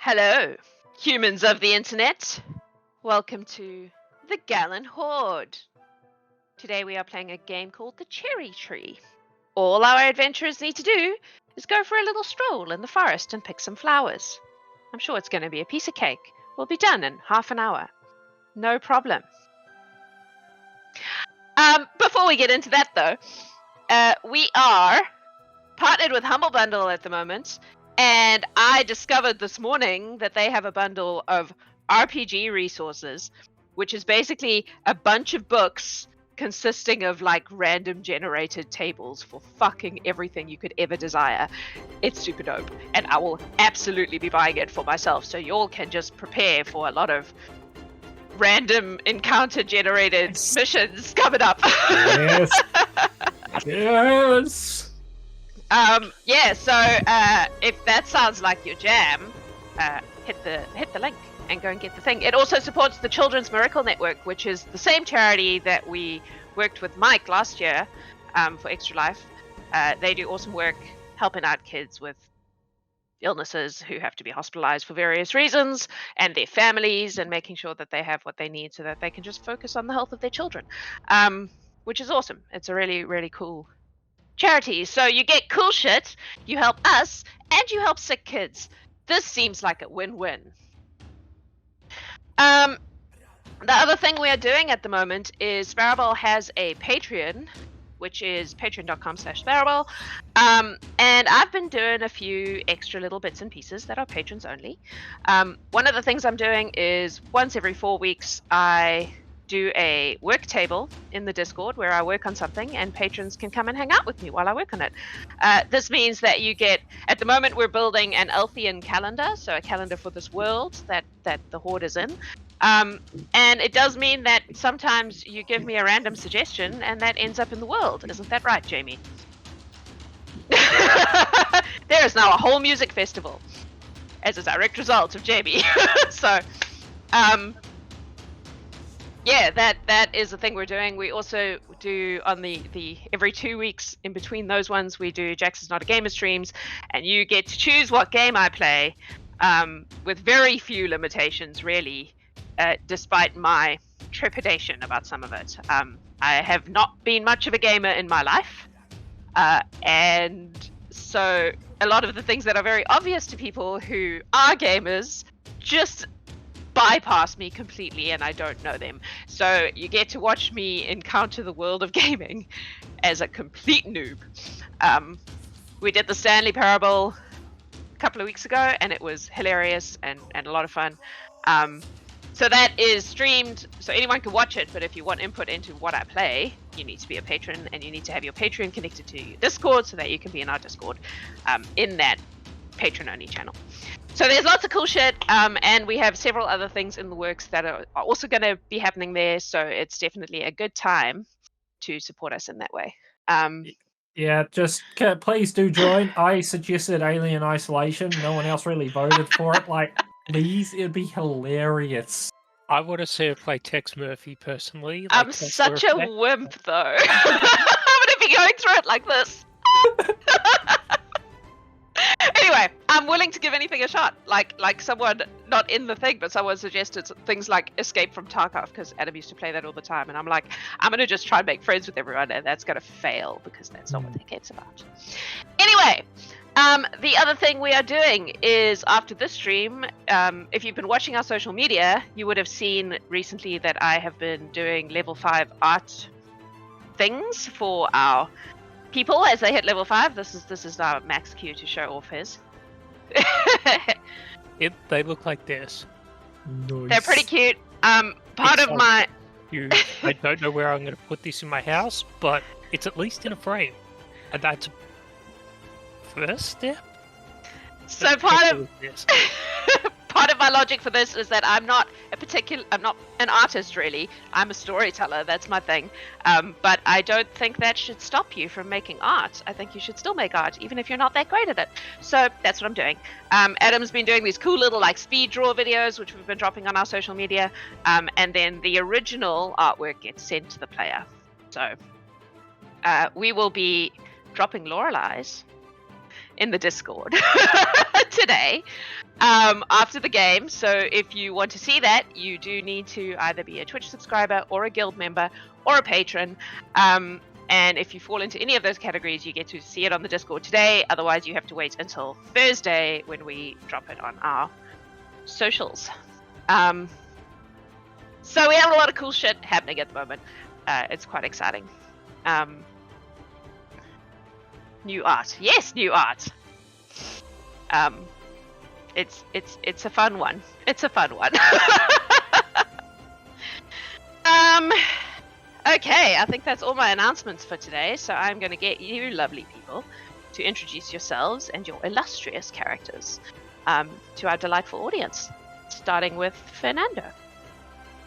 Hello, humans of the internet. Welcome to the Gallant Horde. Today we are playing a game called the Cherry Tree. All our adventurers need to do is go for a little stroll in the forest and pick some flowers. I'm sure it's going to be a piece of cake. We'll be done in half an hour. No problem. Before we get into that though, we are partnered with Humble Bundle at the moment. And I discovered this morning that they have a bundle of RPG resources, which is basically a bunch of books consisting of like random generated tables for fucking everything you could ever desire. It's super dope, and I will absolutely be buying it for myself, so y'all can just prepare for a lot of random encounter generated missions coming up. Yes. Yes. So if that sounds like your jam, hit the link and go and get the thing. It also supports the Children's Miracle Network, which is the same charity that we worked with Mike last year for Extra Life. They do awesome work helping out kids with illnesses who have to be hospitalized for various reasons, and their families, and making sure that they have what they need so that they can just focus on the health of their children, which is awesome. It's a really, really cool charity. So you get cool shit, you help us, and you help sick kids. This seems like a win-win. The other thing we are doing at the moment is Sparabel has a Patreon, which is patreon.com/Sparabel. And I've been doing a few extra little bits and pieces that are patrons only. One of the things I'm doing is once every 4 weeks, I do a work table in the Discord where I work on something, and patrons can come and hang out with me while I work on it. This means that you get, at the moment we're building an Elfian calendar, so a calendar for this world that the Horde is in. And it does mean that sometimes you give me a random suggestion and that ends up in the world. Isn't that right, Jamie? There is now a whole music festival as a direct result of Jamie. So, yeah, that is the thing we're doing. We also do on the every 2 weeks in between those ones, we do Jax is Not a Gamer streams, and you get to choose what game I play, with very few limitations, really, despite my trepidation about some of it. I have not been much of a gamer in my life, and so a lot of the things that are very obvious to people who are gamers just bypass me completely, and I don't know them. So you get to watch me encounter the world of gaming as a complete noob. We did the Stanley Parable a couple of weeks ago, and it was hilarious and a lot of fun. So that is streamed, so anyone can watch it, but if you want input into what I play, you need to be a patron, and you need to have your Patreon connected to your Discord so that you can be in our Discord in that patron-only channel. So there's lots of cool shit, and we have several other things in the works that are also going to be happening there, so it's definitely a good time to support us in that way. Yeah, just please do join. I suggested Alien Isolation. No one else really voted for it. Like, please, it'd be hilarious. I want to see her play Tex Murphy personally. Like, I'm such a wimp, though. I'm going to be going through it like this. Anyway, I'm willing to give anything a shot. Like someone, not in the thing, but someone suggested things like Escape from Tarkov, because Adam used to play that all the time, and I'm like, I'm going to just try and make friends with everyone, and that's going to fail, because that's not what that game's about. Anyway, the other thing we are doing is, after this stream, if you've been watching our social media, you would have seen recently that I have been doing level 5 art things for our people as they hit level 5. This is our max Q to show off his. They look like this. Nice. They're pretty cute. I don't know where I'm going to put this in my house, but it's at least in a frame, and that's first step. So part of my logic for this is that I'm not an artist, really. I'm a storyteller. That's my thing. But I don't think that should stop you from making art. I think you should still make art, even if you're not that great at it. So that's what I'm doing. Adam's been doing these cool little like speed draw videos, which we've been dropping on our social media. And then the original artwork gets sent to the player. So we will be dropping Lorelai's in the Discord today. today after the game. So if you want to see that, you do need to either be a Twitch subscriber or a guild member or a patron. And if you fall into any of those categories, you get to see it on the Discord today. Otherwise, you have to wait until Thursday when we drop it on our socials. So we have a lot of cool shit happening at the moment. It's quite exciting. New art. Yes, new art. It's a fun one. It's a fun one. Okay, I think that's all my announcements for today. So I'm going to get you lovely people to introduce yourselves and your illustrious characters to our delightful audience, starting with Fernando.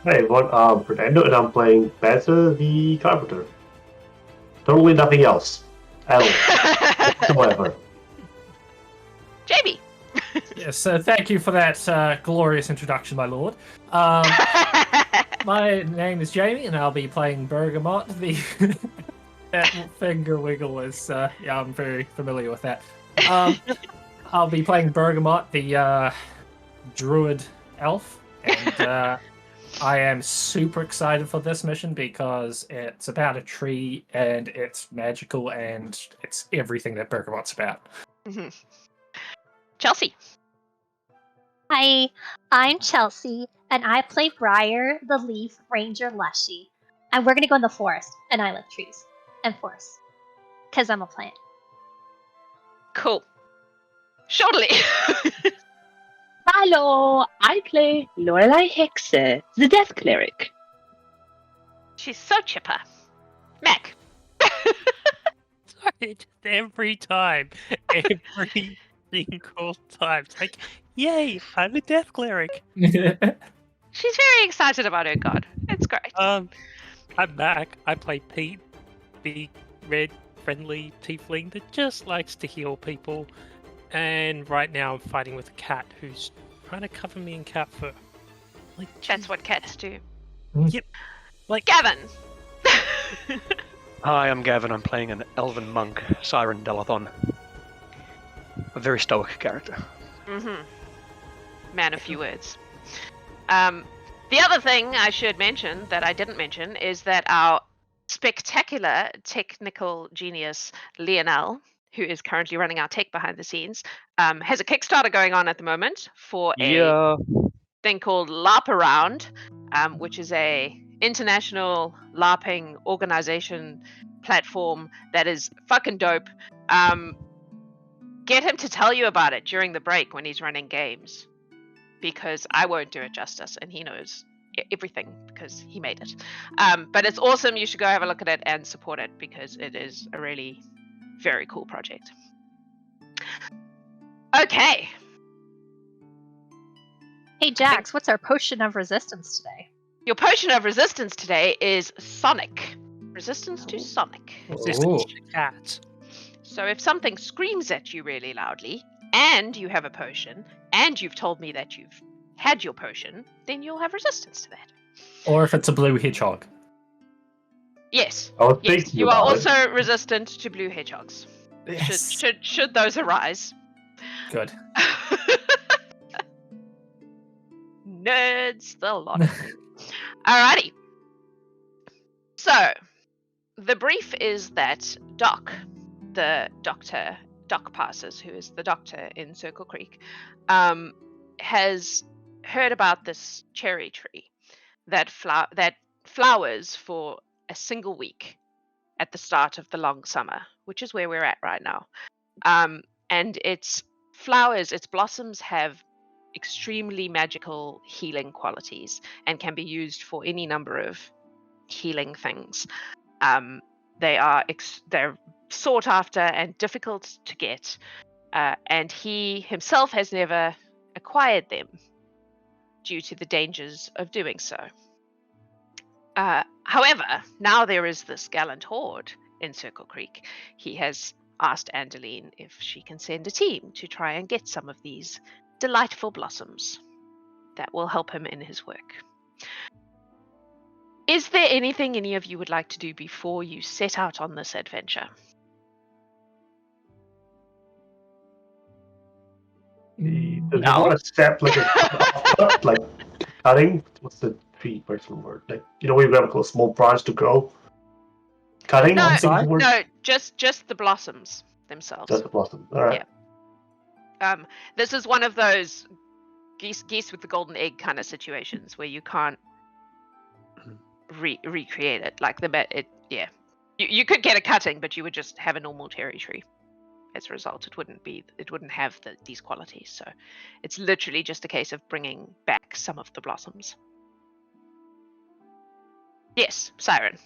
Hey everyone, I'm Fernando and I'm playing Better the Carpenter. Totally nothing else. At all. Whatsoever. Jamie. Yes, thank you for that glorious introduction, my lord. My name is Jamie, and I'll be playing Bergamot. That finger wiggle is, yeah, I'm very familiar with that. I'll be playing Bergamot, the druid elf, and I am super excited for this mission because it's about a tree, and it's magical, and it's everything that Bergamot's about. Mm-hmm. Chelsea. Hi, I'm Chelsea, and I play Briar, the Leaf Ranger Lushy. And we're gonna go in the forest, and I love trees and forests, because I'm a plant. Cool. Shortly. Hello, I play Lorelei Hexe, the Death Cleric. She's so chipper. Mac. Sorry, just every time. Every single time. It's like, yay, I'm a Death Cleric. She's very excited about her god. It's great. I'm Mac. I play Pete, the red, friendly tiefling that just likes to heal people. And right now I'm fighting with a cat who's trying to cover me in cat fur. Like, That's what cats do. Yep. Like Gavin. Hi, I'm Gavin. I'm playing an elven monk, Siren Delathon. A very stoic character. Mm-hmm. Man of few words. The other thing I should mention that I didn't mention is that our spectacular technical genius, Lionel, who is currently running our tech behind the scenes, has a Kickstarter going on at the moment for a thing called LARP Around, which is a international LARPing organization platform that is fucking dope. Get him to tell you about it during the break when he's running games, because I won't do it justice, and he knows everything because he made it. But it's awesome. You should go have a look at it and support it because it is a really very cool project. Okay. Hey Jax, what's our potion of resistance today? Your potion of resistance today is Sonic. Resistance to Sonic. resistance to cat. So if something screams at you really loudly, and you have a potion, and you've told me that you've had your potion, then you'll have resistance to that. Or if it's a blue hedgehog. Yes. I was Yes. thinking You are about it. also resistant to blue hedgehogs. Yes. Should those arise. Good. Nerds, the lot of you. Alrighty. So, the brief is that Doc, the doctor, Doc Passes, who is the doctor in Circle Creek, has heard about this cherry tree that flowers for a single week at the start of the long summer, which is where we're at right now. And its flowers, its blossoms have extremely magical healing qualities and can be used for any number of healing things. They're sought after and difficult to get, and he himself has never acquired them due to the dangers of doing so. However, now there is this Gallant Horde in Circle Creek. He has asked Andeline if she can send a team to try and get some of these delightful blossoms that will help him in his work. Is there anything any of you would like to do before you set out on this adventure? Does he No. want to step like like cutting? What's the tree-person word? Like we have a small branch to grow. Cutting. No, I think is the word. No, just the blossoms themselves. Just the blossom. All right. Yeah. This is one of those geese with the golden egg kind of situations where you can't recreate it. Like yeah. You could get a cutting, but you would just have a normal cherry tree. As a result, it wouldn't have these qualities. So it's literally just a case of bringing back some of the blossoms. Yes, Siren.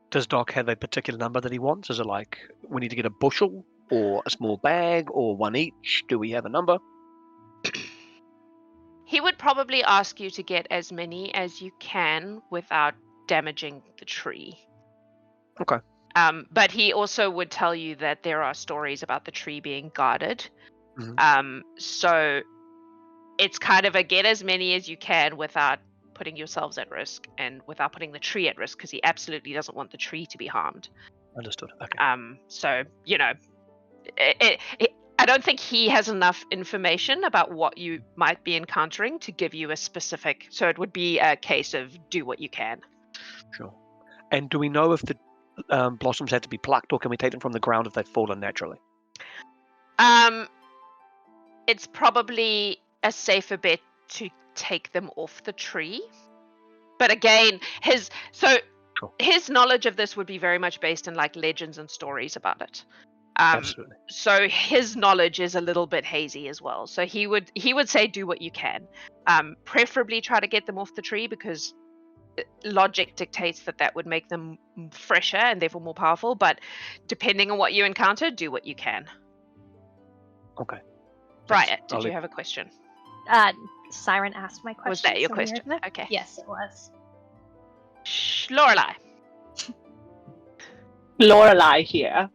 Does Doc have a particular number that he wants? Is it like we need to get a bushel or a small bag or one each? Do we have a number? He would probably ask you to get as many as you can without damaging the tree. Okay. But he also would tell you that there are stories about the tree being guarded. Mhm. So it's kind of a get as many as you can without putting yourselves at risk and without putting the tree at risk, because he absolutely doesn't want the tree to be harmed. Understood. Okay. So I don't think he has enough information about what you might be encountering to give you a specific. So it would be a case of do what you can. Sure. And do we know if the blossoms had to be plucked, or can we take them from the ground if they've fallen naturally? It's probably a safer bet to take them off the tree. But again, his knowledge of this would be very much based in like legends and stories about it. Absolutely. So his knowledge is a little bit hazy as well. So he would say do what you can. Preferably try to get them off the tree, because logic dictates that would make them fresher and therefore more powerful. But depending on what you encounter, do what you can. Okay. Brian, did you have a question? Siren asked my question. Was that your so question? Okay. Yes, it was. Lorelai. Lorelai here.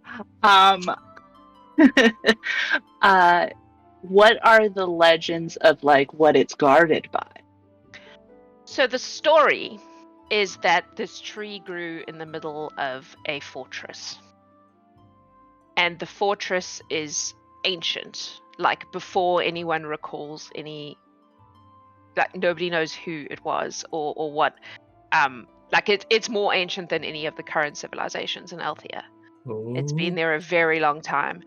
What are the legends of like what it's guarded by? So the story is that this tree grew in the middle of a fortress. And the fortress is ancient, like before anyone recalls any, like nobody knows who it was or what. Like it's more ancient than any of the current civilizations in Althea. It's been there a very long time.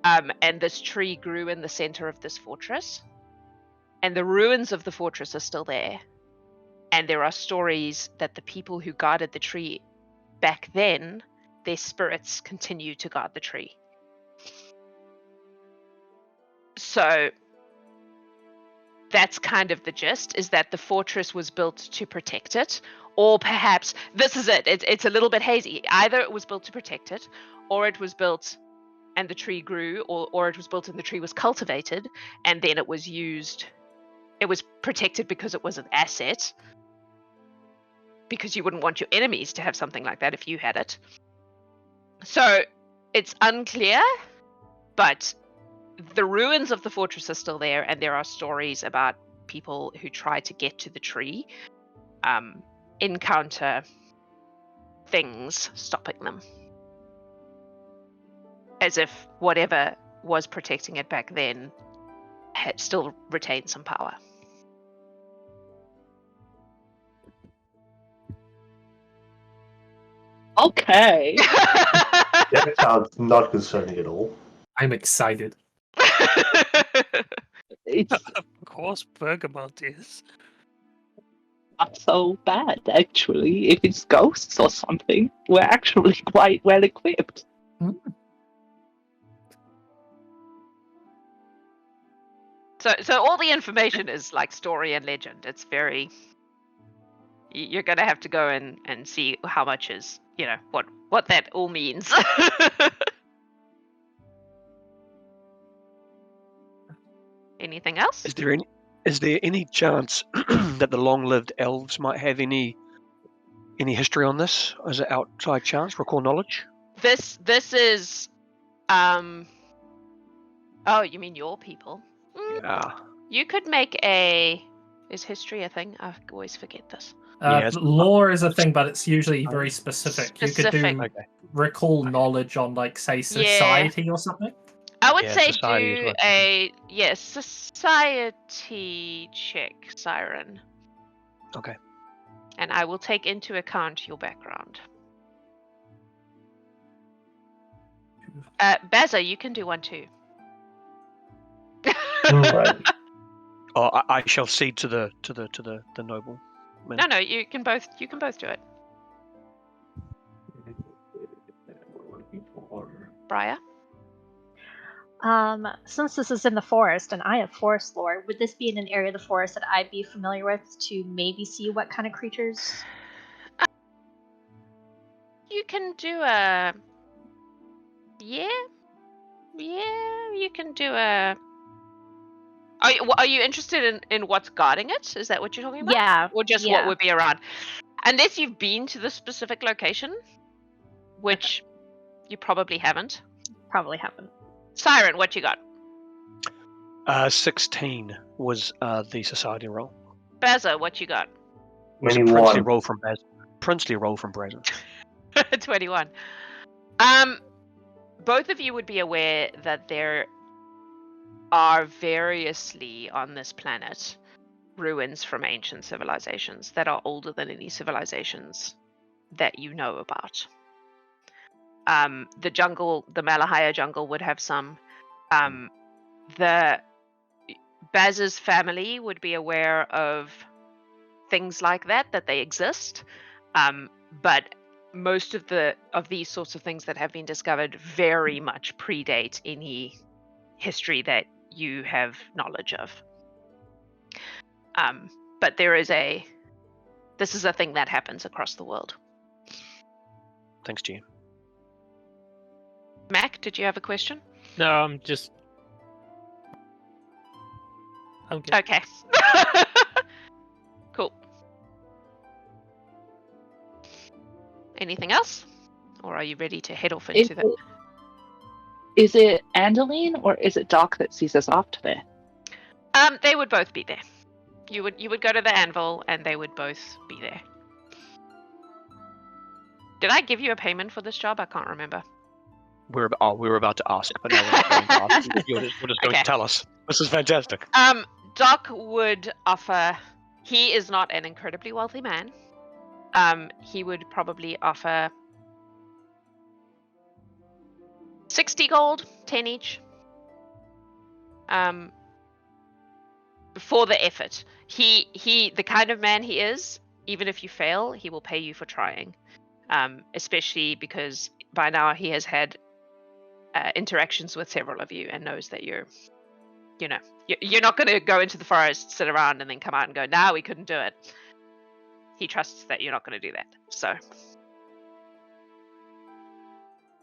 And this tree grew in the center of this fortress. And the ruins of the fortress are still there. And there are stories that the people who guarded the tree back then, their spirits continue to guard the tree. So that's kind of the gist, is that the fortress was built to protect it, or perhaps this is it. It's a little bit hazy. Either it was built to protect it, or it was built and the tree grew, or it was built and the tree was cultivated, and then it was used. It was protected because it was an asset, because you wouldn't want your enemies to have something like that if you had it. So it's unclear, but the ruins of the fortress are still there, and there are stories about people who try to get to the tree, encounter things stopping them. As if whatever was protecting it back then had still retained some power. Okay. That sounds not concerning at all. I'm excited. It's Of course, Bergamot is. not so bad, actually. If it's ghosts or something, we're actually quite well equipped. So all the information is like story and legend. It's very. You're gonna have to go and see how much is, what that all means. Anything else? Is there any chance that the long-lived elves might have any history on this? Is it outside chance? Recall knowledge? This is oh, you mean your people? Yeah. You could make is history a thing? I always forget this. Yes. Lore is a thing, but it's usually very specific. You could do Specific. Okay. recall knowledge on, like, say, society or something. I would Yeah, say society is do what a society check, Siren. Okay. And I will take into account your background. Baza, you can do one too. Right. Oh, I shall cede to the noble. No, you can both do it. Briar? Since this is in the forest and I have forest lore, would this be in an area of the forest that I'd be familiar with to maybe see what kind of creatures? You can do a... Yeah, you can do a... Are you interested in what's guarding it? Is that what you're talking about? Yeah. Or just what would be around? Unless you've been to the specific location, which you probably haven't. Probably haven't. Siren, what you got? 16 was the society roll. Baza, what you got? Was a princely 21. roll from Baz. Princely roll from Brazen. 21. Both of you would be aware that there are variously on this planet ruins from ancient civilizations that are older than any civilizations that you know about. The jungle, the Malahaya jungle would have some. The Baz's family would be aware of things like that they exist. But most of these sorts of things that have been discovered very much predate any history that you have knowledge of. But this is a thing that happens across the world. Thanks, G. Mac, did you have a question? No, I'm good. Okay. Cool. Anything else? Or are you ready to head off into that? Is it Angeline or is it Doc that sees us off to there? They would both be there. You would go to the anvil and they would both be there. Did I give you a payment for this job? I can't remember. We were about to ask, but now we're not going to ask. You're just going to tell us. This is fantastic. Doc would offer. He is not an incredibly wealthy man. He would probably offer 60 gold, 10 each. For the effort. He the kind of man he is, even if you fail, he will pay you for trying. Especially because by now he has had interactions with several of you and knows that you're not going to go into the forest, sit around, and then come out and go, "Nah, we couldn't do it." He trusts that you're not going to do that. So,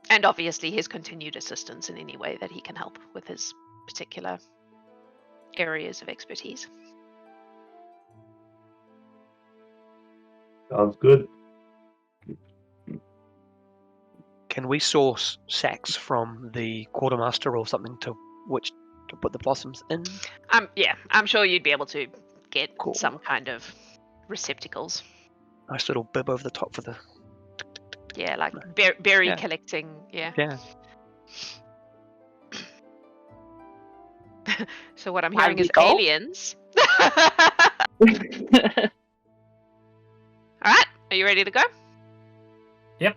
and obviously his continued assistance in any way that he can help with his particular areas of expertise. Sounds good. Can we source sacks from the quartermaster or something to put the blossoms in? Yeah, I'm sure you'd be able to get Cool. some kind of receptacles. Nice little bib over the top for the. Yeah, like berry Yeah. collecting. Yeah. Yeah. So what I'm Shall hearing we is go? aliens. All right, are you ready to go? Yep.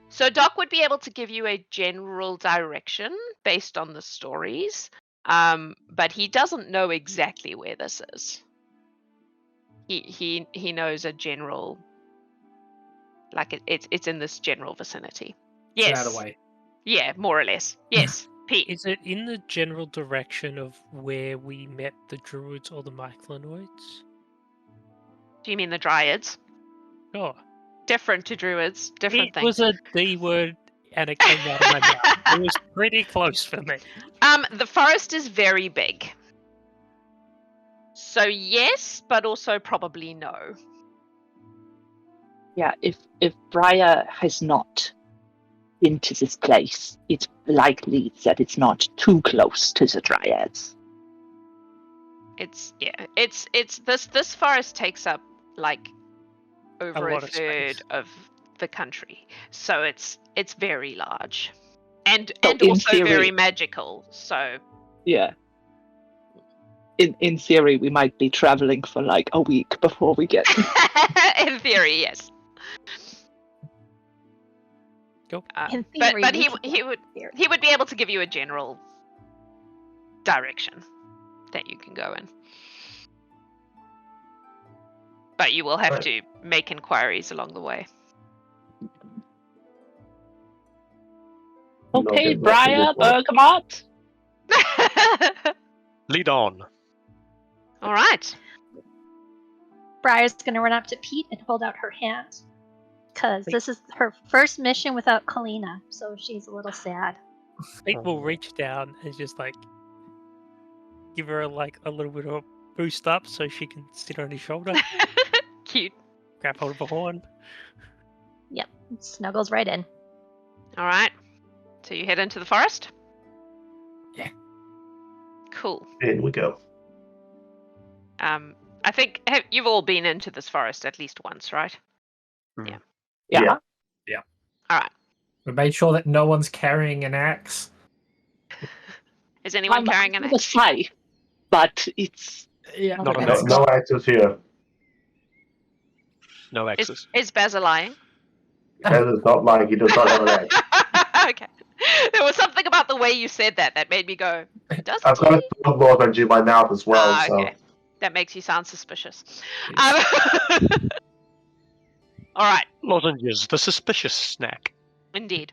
So Doc would be able to give you a general direction based on the stories, but he doesn't know exactly where this is. He knows a general, like it's in this general vicinity. Yes. That away. Yeah, more or less. Yes, Pete. Is it in the general direction of where we met the druids or the myclanoids? Do you mean the dryads? Sure. Different to druids, different It things. was a D word and it came out of my mouth. It was pretty close for me. The forest is very big. So yes, but also probably no. Yeah, if Briar has not been to this place, it's likely that it's not too close to the dryads. It's this forest takes up like over a lot of third space. of the country. So it's very large. and in also theory- very magical. So Yeah. In theory, we might be traveling for like a week before we get. in theory, yes. Cool. In theory, but we he could he get would there. he would be able to give you a general direction that you can go in. But you will have Right. to make inquiries along the way. Okay, Okay, that's a Briar, good point. Bergamot. Lead on. All right. Briar's gonna run up to Pete and hold out her hand. Because this is her first mission without Kalina, so she's a little sad. Pete will reach down and just like give her like a little bit of a boost up so she can sit on his shoulder, Cute. grab hold of a horn. Snuggles right in. All right. So you head into the forest? Yeah. Cool. In we go. I think you've all been into this forest at least once, right? Yeah. All right. We made sure that no one's carrying an axe. Is anyone carrying an I'm gonna axe? say, but it's Yeah, Not but an No, that's axe. no axes here. No axes. Is Basil lying? That is not like he does not have an axe. Okay. There was something about the way you said that that made me go, does I've got a he? sword lozenge in my mouth as well, Ah, so okay. That makes you sound suspicious. Um, all right. Lozenges, the suspicious snack. Indeed.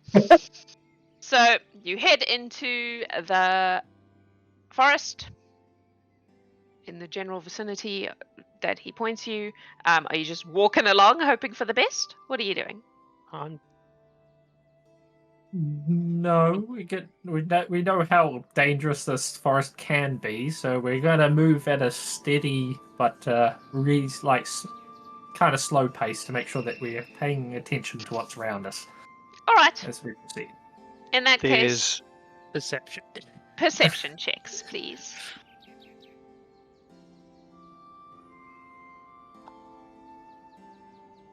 So you head into the forest in the general vicinity that he points you. Are you just walking along, hoping for the best? What are you doing? No, we know how dangerous this forest can be, so we're gonna move at a steady but kind of slow pace to make sure that we are paying attention to what's around us All right. as we proceed. In that case, There's Perception. perception checks, please.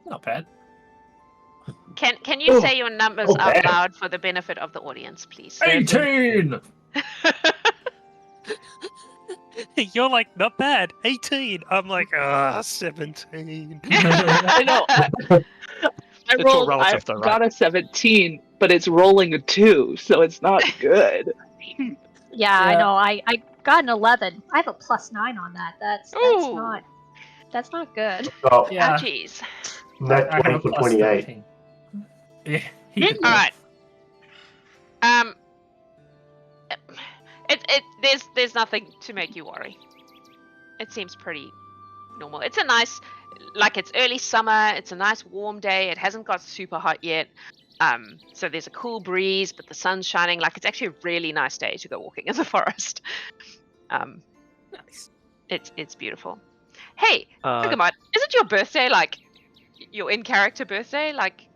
Not bad. Can you say your numbers out damn. loud for the benefit of the audience, please? 18! You're like, not bad. 18. I'm like, 17. I know. It's all relative though, right? got a 17, but it's rolling a 2, so it's not good. Yeah, I Yeah. know. I got an 11. I have a +9 on that. Ooh. That's not good. so Oh, Yeah, jeez. net I have 20 a for plus 28. 13. Yeah, he did All well. right. There's nothing to make you worry. It seems pretty normal. It's a nice, like it's early summer. It's a nice warm day. It hasn't got super hot yet. So there's a cool breeze, but the sun's shining. Like it's actually a really nice day to go walking in the forest. Nice. It's beautiful. Hey, Uh, Bergamot, isn't your birthday like your in-character birthday like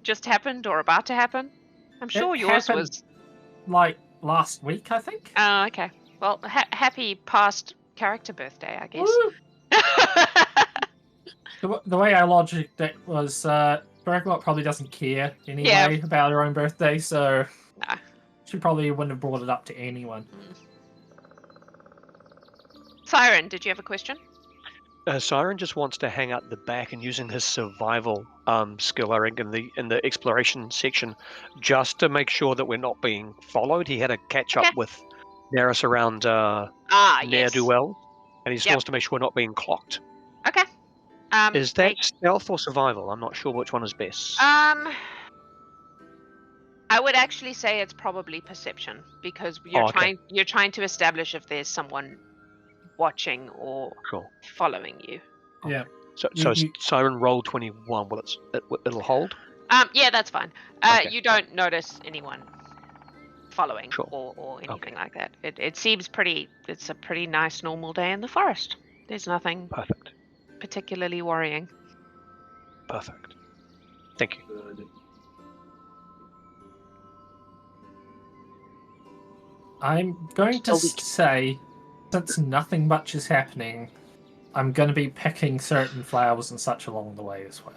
just happened or about to happen? I'm sure yours happened- was. Like last week, I think. Oh, okay. Well, happy past character birthday, I guess. Woo! The way I logicked it was Berkeley probably doesn't care anyway Yeah. about her own birthday, so Nah. she probably wouldn't have brought it up to anyone. Siren, did you have a question? Siren just wants to hang out the back and using his survival skill, I think, in the exploration section, just to make sure that we're not being followed. He had a catch up Okay. with Neris around Ah, yes. ne'er-do-well, and he just Yep. wants to make sure we're not being clocked. Okay. Is that stealth or survival? I'm not sure which one is best. I would actually say it's probably perception because okay. you're trying to establish if there's someone watching or Cool. following you. Yeah. So you- Siren roll 21. Will it'll hold? Yeah, that's fine. Okay. You don't notice anyone following Sure. or anything like that. It seems it's a pretty nice normal day in the forest. There's nothing Perfect. particularly worrying. Perfect. Thank you. I'm going to So we- say, since nothing much is happening, I'm going to be picking certain flowers and such along the way as well.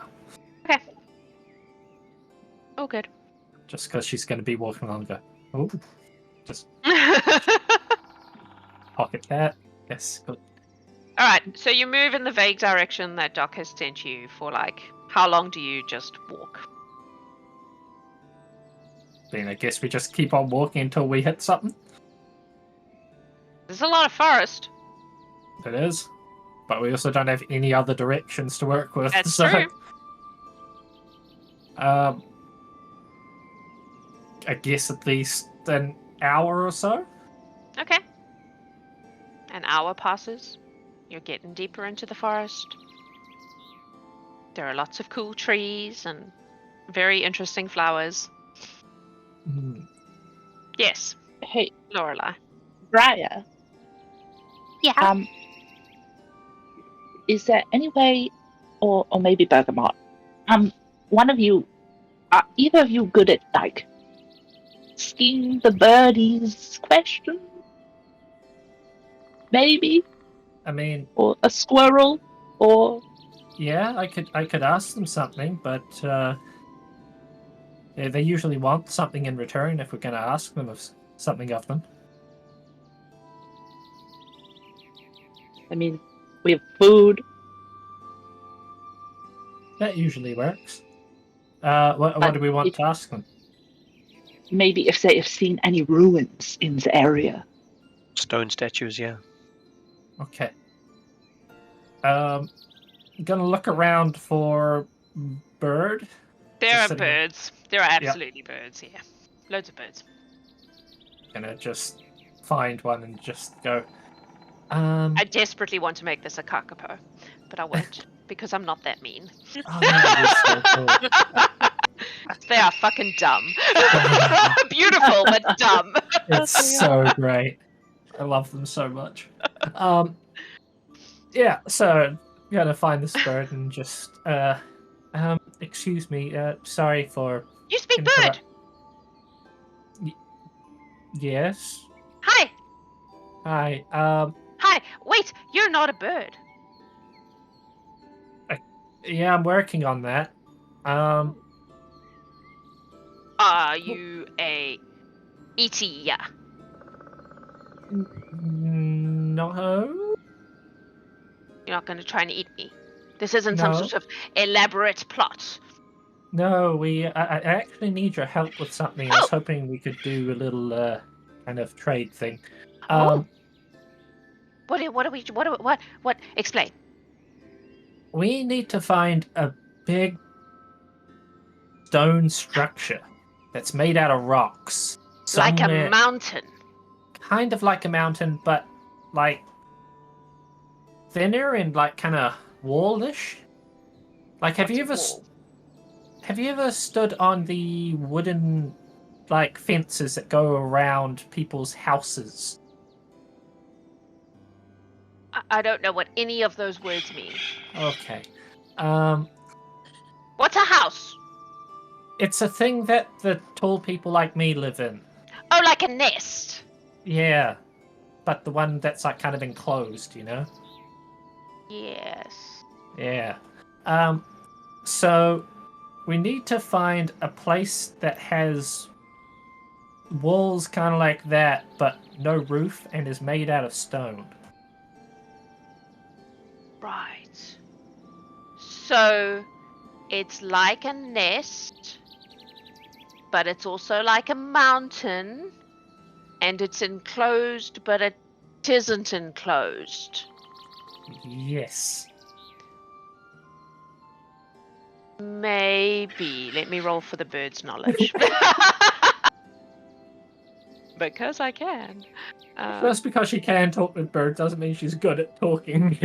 Oh, good. just because she's going to be walking longer. Oh, just pocket that. Yes, good. All right, so you move in the vague direction that Doc has sent you for like how long do you just walk? Then I guess we just keep on walking until we hit something. There's a lot of forest. It is, but we also don't have any other directions to work with. That's so, true. I guess at least an hour or so. Okay. An hour passes. You're getting deeper into the forest. There are lots of cool trees and very interesting flowers. Yes, Hey, Lorelai. Briar, Yeah. is there any way, or maybe Bergamot, one of you, are either of you good at, like, asking the birdies question? Maybe? I mean, Or a squirrel? Or... yeah, I could ask them something, but they usually want something in return if we're going to ask them of something of them. I mean, we have food. That usually works. What do we want to ask them? Maybe if they have seen any ruins in the area. Stone statues, yeah. Okay. Gonna look around for bird. There Just are sitting there. birds. There are absolutely birds here. Loads of birds. Gonna just find one and just go. I desperately want to make this a kakapo, but I won't because I'm not that mean. Oh, that is so cool. They are fucking dumb. Beautiful, but dumb. It's so great. I love them so much. Yeah, so gonna find this bird and just excuse me, sorry for You speak bird. Yes. Hi. Hi. Hi. Wait, you're not a bird. Yeah, I'm working on that. Are you a E.T.? Yeah. No. You're not going to try and eat me. This isn't some No. sort of elaborate plot. No, I actually need your help with something. I was hoping we could do a little kind of trade thing. What? Explain. We need to find a big stone structure that's made out of rocks. Like a somewhere- mountain. Kind of like a mountain, but like thinner and like kind of wallish. Like, have you ever stood on the wooden like fences that go around people's houses? I don't know what any of those words mean. Okay. What's a house? It's a thing that the tall people like me live in. Oh, like a nest. Yeah. But the one that's like kind of enclosed, you know? Yes. Yeah. So we need to find a place that has walls kind of like that, but no roof and is made out of stone. Right. So it's like a nest, but it's also like a mountain, and it's enclosed, but it isn't enclosed. Yes. Maybe. Let me roll for the bird's knowledge. Because I can. Just because she can talk with birds doesn't mean she's good at talking.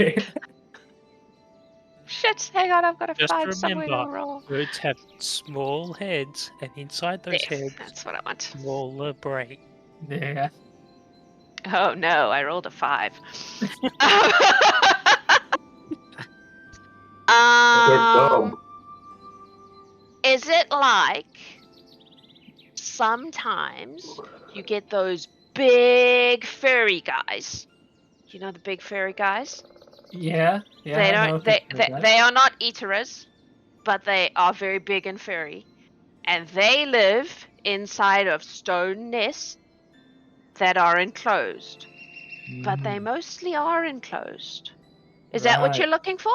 Shit, hang on, I've got to Just find somewhere to remember, roll. birds have small heads, and inside those Yes, heads, that's what I want. smaller brain. Yeah. Oh no, I rolled a 5. They're dumb. Is it like sometimes you get those big furry guys? You know the big furry guys? Yeah. Yeah. They I know don't. They people like that. they are not eateras, but they are very big and furry, and they live inside of stone nests that are enclosed. But they mostly are enclosed. Is that what Right. you're looking for?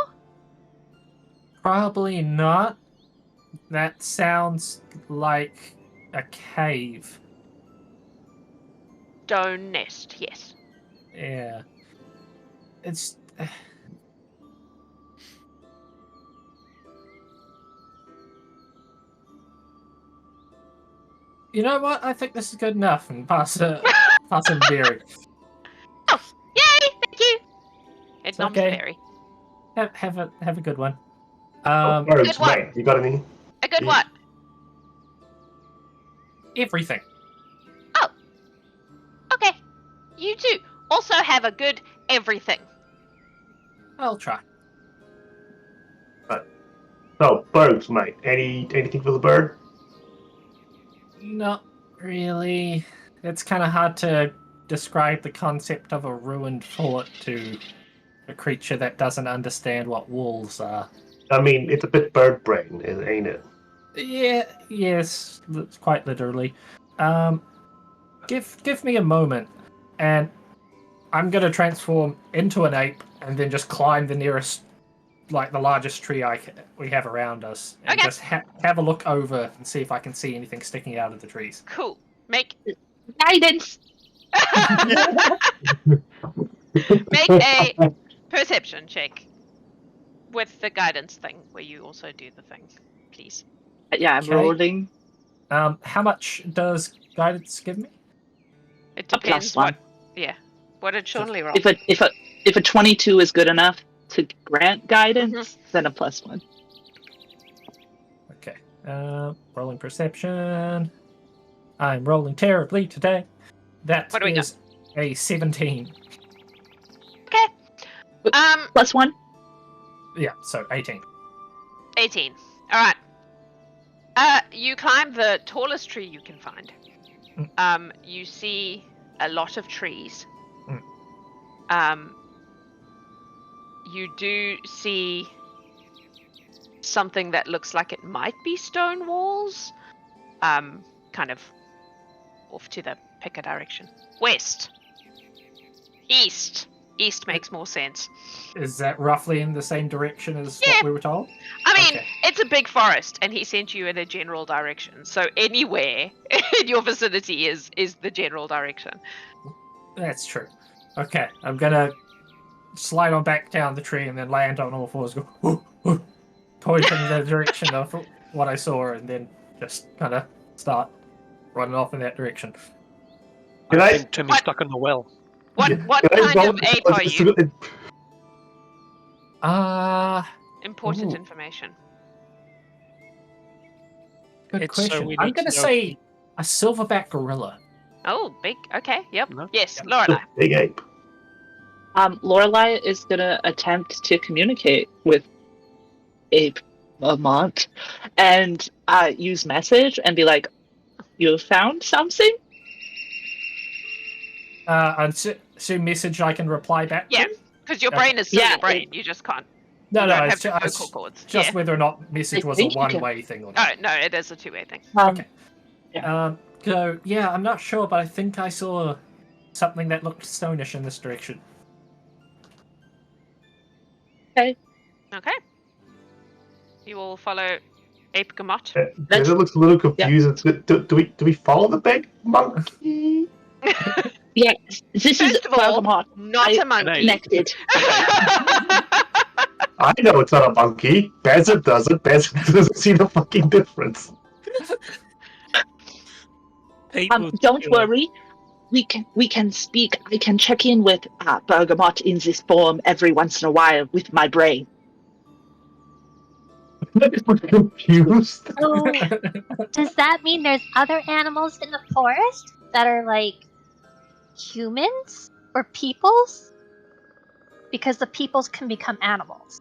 Probably not. That sounds like a cave. Stone nest, yes. Yeah. It's. You know what? I think this is good enough, and pass it berry. Oh, yay! Thank you. It's not okay. berry. Have a good one. Birds, Good one. mate. You got any? A good Yeah. what? Everything. Okay. You too. Also have a good everything. I'll try. So, birds, mate. Anything for the bird? Not really. It's kind of hard to describe the concept of a ruined fort to a creature that doesn't understand what wolves are. I mean, it's a bit bird brain, ain't it? Yeah, yes, that's quite literally. Give me a moment, and I'm gonna transform into an ape, and then just climb the nearest, like the largest tree we have around us, and Okay. just have a look over and see if I can see anything sticking out of the trees. Cool. Make Guidance. make a perception check with the guidance thing, where you also do the thing, please. Yeah, I'm Okay. rolling. How much does guidance give me? It A depends plus one. what did Seanley roll? If a 22 is good enough to grant guidance, then a +1. Okay. Rolling perception. I'm rolling terribly today. That What do we is a 17. +1. Yeah, so 18. 18. All right. You climb the tallest tree you can find. You see a lot of trees. You do see something that looks like it might be stone walls. Kind of off to the pick a direction. West. East. East makes more sense. Is that roughly in the same direction as Yeah. what we were told? I mean, Okay. it's a big forest, and he sent you in a general direction. So anywhere in your vicinity is the general direction. That's true. Okay, I'm gonna slide on back down the tree and then land on all fours, go, point in the direction of what I saw, and then just kind of start running off in that direction. Can I I- think Timmy's stuck in the well. What Yeah. what Can I kind roll of ape are you? Important Ooh. information. Good It's so question. we I'm need to gonna know- say a silverback gorilla. Oh, big. Okay. Yep. No. Yes, Yep. Lorelai. Big ape. Lorelai is gonna attempt to communicate with Ape Lamont and use message and be like, "You found something?" Assume message I can reply back Yeah. to? Because your Okay. brain is still Yeah, your brain. You just can't. No, you no, don't it's have the just, vocal cords. just Yeah. whether or not message I was a think you can- one-way thing or Oh not. no, it is a two-way thing. Okay. Yeah. So, yeah, I'm not sure, but I think I saw something that looked stonish in this direction. Okay. You will follow Ape Gamot. It looks a little confused. Do we follow the big monkey? Yeah, this is First of all, Bergamot not a monkey. connected. I know it's not a monkey. Bezit doesn't. Bezit doesn't see the fucking difference. People Don't do- worry. We can speak. I can check in with Bergamot in this form every once in a while with my brain. We're confused. Oh, does that mean there's other animals in the forest that are like humans or peoples? Because the peoples can become animals.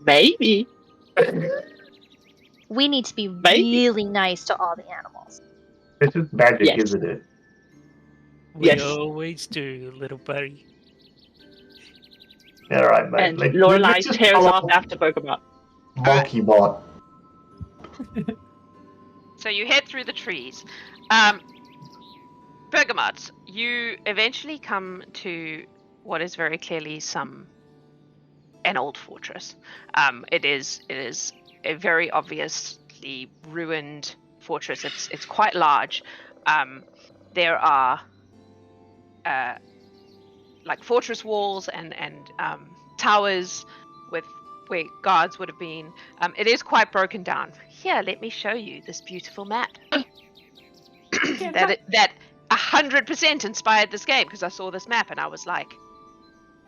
Maybe. We need to be Maybe. really nice to all the animals. It's just magic, Yes. isn't it? We Yes. always do, little buddy. All right, mate. And Like, Lorelai let's just tears follow off after Bergamot. Monkey bot. So you head through the trees. Bergamot, you eventually come to what is very clearly an old fortress. It is a very obviously ruined fortress. It's quite large. There are like fortress walls and towers with where guards would have been. It is quite broken down. Here, let me show you this beautiful map. that 100% inspired this game because I saw this map and I was like,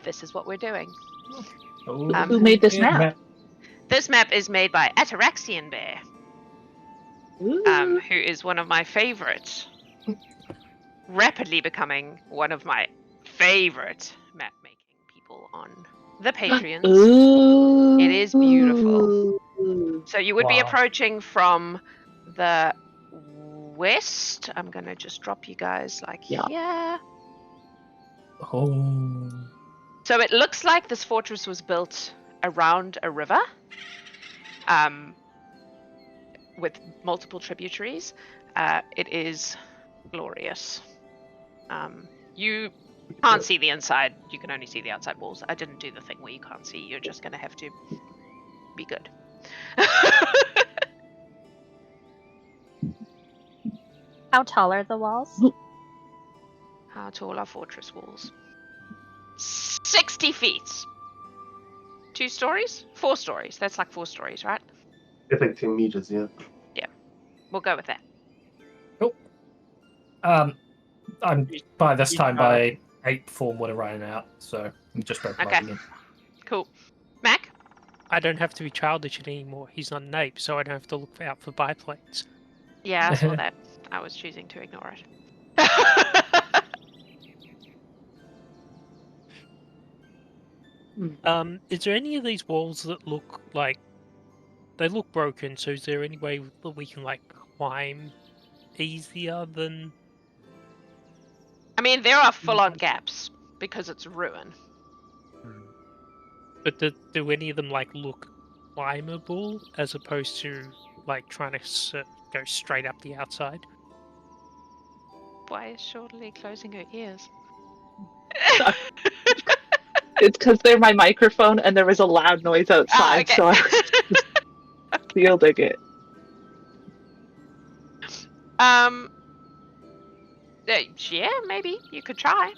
this is what we're doing. Who made this map? This map is made by Ataraxian Bear, who is one of my favorite, rapidly becoming one of my favorite map making people on the Patreons. Ooh. It is beautiful. So you would be Wow. approaching from the west. I'm gonna just drop you guys like Yeah. here. Oh. So it looks like this fortress was built around a river, with multiple tributaries. It is glorious. You can't see the inside. You can only see the outside walls. I didn't do the thing where you can't see. You're just gonna have to be good. How tall are the walls? How tall are fortress walls? 60 feet. 2 stories? 4 stories. That's like 4 stories, right? It's like 10 meters, yeah. We'll go with that. I'm by this You time tried. by 8th form would have run out, so I'm just Okay. again. Cool. Mac? I don't have to be childish anymore. He's not an ape, so I don't have to look out for biplanes. Yeah, I saw that. I was choosing to ignore it. Is there any of these walls that look like they look broken? So is there any way that we can like climb easier than? I mean, there are full-on gaps because it's ruin. But do any of them like look climbable as opposed to like trying to go straight up the outside? Why is Shortly closing her ears? It's because they're my microphone and there was a loud noise outside, okay. so I was fielding it. Yeah, maybe you could try.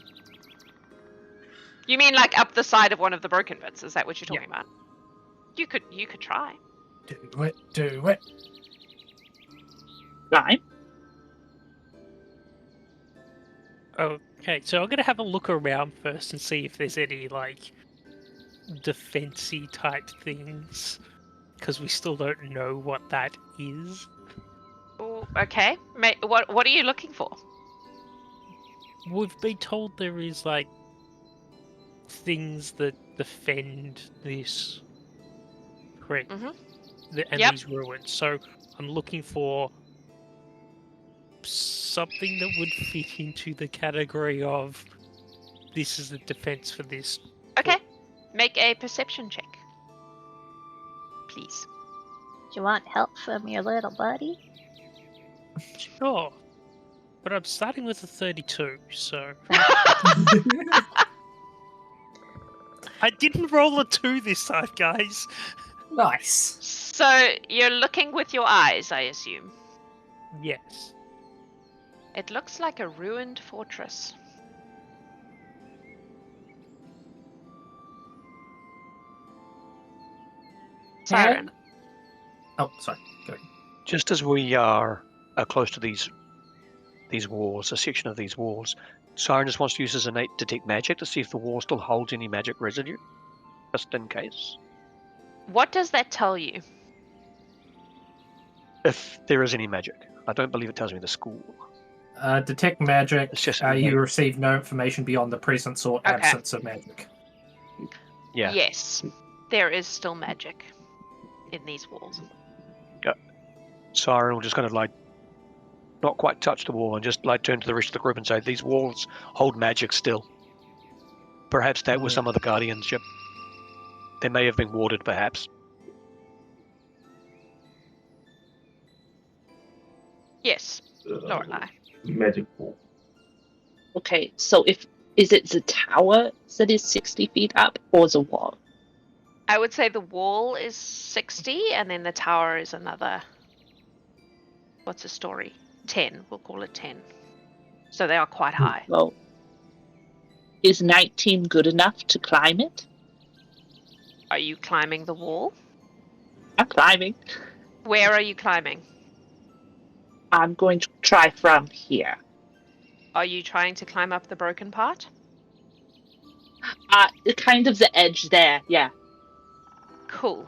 You mean like up the side of one of the broken bits? Is that what you're talking about? You could try. Do it. Fine. Okay, so I'm gonna have a look around first and see if there's any like defensey type things, because we still don't know what that is. Oh, okay. What are you looking for? We've been told there is like things that defend this creek Mhm. and Yep. these ruins. So I'm looking for something that would fit into the category of this is the defense for this. Okay. Make a perception check, please. Do you want help from your little buddy? Sure. But I'm starting with a 32, so I didn't roll a 2 this time, guys. Nice. So you're looking with your eyes, I assume. Yes. It looks like a ruined fortress. Siren. Oh, sorry. Go ahead. Just as we are close to these walls, a section of these walls, Siren just wants to use his innate detect magic to see if the wall still holds any magic residue, just in case. What does that tell you? If there is any magic. I don't believe it tells me the school. Detect magic. It's just You receive no information beyond the presence or Okay. absence of magic. Yeah. Yes. There is still magic in these walls. Siren will just kind of like not quite touch the wall and just like turn to the rest of the group and say, these walls hold magic still. Perhaps that was some of the guardianship. They may have been warded, perhaps. Lorelai. magic wall. Okay, so is it the tower that is 60 feet up or the wall? I would say the wall is 60, and then the tower is another. What's a story? 10. We'll call it 10. So they are quite high. Well, is 19 good enough to climb it? Are you climbing the wall? I'm climbing. Where are you climbing? I'm going to try from here. Are you trying to climb up the broken part? Kind of the edge there, yeah. Cool.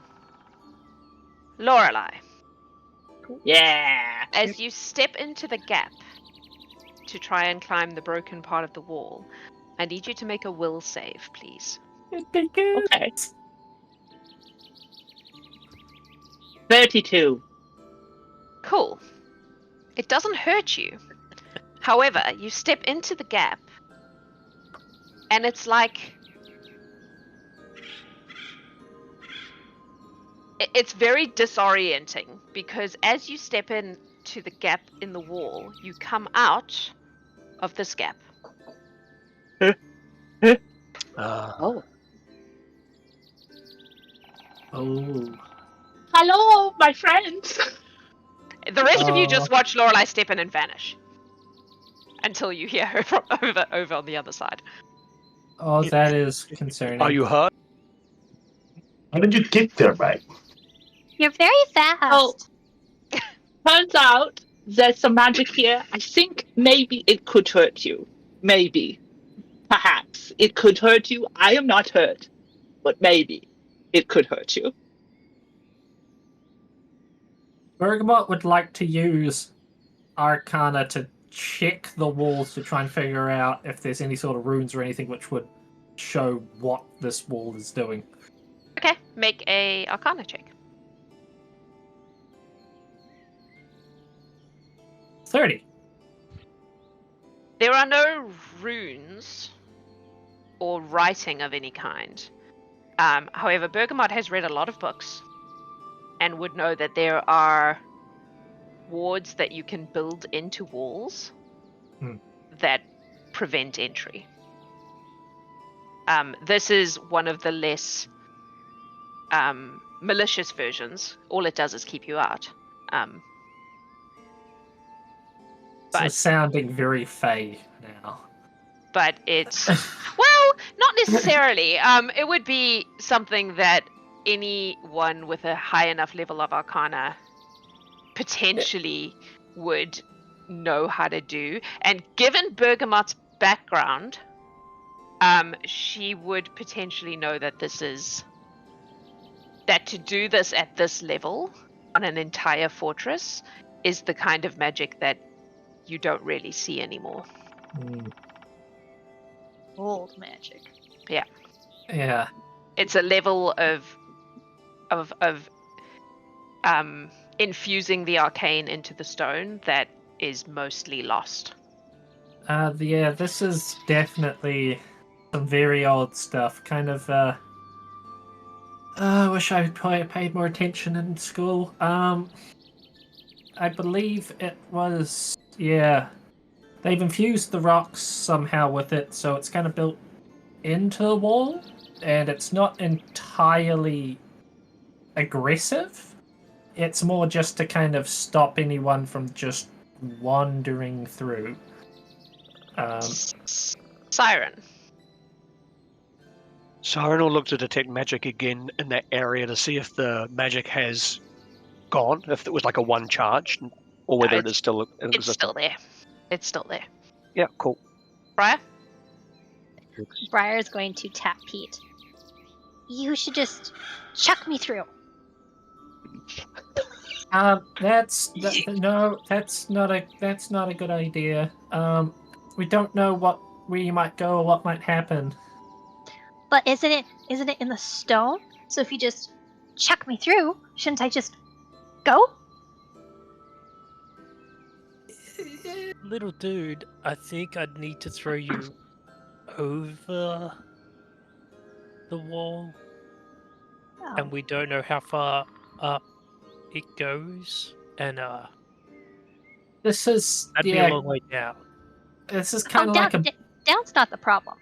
Lorelai, Yeah. as you step into the gap to try and climb the broken part of the wall, I need you to make a will save, please. Okay. 32. Cool. It doesn't hurt you. However, you step into the gap, and it's like... It's very disorienting, because as you step into the gap in the wall, you come out of this gap. Oh. Oh. Hello, my friends. The rest of you Oh. just watch Lorelai step in and vanish. Until you hear her from over on the other side. Oh, that is concerning. Are you hurt? How did you get there, Mike? You're very fast. Oh. Turns out there's some magic here. I think maybe it could hurt you. Maybe. Perhaps. It could hurt you. I am not hurt. But maybe it could hurt you. Bergamot would like to use Arcana to check the walls to try and figure out if there's any sort of runes or anything which would show what this wall is doing. Okay, make a Arcana check. 30. There are no runes or writing of any kind. However, Bergamot has read a lot of books and would know that there are wards that you can build into walls that prevent entry. This is one of the less malicious versions. All it does is keep you out. So sounding very fey now. But it's well, not necessarily. It would be something that anyone with a high enough level of Arcana potentially would know how to do. And given Bergamot's background, she would potentially know that that to do this at this level on an entire fortress is the kind of magic that you don't really see anymore. Old magic. Yeah. It's a level of infusing the arcane into the stone that is mostly lost. Yeah, this is definitely some very old stuff. Kind of, I wish I paid more attention in school. I believe it was, yeah. They've infused the rocks somehow with it, so it's kind of built into the wall, and it's not entirely aggressive. It's more just to kind of stop anyone from just wandering through. Siren. Siren will look to detect magic again in that area to see if the magic has gone, if it was like a one charge, or whether it is still. It's still there. It's still there. Yeah, cool. Briar? Briar's going to tap Pete. You should just chuck me through. No, that's not a good idea. We don't know where you might go or what might happen. But isn't it in the stone? So if you just chuck me through, shouldn't I just go? Little dude, I think I'd need to throw you over the wall, and we don't know how far up it goes, and This is That'd be a long way down. This is kind of down, like a. Down's not the problem.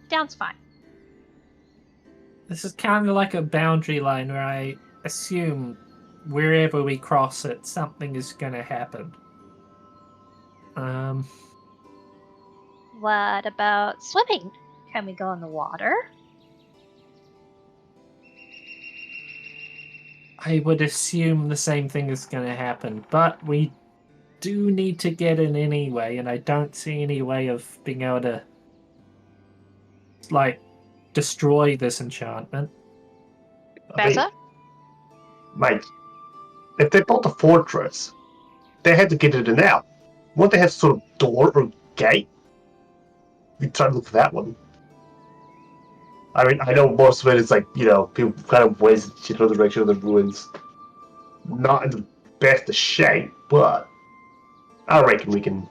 Down's fine. This is kind of like a boundary line where I assume wherever we cross it, something is going to happen. What about swimming? Can we go in the water? I would assume the same thing is going to happen, but we do need to get in anyway, and I don't see any way of being able to, like, destroy this enchantment. Better? Mate, if they built a fortress, they had to get it in and out. Won't they have sort of door or gate? We try to look for that one. I mean, I know most of it is like, people kind of ways in the direction of the ruins. Not in the best of shape, but I reckon we can,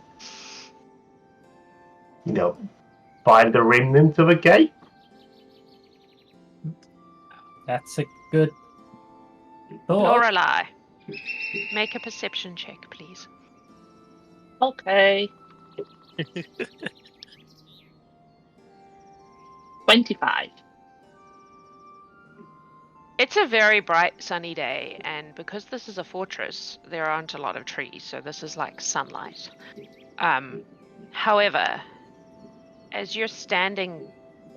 find the remnant of a gate. That's a good thought. Lorelei, make a perception check, please. Okay. 25. It's a very bright sunny day, and because this is a fortress, there aren't a lot of trees, so this is like sunlight. However, as you're standing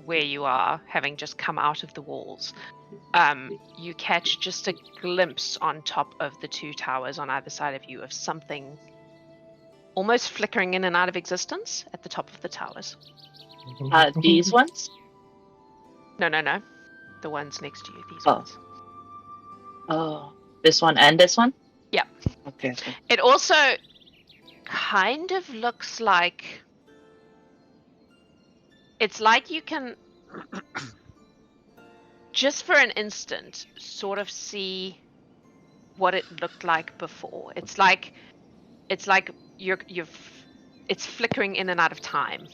where you are, having just come out of the walls, you catch just a glimpse on top of the two towers on either side of you of something almost flickering in and out of existence at the top of the towers. These ones? No. The ones next to you, these Oh. ones. Oh, this one and this one? Yeah. Okay. It also kind of looks like... It's like you can, just for an instant, sort of see what it looked like before. It's like it's flickering in and out of time,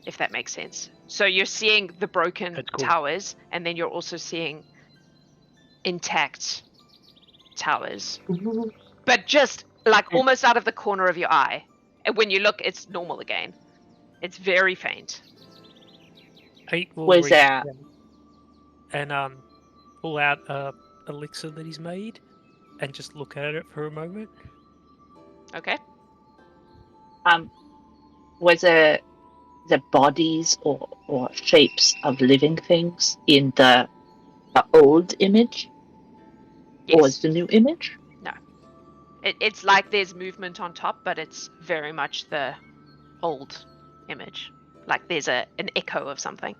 if that makes sense. So you're seeing the broken towers, and then you're also seeing intact towers, but just like almost out of the corner of your eye. And when you look, it's normal again. It's very faint. Where's that? And pull out a elixir that he's made, and just look at it for a moment. Okay. Was there the bodies or shapes of living things in the old image? Yes. Or was the new image? No. It's like there's movement on top, but it's very much the old image. Like there's an echo of something.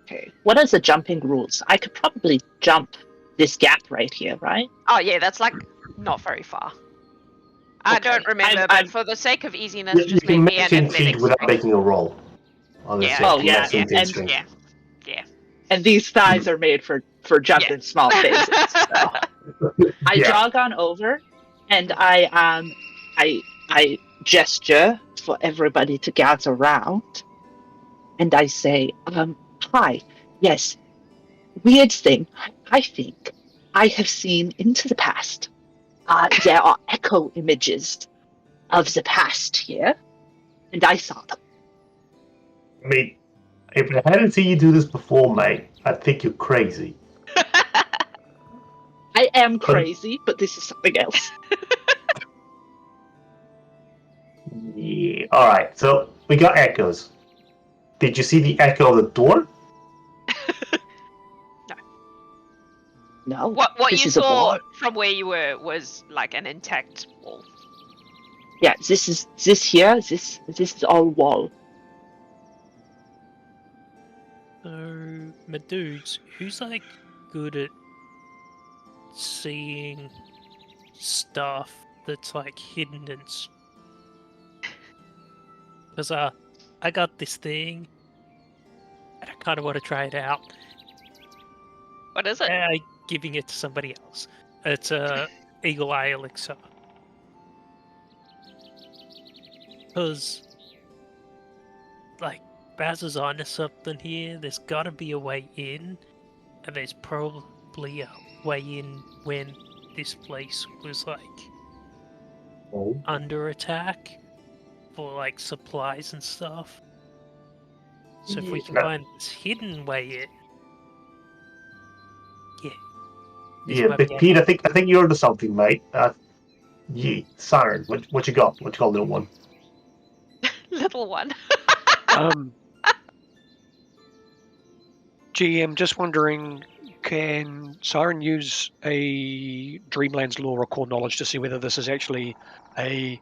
Okay. What are the jumping rules? I could probably jump this gap right here, right? Oh yeah, that's like not very far. I Okay. don't remember, but for the sake of easiness, You just can make me make an 10 feet athletics without check. making a roll. Yeah. Oh, yeah, Yeah. And these thighs are made for jumping small spaces. So. I jog on over, and I gesture for everybody to gather around, and I say, hi, yes, weird thing, I think I have seen into the past. There are echo images of the past here, and I saw them. I mean, if I hadn't seen you do this before, mate, I'd think you're crazy. I am crazy, but this is something else. Yeah. Alright, so we got echoes. Did you see the echo of the door? No. What this you is a saw wall. from where you were was like an intact wall. Yeah, this is all wall. So, my dudes, who's like good at seeing stuff that's like hidden and... Because I got this thing, and I kind of want to try it out. What is it? I'm giving it to somebody else. It's a Eagle Eye elixir. Because, like, Baz is onto something here. There's got to be a way in, and there's probably a way in when this place was like Oh. under attack for like supplies and stuff. So if we can Yeah. find this hidden way in, this Yeah, might but be Pete, I think you're onto something, mate. Yeah, Siren, what you got? What you got, little one? Little one. GM, just wondering, can Siren use a Dreamlands lore or core knowledge to see whether this is actually a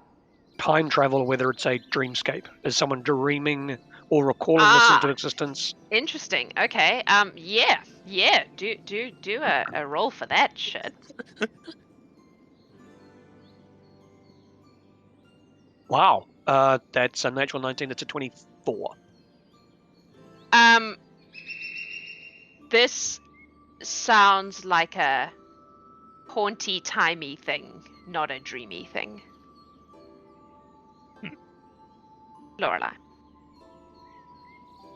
time travel or whether it's a dreamscape? Is someone dreaming or recalling this into existence? Interesting. Okay. Yeah. Do a roll for that shit. Wow. That's a natural 19. That's a 24. This sounds like a haunty, timey thing, not a dreamy thing. Lorelai.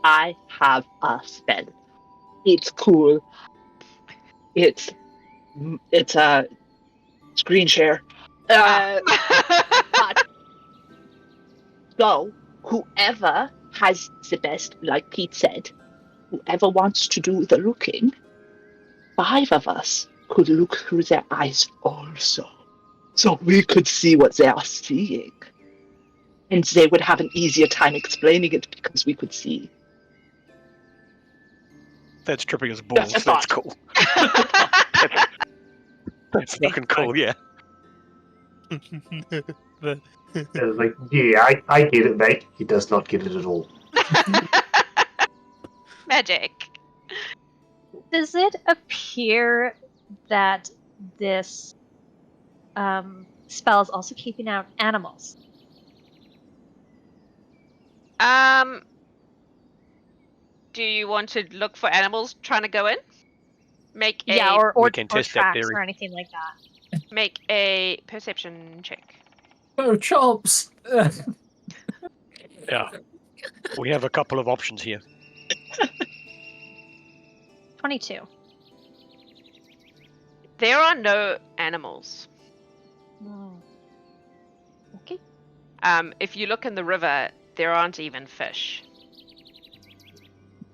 I have a spell. It's cool. It's a screen share. But so whoever has the best, like Pete said, whoever wants to do the looking, 5 of us could look through their eyes also. So we could see what they are seeing. And they would have an easier time explaining it because we could see. That's tripping as balls. Just a That's thought. cool. That's fucking cool, yeah. It's like, yeah, I get it, mate. He does not get it at all. Magic. Does it appear that this spell is also keeping out animals? Do you want to look for animals trying to go in? Make a Yeah, or We can test that tracks theory. or anything like that. make a perception check. Oh, chomps! Yeah. We have a couple of options here. 22. There are no animals. Okay. If you look in the river, there aren't even fish.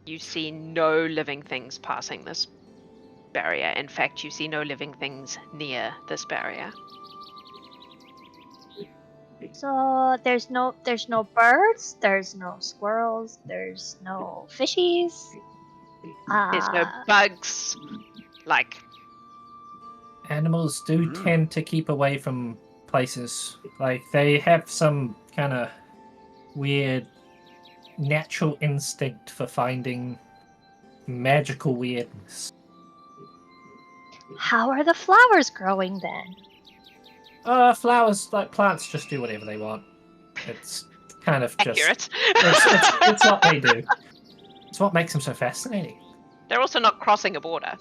You see no living things passing this barrier. In fact, you see no living things near this barrier. So there's no birds, there's no squirrels, there's no fishies. There's no bugs. Like, Animals do tend to keep away from places. Like, they have some kind of weird natural instinct for finding magical weirdness. How are the flowers growing then? Flowers, like plants, just do whatever they want. It's kind of just... accurate. It's what they do. It's what makes them so fascinating. They're also not crossing a border.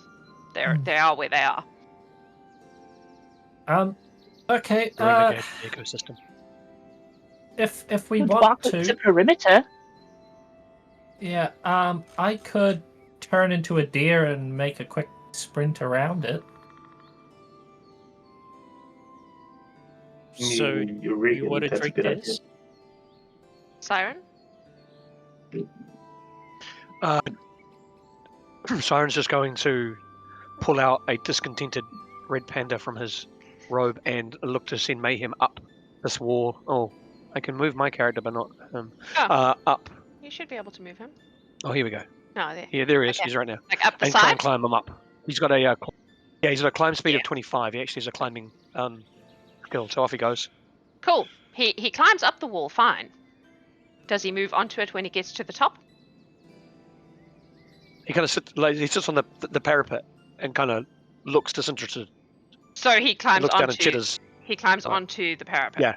They are where they are. Okay, They're in the ecosystem. if we Could want walk the to... perimeter. Yeah, I could turn into a deer and make a quick sprint around it. So you want to drink this? Siren? Siren's just going to pull out a discontented red panda from his robe and look to send Mayhem up this wall. Oh, I can move my character, but not him. Up. You should be able to move him. Oh, here we go. No, there. Yeah, there he is. Okay. He's right now. Like up the And try side? and climb him up. He's got a he's got a climb speed Yeah. of 25. He actually has a climbing skill. So off he goes. Cool. He climbs up the wall fine. Does he move onto it when he gets to the top? He kind of sits on the parapet and kind of looks disinterested. So he He climbs looks down and onto chitters. he climbs Right. onto the parapet. Yeah.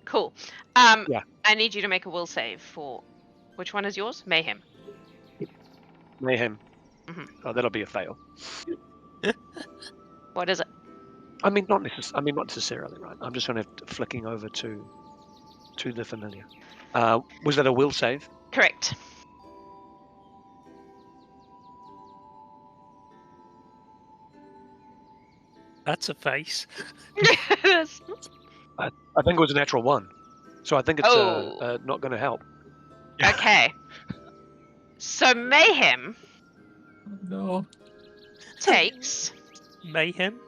Cool. Yeah. I need you to make a will save for which one is yours? Mayhem. Mayhem. Mhm. Oh, that'll be a fail. What is it? I mean, not necessarily, right? I'm just kind of flicking over to the familiar. Was that a will save? Correct. That's a face. Yes. I think it was a natural 1. So I think it's not going to help. Okay. So Mayhem No. takes Mayhem?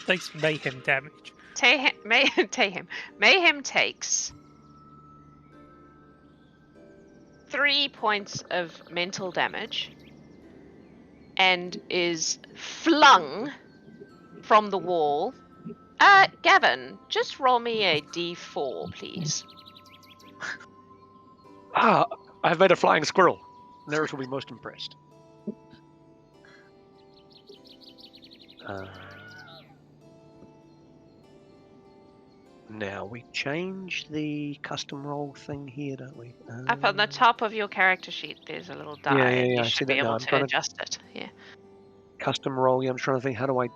Takes mayhem damage. Mayhem takes 3 points of mental damage and is flung from the wall. Gavin, just roll me a d4, please. I've made a flying squirrel. Nerys will be most impressed. Now we change the custom roll thing here, don't we? Up on the top of your character sheet, there's a little die. Yeah, and I you see should that be now. able I'm to trying to- adjust it. Yeah. Custom roll. Yeah, I'm trying to think. How do I?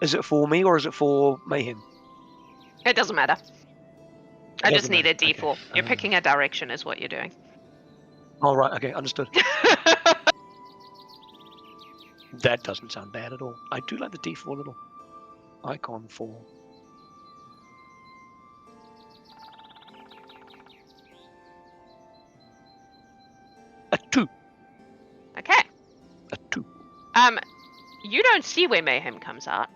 Is it for me or is it for Mayhem? It doesn't matter. I just doesn't need a matter. d4. Okay. You're picking a direction, is what you're doing. All right. Okay, understood. That doesn't sound bad at all. I do like the D4 little icon for. A 2. Okay. A 2. You don't see where Mayhem comes out.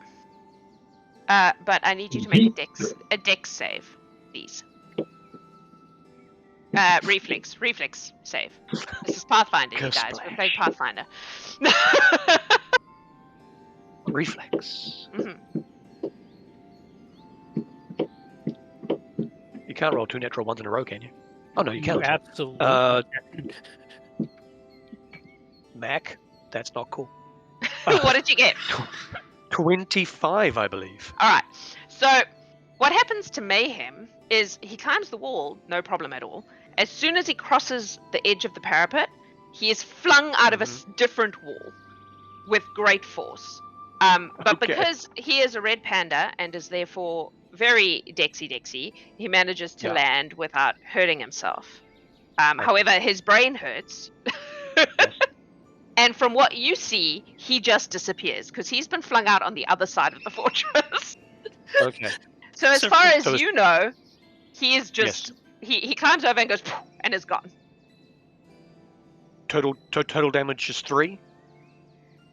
But I need you to make a dex save, please. Reflex save. This is Pathfinder, you guys. We're playing Pathfinder. Reflex. Mhm. You can't roll 2 natural 1s in a row, can you? Oh no, you can. Absolutely. Mac, that's not cool. What did you get? 25, I believe. All right. So what happens to Mayhem is he climbs the wall, no problem at all. As soon as he crosses the edge of the parapet, he is flung out of a different wall with great force. But Okay. because he is a red panda and is therefore very dexy, he manages to land without hurting himself. However, his brain hurts. And from what you see, he just disappears because he's been flung out on the other side of the fortress. Okay. So as So- far as so it's- you know, he is just he climbs over and goes and is gone. Total damage is 3.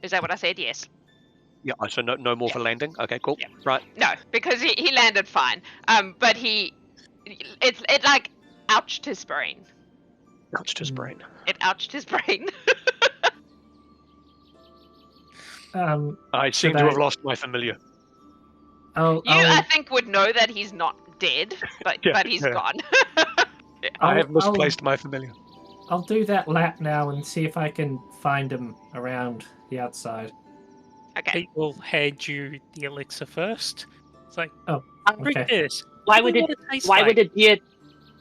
Is that what I said? Yes. Yeah. So no more for landing. Okay. Cool. Yeah. Right. No, because he landed fine. But it like ouched his brain. Touched his brain. It ouched his brain. I seem Should to I- have lost my familiar. I'll, You, I I'll, think, would know that he's not dead, but he's gone. I have I'll- misplaced my familiar. I'll do that lap now and see if I can find him around the outside. Okay. Pete will hand you the elixir first. It's like, drink Okay. this. Why Tell me would it? what tastes Why like. would a deer?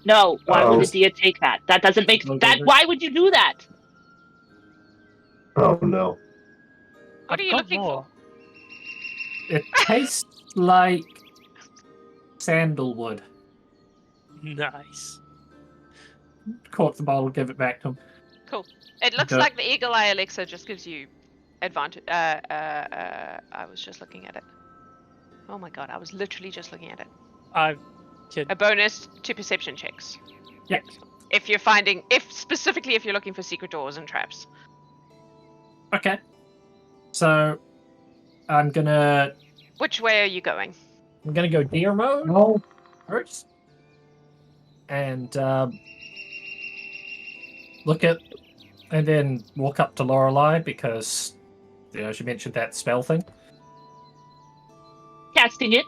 No. Why would Oh. a deer take that? That doesn't make Okay. that. Why would you do that? Oh no. What are you I've got looking more. for? It tastes like sandalwood. Nice. Cork the bottle, give it back to him. It looks Okay. like the Eagle Eye Elixir just gives you advantage. I was just looking at it. Oh my god, I was literally just looking at it. I can. A bonus to perception checks. Yeah. If you're specifically if you're looking for secret doors and traps. Okay. So I'm gonna Which way are you going? go deer mode first, and and then walk up to Lorelei because she mentioned that spell thing. Casting it.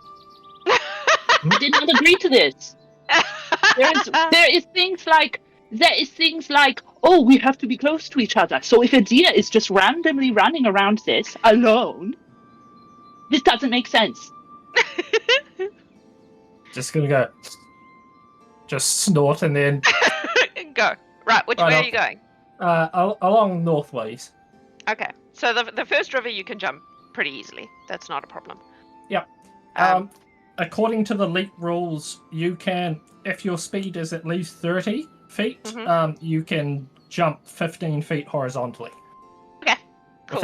I did not agree to this. There is things like oh, we have to be close to each other. So if a deer is just randomly running around this alone, this doesn't make sense. Just gonna go, just snort, and then Go. Right, which Right, way are I'll- you going? along northways. Okay. So the first river you can jump pretty easily. That's not a problem. Yep. According to the leap rules, you can, if your speed is at least 30 feet, Mhm. you can jump 15 feet horizontally. Cool.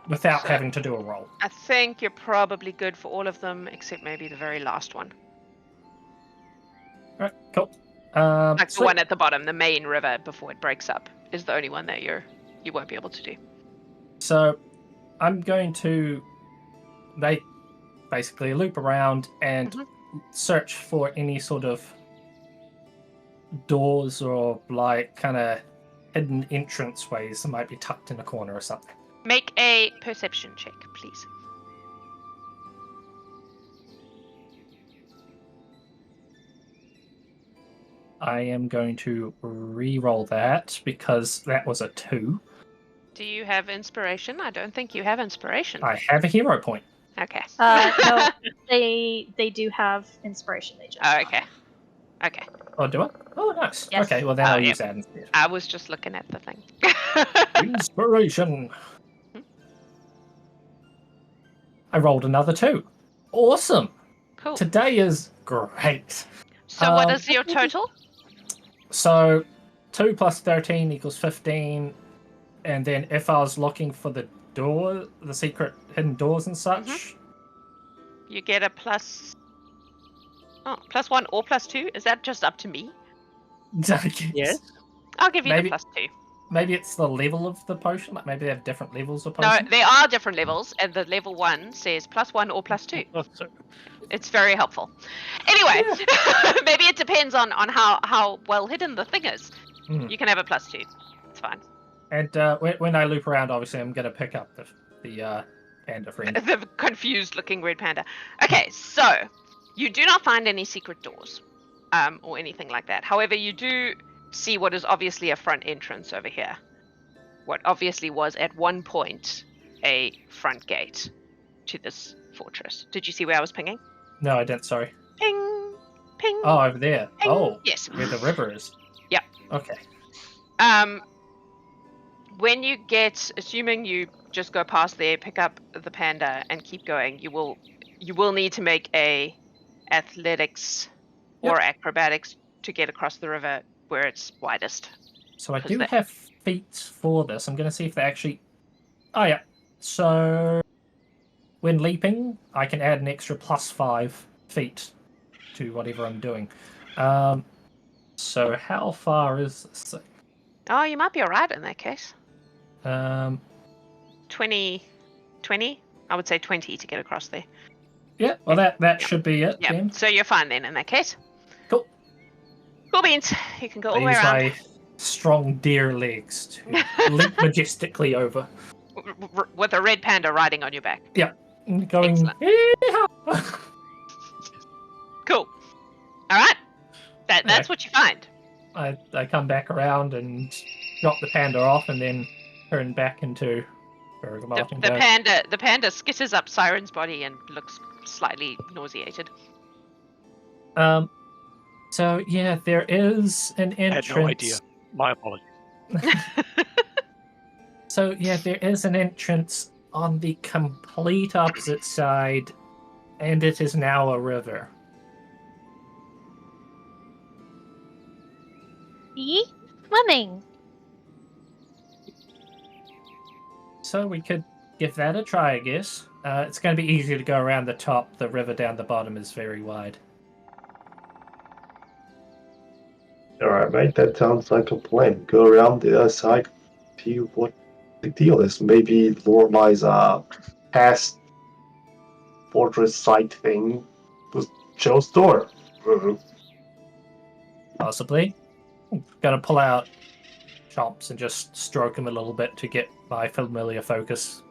without So- having to do a roll. I think you're probably good for all of them, except maybe the very last one. All right, cool. Like the sweet. one at the bottom, the main river before it breaks up, is the only one that you won't be able to do. So I'm going to basically loop around and Mhm. search for any sort of doors or like kind of hidden entrance ways that might be tucked in a corner or something. Make a perception check, please. I am going to re-roll that because that was a 2. Do you have inspiration? I don't think you have inspiration. I have a hero point. Okay. No, they do have inspiration. They just. Oh, okay. Okay. Oh, do I? Oh, nice. Yes. Okay, well then Oh, I'll yeah. use that instead. I was just looking at the thing. Inspiration. I rolled another 2. Awesome. Cool. Today is great. So what Um, is your total? So 2 plus 13 equals 15. And then if I was looking for the door, the secret hidden doors and such, You get a plus... Oh, +1 or +2? Is that just up to me? Yes. I'll give you Maybe- the +2. maybe it's the level of the potion. Like maybe they have different levels of No, potion. there are different levels, and the level 1 says +1 or +2. Oh, sorry. It's very helpful. Anyway, maybe it depends on how well hidden the thing is. Mhm. You can have a +2. It's fine. And when I loop around, obviously I'm going to pick up the panda friend. The confused looking red panda. Okay, so you do not find any secret doors or anything like that. However, you do see what is obviously a front entrance over here. What obviously was at one point a front gate to this fortress. Did you see where I was pinging? No, I didn't. Sorry. Ping, ping. Oh, over there. ping. Oh, Yes. where the river is. Yep. Okay. When you get, assuming you just go past there, pick up the panda and keep going, you will need to make a athletics or acrobatics to get across the river where it's widest. So I 'Cause do that- have feats for this. I'm going to see if they actually. Oh yeah. So when leaping, I can add an extra +5 feet to whatever I'm doing. So how far is this thing? Oh, you might be alright in that case. 20, I would say 20 to get across there. Yeah. Well, that should be it Yeah, then. so you're fine then in that case. Cool. Cool beans. You can go all I the way use around. my strong deer legs to leap majestically over. With a red panda riding on your back. Going. Excellent. "Yeehaw!" Cool. Alright. That's what you find. I come back around and drop the panda off, and then turn back into Bergamot and The go. panda skitters up Siren's body and looks slightly nauseated. So yeah, there is an I entrance. had no idea. My apologies. So yeah, there is an entrance on the complete opposite side, and it is now a river. See? Swimming. So we could give that a try, I guess. It's going to be easier to go around the top. The river down the bottom is very wide. Alright, mate, that sounds like a plan. Go around the other side, see what the deal is. Maybe Lorelai's past fortress site thing was Joe's door. Possibly. Gonna pull out Chomps and just stroke him a little bit to get my familiar focus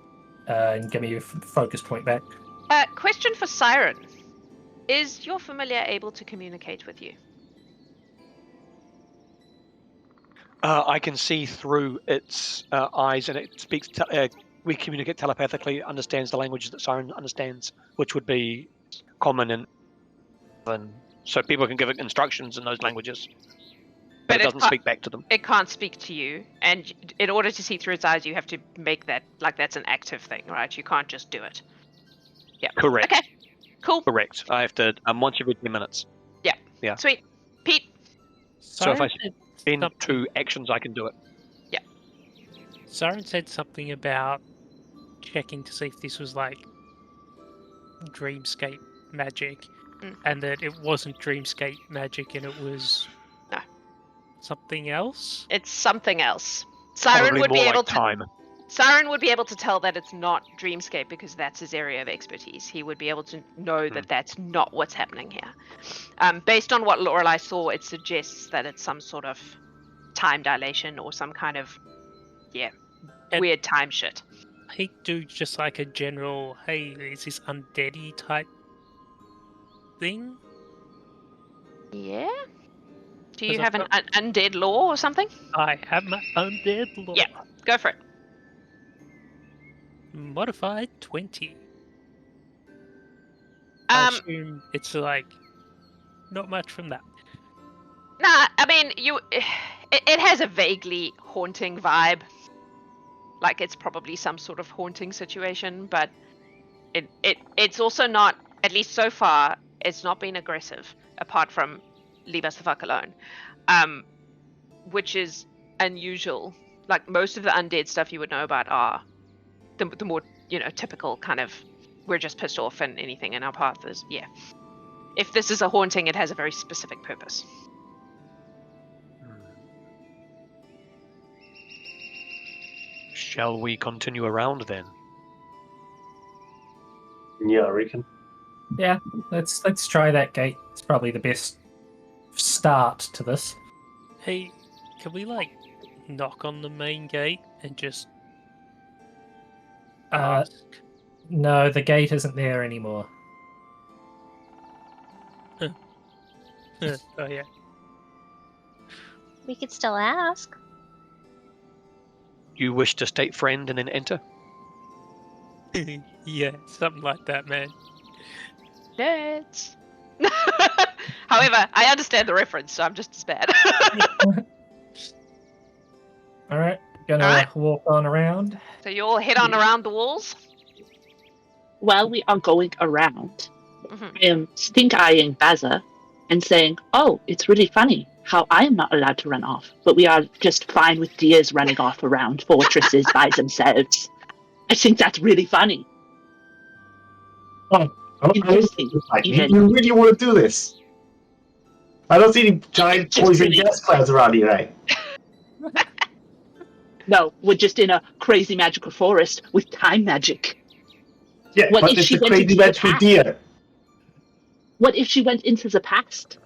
and give me a focus point back. Question for Siren. Is your familiar able to communicate with you? I can see through its eyes, and it speaks. We communicate telepathically. Understands the language that Siren understands, which would be common and so people can give it instructions in those languages, but it doesn't speak back to them. It can't speak to you, and in order to see through its eyes, you have to make that like that's an active thing, right? You can't just do it. Yeah. Correct. Okay. Cool. Correct. I have to once every 10 minutes. Yeah. Sweet. Pete. So if I Siren said In some- 2 actions, I can do it. Siren said something about checking to see if this was like dreamscape magic, Mm. and that it wasn't dreamscape magic, and it was No. something else. It's something else. Siren Probably would more be like able to. time. Siren would be able to tell that it's not dreamscape because that's his area of expertise. He would be able to know that that's not what's happening here. Based on what Lorelei saw, it suggests that it's some sort of time dilation or some kind of And- weird time shit. He do just like a general, hey, is this undeady type thing? Yeah. Do you Because have I've an undead law or something? I have my undead law. Yeah. Go for it. Modified 20. I Um, assume it's like not much from that. Nah, I mean, it has a vaguely haunting vibe. Like it's probably some sort of haunting situation, but it's also not, at least so far, it's not been aggressive, apart from leave us the fuck alone. Which is unusual. Like most of the undead stuff you would know about are the more, typical kind of we're just pissed off and anything in our path is, yeah. If this is a haunting, it has a very specific purpose. Shall we continue around then? Yeah, I reckon. Yeah, let's try that gate. It's probably the best start to this. Hey, can we like knock on the main gate and just Uh, ask? No, the gate isn't there anymore. Oh yeah. We could still ask. You wish to state friend and then enter? Yeah, something like that, man. Let's. However, I understand the reference, so I'm just as bad. Alright, gonna Alright. walk on around. So you all head on around the walls. While we are going around, Mhm. I am stink-eyeing Baza and saying, "Oh, it's really funny how I am not allowed to run off, but we are just fine with deers running off around fortresses by themselves. I think that's really funny." Interesting. You really want to do this? I don't see any giant Just poison really- gas clouds around here, right? No, we're just in a crazy magical forest with time magic. Yeah, What but if it's she a went crazy into the magical past? deer. What if she went into the past?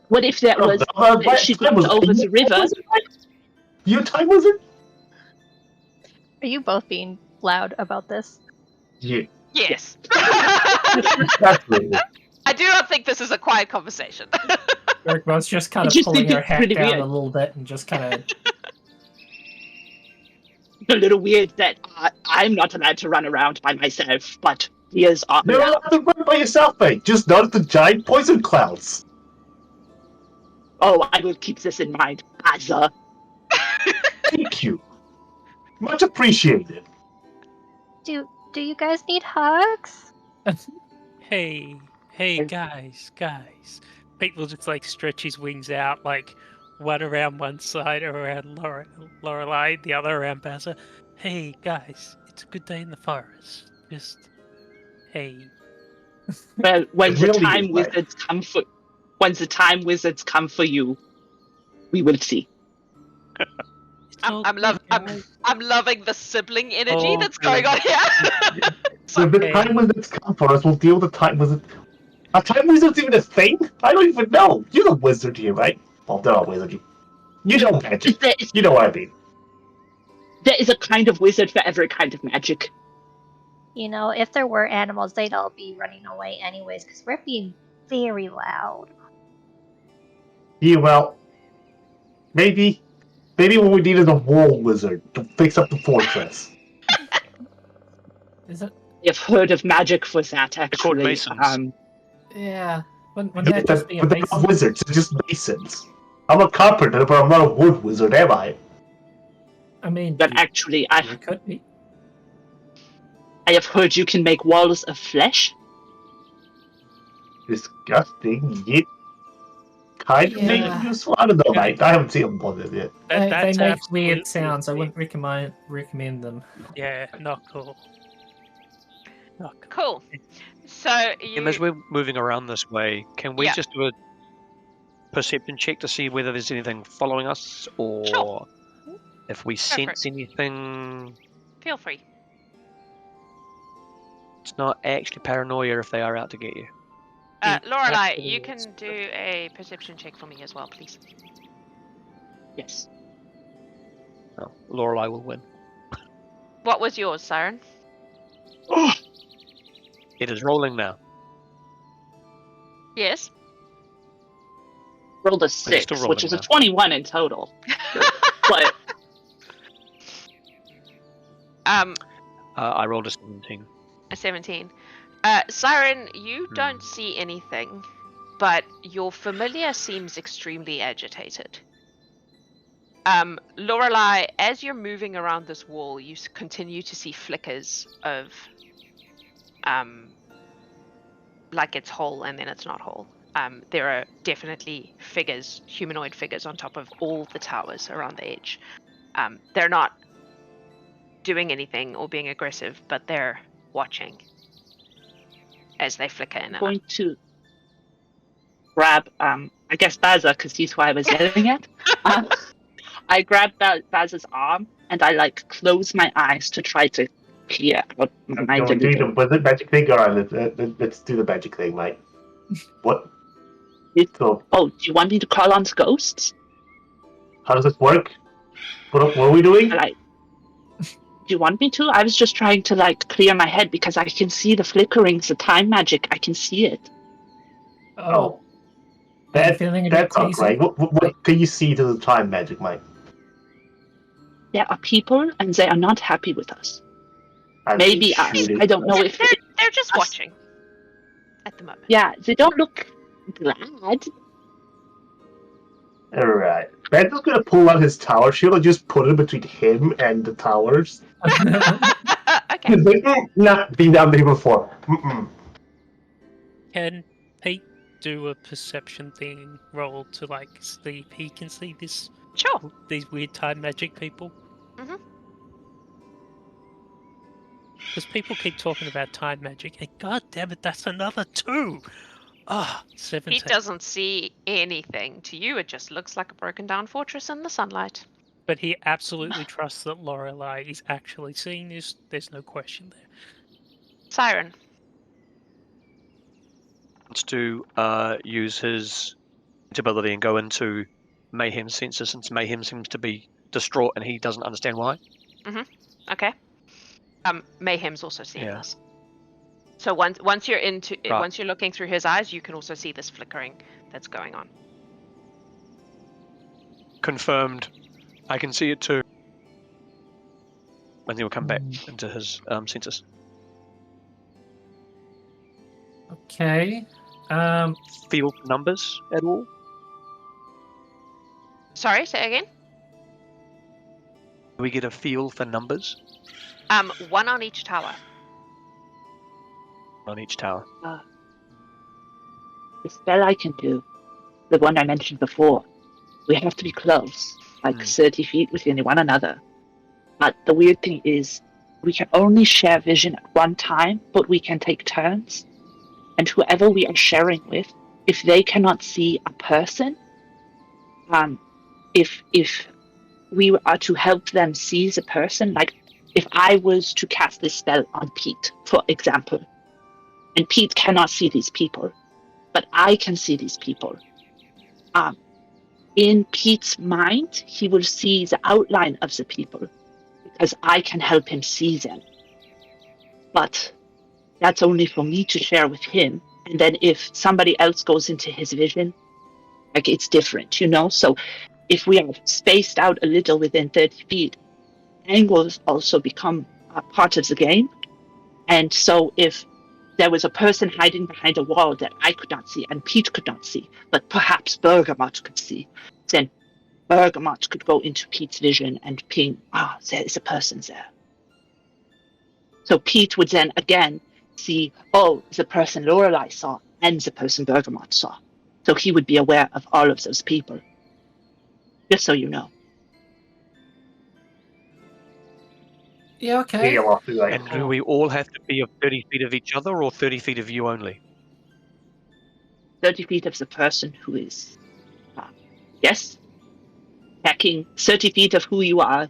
What if that Oh, was but that she time jumped was- over the river? You a time wizard? Are you both being loud about this? Yeah, Yes. absolutely. I do not think this is a quiet conversation. Bergman's just kind I of just pulling think her it's hat pretty down weird. a little bit and just kind of... A little weird that I'm not allowed to run around by myself, but deers are You're allowed. allowed to run by yourself, mate. Just not the giant poison clouds. Oh, I will keep this in mind, Baza. Thank you. Much appreciated. Do you guys need hugs? Hey, guys. People just like stretch his wings out, like one around one side, around Lorelei, the other around Baza. Hey, guys, it's a good day in the forest. Just, hey. Well, when It the really time is, right? wizards come for you, we will see. It's all I'm good, guys. loving the sibling energy Oh, that's going on here. So the Okay. time wizards come for us, we'll deal with the time wizard. Are time wizards even a thing? I don't even know. You're the wizard here, right? Well, they're not wizard. You know magic. You know what I mean. There is a kind of wizard for every kind of magic. You know, if there were animals, they'd all be running away anyways, because we're being very loud. Yeah, well, maybe what we need is a wall wizard to fix up the fortress. Is it? I've heard of magic for that, They're called actually. masons. Yeah. Wouldn't that just be a But they're not mason? wizards, they're just masons. I'm a carpenter, but I'm not a wood wizard, am I? I mean, But actually, you could be. I have heard you can make walls of flesh. Disgusting, yet kind of Yeah. useful. I don't know, mate. I haven't seen them bothered yet. They That's make weird absolutely sounds. I a wouldn't recommend them. Yeah, not cool. Fuck. Cool. So you. As we're moving around this way, can we Yeah. just do a perception check to see whether there's anything following us, or Sure. if we for sense it. anything? Feel free. It's not actually paranoia if they are out to get you. Lorelai, absolutely you can is. do a perception check for me as well, please. Yes. Oh, Lorelai will win. What was yours, Siren? It is rolling now. Yes. Rolled a still 6, rolling which is a now. 21 in total. But I rolled a 17. A 17. Siren, you don't see anything, but your familiar seems extremely agitated. Lorelai, as you're moving around this wall, you continue to see flickers of, like it's whole and then it's not whole. There are definitely figures, humanoid figures, on top of all the towers around the edge. They're not doing anything or being aggressive, but they're watching as they flicker in and I'm out. going to grab, I guess Baza, because he's who I was yelling at. I grab Baza's arm and I close my eyes to try to clear out my mind a Can we do little. the wizard magic thing? Alright, let's do the magic thing, mate. What? So, Oh, do you want me to call on ghosts? how does this work? What are we doing? Do you want me to? I was just trying to clear my head because I can see the flickerings, the time magic. I can see it. Oh. Are you feeling a bit That's not queasy? great. What can you see to the time magic, mate? There are people and they are not happy with us. And Maybe us. shooting. I don't know if They're just us. watching at the moment. Yeah, they don't look glad. Alright. Ben's just gonna pull out his tower shield and just put it between him and the towers. Okay. He's like, not been down there before. Mm-mm. Can Pete do a perception thing roll to see if he can see Sure. these weird time magic people? Mhm. Because people keep talking about time magic, and god damn it, that's another 2! Ah, 17. He doesn't see anything. To you, it just looks like a broken down fortress in the sunlight. But he absolutely trusts that Lorelai is actually seeing this. There's no question there. Siren. Wants to use his ability and go into Mayhem's senses, since Mayhem seems to be distraught and he doesn't understand why. Okay. Mayhem's also seeing Yeah. this. So once you're Right. once you're looking through his eyes, you can also see this flickering that's going on. Confirmed. I can see it too. And he'll come back into his senses. Okay. Feel numbers at all? Sorry, say again. Do we get a feel for numbers One on each tower. on each tower? The spell I can do, the one I mentioned before, we have to be close, 30 feet within one another. But the weird thing is, we can only share vision at one time, but we can take turns. And whoever we are sharing with, if they cannot see a person, if we are to help them see the person, if I was to cast this spell on Pete, for example, and Pete cannot see these people, but I can see these people. In Pete's mind, he will see the outline of the people because I can help him see them. But that's only for me to share with him. And then if somebody else goes into his vision, it's different, So if we are spaced out a little within 30 feet, angles also become a part of the game. And so if there was a person hiding behind a wall that I could not see and Pete could not see, but perhaps Bergamot could see, then Bergamot could go into Pete's vision and ping, there is a person there. So Pete would then again see, the person Lorelai saw and the person Bergamot saw. So he would be aware of all of those people. Just so you know. Yeah, okay. Heal after like, And do we all have to be of 30 feet of each other or 30 feet of you only? 30 feet of the person who is, yes, hacking 30 feet of who you are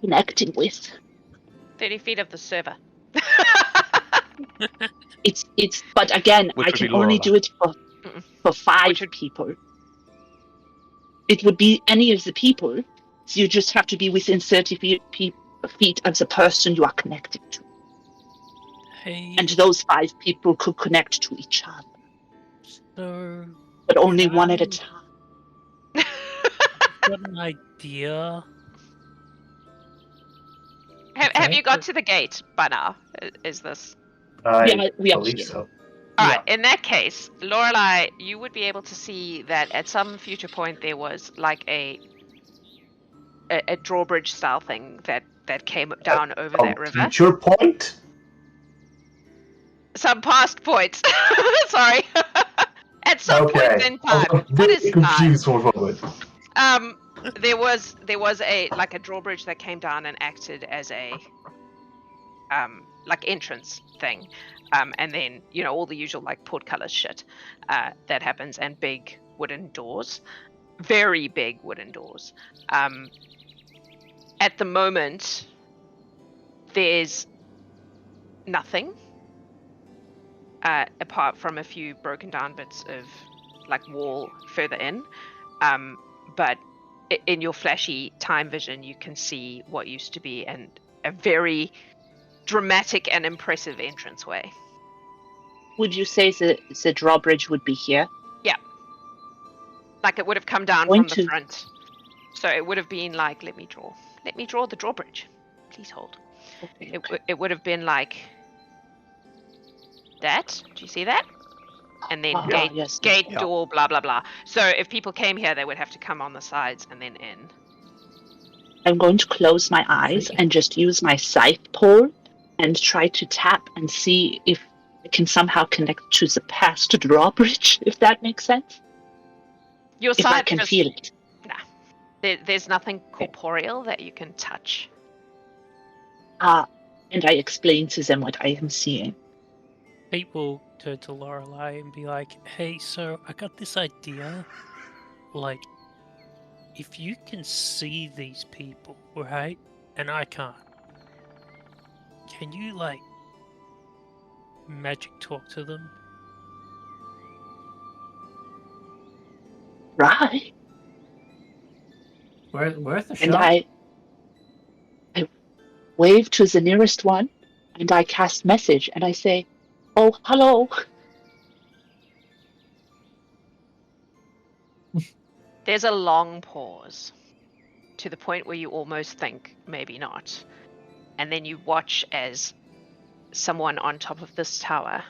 connecting with. 30 feet of the server. But again, Which I would can be only Lorelei. do it Mm-mm. for 5 Which would- people. It would be any of the people. So you just have to be within 30 feet of the person you are connected to. Hey, And those 5 people could connect to each other, so but only can one at a I- time. I've got an idea. Have Okay. you got to the gate by now? Is this? Yeah, we are believe here. so. All right. In that case, Lorelei, you would be able to see that at some future point there was like a drawbridge style thing that came down over that river. Future point? Some past points. Sorry. At some Okay. point in I time. was What very is time? confused for a moment. There was a like a drawbridge that came down and acted as a like entrance thing. And then, you know, all the usual like portcullis shit that happens, and big wooden doors. Very big wooden doors. At the moment, there's nothing apart from a few broken down bits of like wall further in. But in your flashy time vision, you can see what used to be a very dramatic and impressive entranceway. Would you say the drawbridge would be here? Like it would have come down Going from the to- front. So it would have been like, let me draw the drawbridge. Please hold. Okay. It would have been like that. Do you see that? And then gate, yes. gate Yeah. door, blah blah blah. So if people came here, they would have to come on the sides and then in. I'm going to close my eyes and just use my scythe pole and try to tap and see if I can somehow connect to the past drawbridge, if that makes sense. Your If I side can just, feel it. there's nothing corporeal that you can touch. And I explain to them what I am seeing. Pete will turn to Lorelei and be like, "Hey, so I got this idea. Like, if you can see these people, right, and I can't, can you like magic talk to them?" Right. Worth a And shot. I wave to the nearest one and I cast message and I say, "Oh, hello." There's a long pause to the point where you almost think maybe not. And then you watch as someone on top of this tower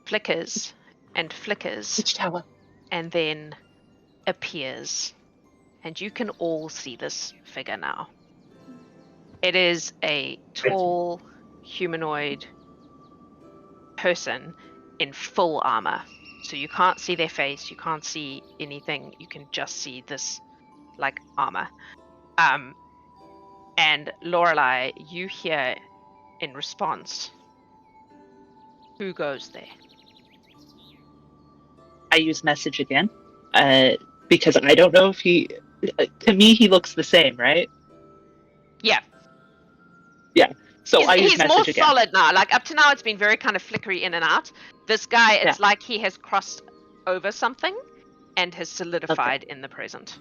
flickers and flickers Which tower? and then appears. And you can all see this figure now. It is a tall humanoid person in full armor. So you can't see their face, you can't see anything, you can just see this like armor. And Lorelei, you hear in response, "Who goes there?" I use message again because I don't know if he. To me, he looks the same, right? Yeah. So I use he's more message again. solid now. Like up to now, it's been very kind of flickery in and out. This guy, it's like he has crossed over something and has solidified in the present.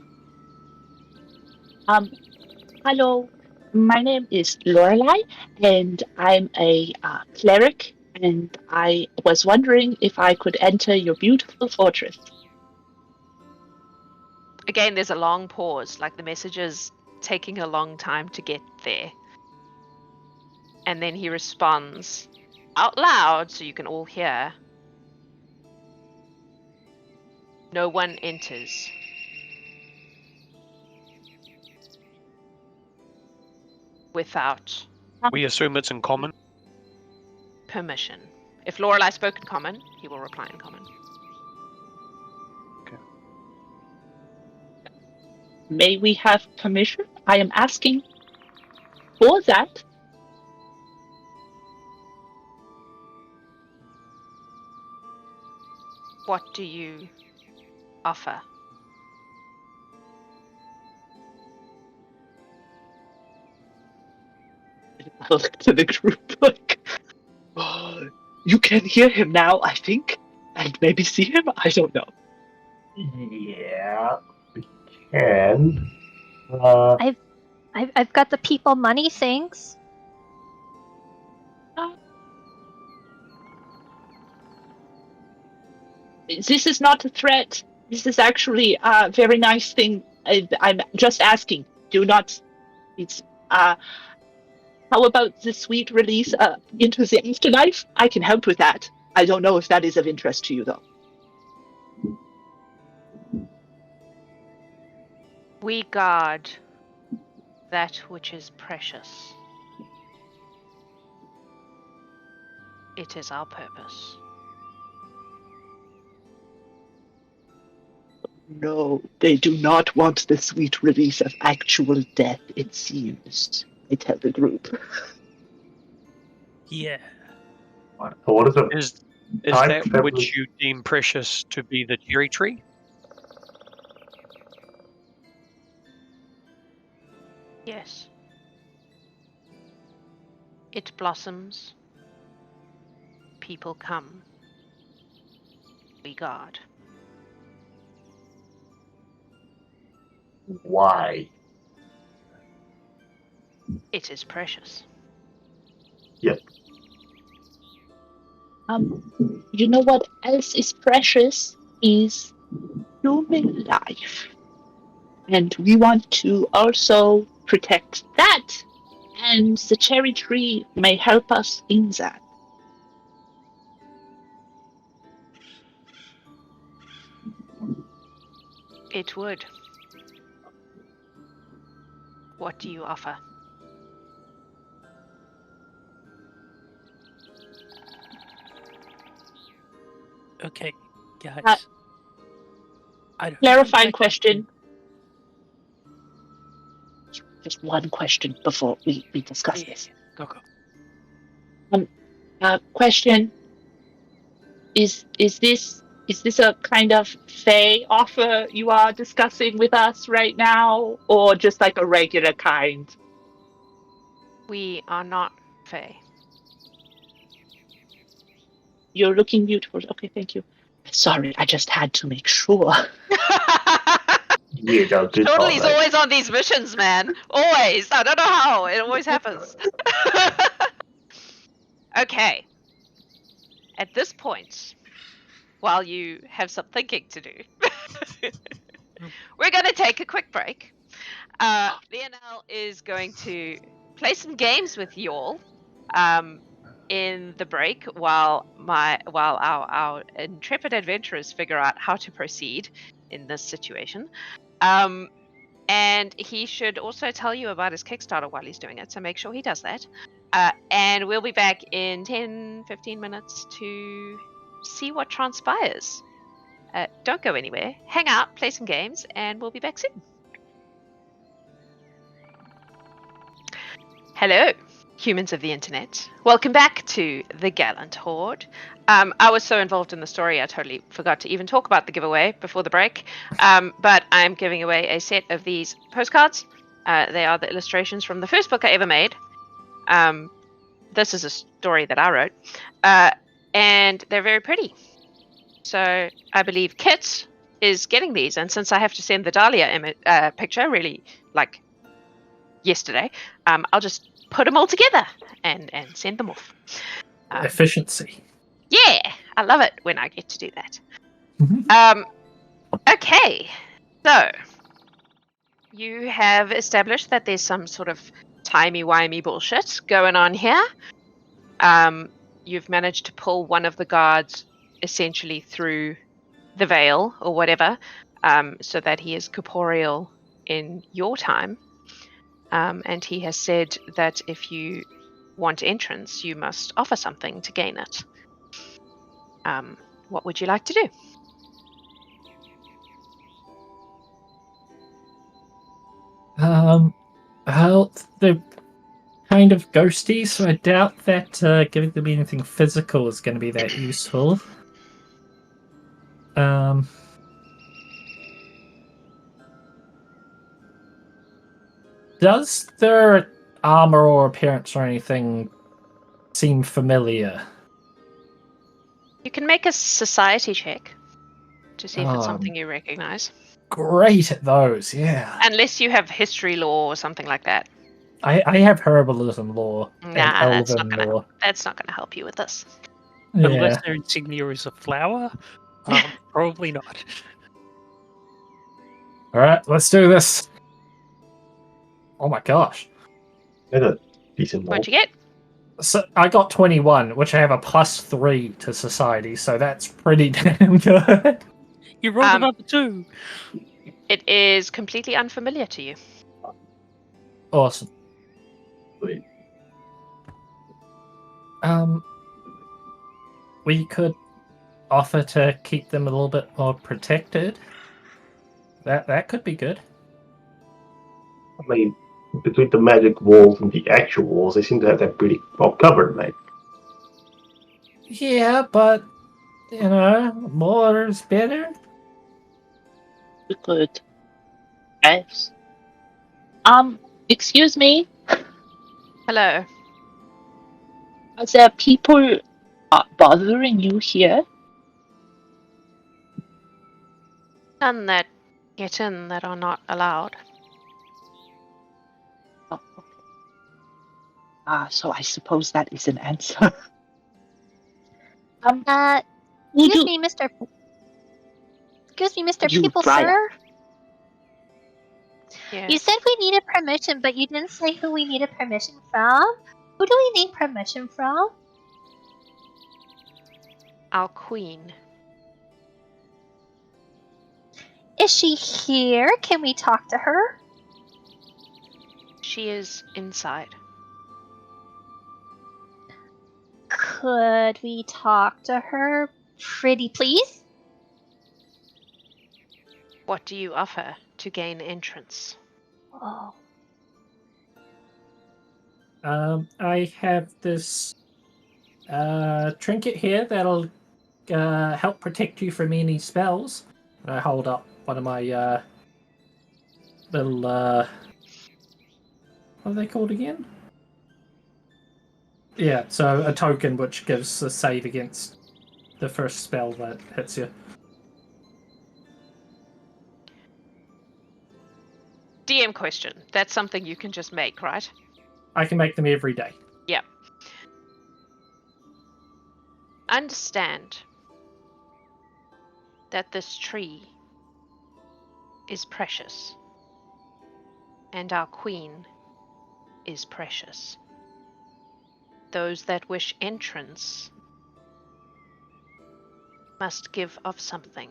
Hello, my name is Lorelei, and I'm a cleric, and I was wondering if I could enter your beautiful fortress. Again, there's a long pause, like the message is taking a long time to get there. And then he responds out loud so you can all hear. "No one enters. Without We assume it's in common. permission." If Lorelei spoke in common, he will reply in common. may we have permission? I am asking for that. What do you offer? I look to the group like, oh, you can hear him now, I think, and maybe see him. I don't know. Yeah, we can. I've got the people money things. This is not a threat. This is actually a very nice thing. I'm just asking. Do not. It's. How about the sweet release into the afterlife? I can help with that. I don't know if that is of interest to you, though. We guard that which is precious. It is our purpose. No, they do not want the sweet release of actual death, it seems. I tell the group. Yeah. What is it? Is Time that travel- which you deem precious to be the cherry tree? Yes. It blossoms. People come. We guard. Why? It is precious. You know what else is precious is human life. And we want to also protect that. And the cherry tree may help us in that. It would. What do you offer? Okay, guys. I don't Clarifying think I question. Just one question before we discuss can- this. Go, go. Question: Is this a kind of Fey offer you are discussing with us right now, or just like a regular kind? We are not Fae. You're looking beautiful. Okay, thank you. Sorry, I just had to make sure. Yeah, no, good Chortley's call, mate. always on these missions, man. Always. I don't know how. It always happens. Okay. At this point, while you have some thinking to do, we're going to take a quick break. Lionel is going to play some games with you all in the break while our intrepid adventurers figure out how to proceed in this situation. And he should also tell you about his Kickstarter while he's doing it, so make sure he does that. And we'll be back in 10-15 minutes to see what transpires. Don't go anywhere. Hang out, play some games, and we'll be back soon. Hello, humans of the internet. Welcome back to the Gallant Horde. I was so involved in the story, I totally forgot to even talk about the giveaway before the break. But I'm giving away a set of these postcards. They are the illustrations from the first book I ever made. This is a story that I wrote. And they're very pretty. So I believe Kit is getting these. And since I have to send the Dahlia picture really like yesterday, I'll just put them all together and send them off. Efficiency. Yeah, I love it when I get to do that. Mhm. Okay, so you have established that there's some sort of timey-wimey bullshit going on here. You've managed to pull one of the guards essentially through the veil or whatever, so that he is corporeal in your time. And he has said that if you want entrance, you must offer something to gain it. What would you like to do? Well, they're kind of ghosty, so I doubt that giving them anything physical is going to be that useful. Does their armor or appearance or anything seem familiar? You can make a society check to see if it's Um, something you recognize. Great at those, yeah. Unless you have history law or something like that. I have herbalism lore and Nah, that's elven lore. not gonna help you with this. Yeah. Unless their insignia is a flower, probably not. Alright, let's do this. Oh my gosh. That's a decent roll. What'd you get? So I got 21, which I have a +3 to society, so that's pretty damn good. You rolled another 2. It is completely unfamiliar to you. Awesome. Wait. We could offer to keep them a little bit more protected. That could be good. I mean, between the magic walls and the actual walls, they seem to have that pretty well covered, mate. Yeah, but more is better. We could. Yes. Excuse me. Hello. Are there people bothering you here? None that get in that are not allowed. Oh, okay. So I suppose that is an answer. Excuse me, Mr. You People, Briar. sir. Yes. You said we needed permission, but you didn't say who we needed permission from. Who do we need permission from? Our queen. Is she here? Can we talk to her? She is inside. Could we talk to her, pretty please? What do you offer to gain entrance? Oh. I have this trinket here that'll help protect you from any spells. I hold up one of my little what are they called again? Yeah, so a token which gives a save against the first spell that hits you. DM question. That's something you can just make, right? I can make them every day. Yeah. Understand that this tree is precious, and our queen is precious. Those that wish entrance must give of something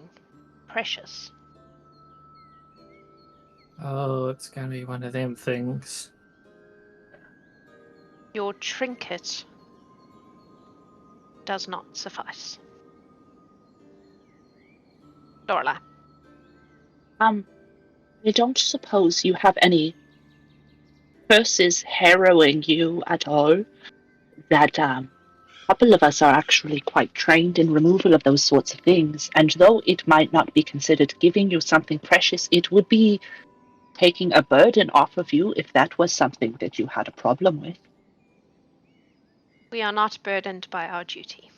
precious. Oh, it's gonna be one of them things. Your trinket does not suffice. Lorelai. I don't suppose you have any curses harrowing you at all. That a couple of us are actually quite trained in removal of those sorts of things, and though it might not be considered giving you something precious, it would be taking a burden off of you if that was something that you had a problem with. We are not burdened by our duty.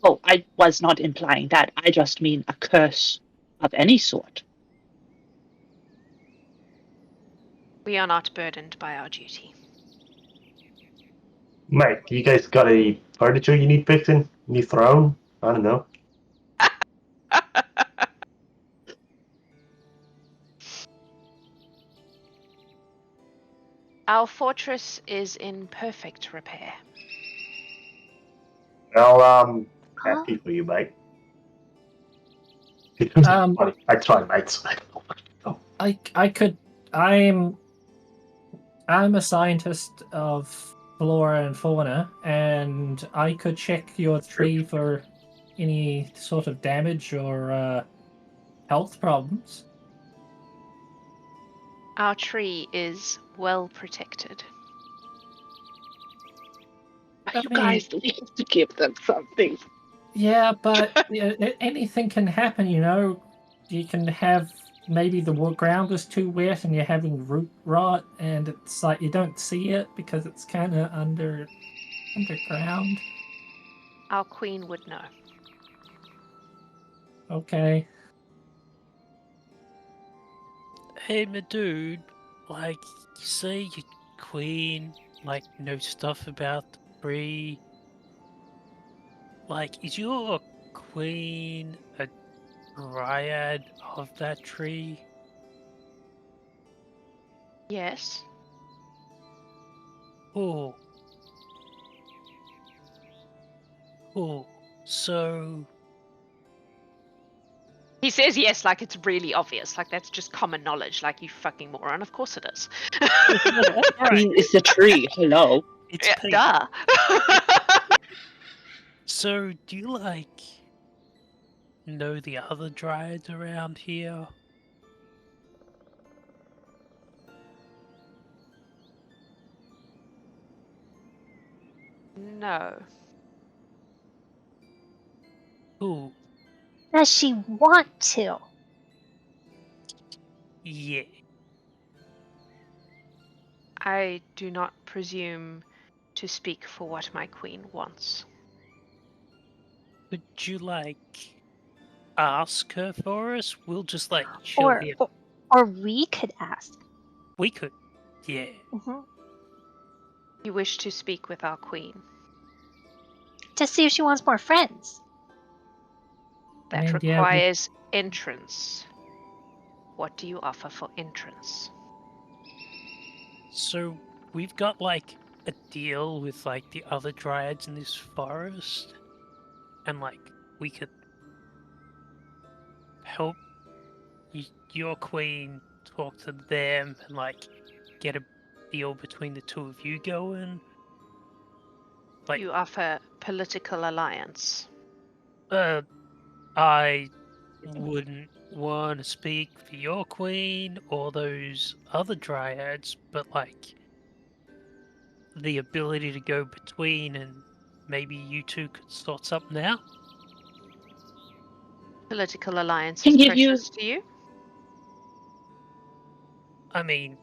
Oh, I was not implying that. I just mean a curse of any sort. We are not burdened by our duty. Mate, you guys got any furniture you need fixing? New throne? I don't know. Our fortress is in perfect repair. Well, happy for you, mate. Funny. I try, mate. I'm a scientist of flora and fauna, and I could check your tree for any sort of damage or health problems. Our tree is well protected. You guys need to give them something. Yeah, but anything can happen, you know. You can have maybe the ground is too wet and you're having root rot, and it's like you don't see it because it's kind of underground. Our queen would know. Okay. Hey, my dude, like, you say your queen, like, knows stuff about the tree. Like, is your queen a dryad of that tree? Yes. Oh. Oh. So, He says yes, like it's really obvious. Like that's just common knowledge. Like you fucking moron. Of course it is. Queen is the tree. Hello. it's Yeah, pink. duh. So, do you, like, know the other dryads around here? No. Ooh, Does she want to? yeah. I do not presume to speak for what my queen wants. Would you, like, ask her for us? We'll just, like, chill Or, here. or we could ask. We could. Yeah. Mhm. You wish to speak with our queen. To see if she wants more friends. That And yeah, requires entrance. What do you offer for entrance? So, we've got, like, a deal with, like, the other dryads in this forest. And, like, we could help your queen talk to them and, like, get a deal between the two of you going. Like, You offer political alliance. I wouldn't want to speak for your queen or those other dryads, but, like, the ability to go between and maybe you two could sort something out. Political alliance Can is give you- precious to you. I mean,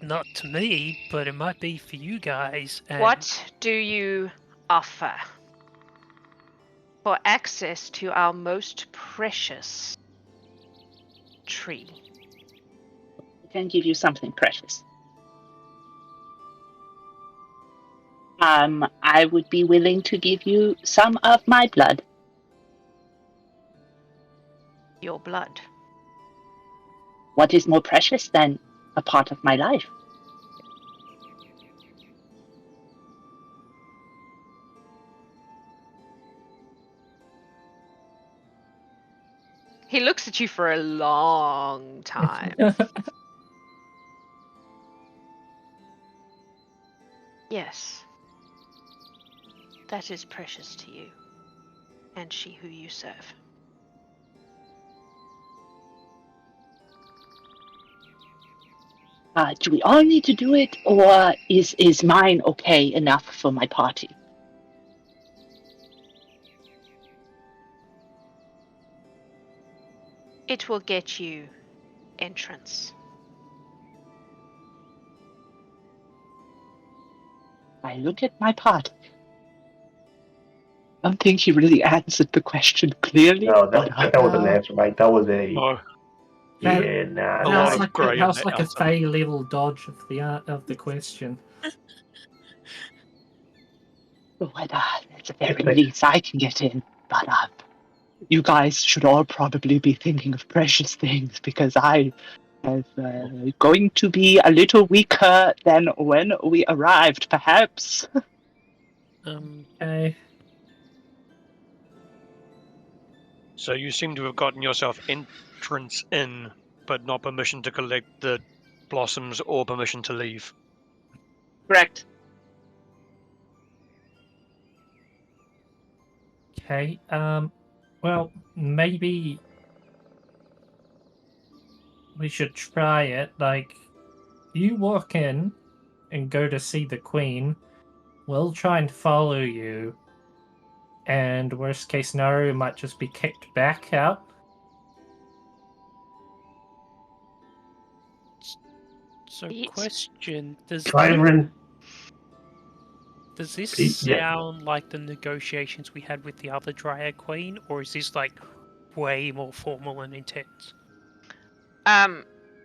not to me, but it might be for you guys. And What do you offer for access to our most precious tree? I can give you something precious. I would be willing to give you some of my blood. Your blood. What is more precious than a part of my life? He looks at you for a long time. Yes. That is precious to you. And she who you serve. Do we all need to do it, or is mine okay enough for my party? It will get you entrance. I look at my party. I don't think he really answered the question clearly. No, but that wasn't an answer, mate. That was a No, yeah, nah. A that lot was of like grey that in was that like a answer. Fey level dodge of the question. It's the very least I can get in. But you guys should all probably be thinking of precious things, because I am going to be a little weaker than when we arrived, perhaps. Okay. So you seem to have gotten yourself entrance in, but not permission to collect the blossoms or permission to leave. Correct. Okay. Well, maybe we should try it. Like, you walk in and go to see the queen. We'll try and follow you. And worst case scenario, might just be kicked back out. So, Yes. question: Kyron, does this Yeah. sound like the negotiations we had with the other Dryad Queen, or is this like way more formal and intense?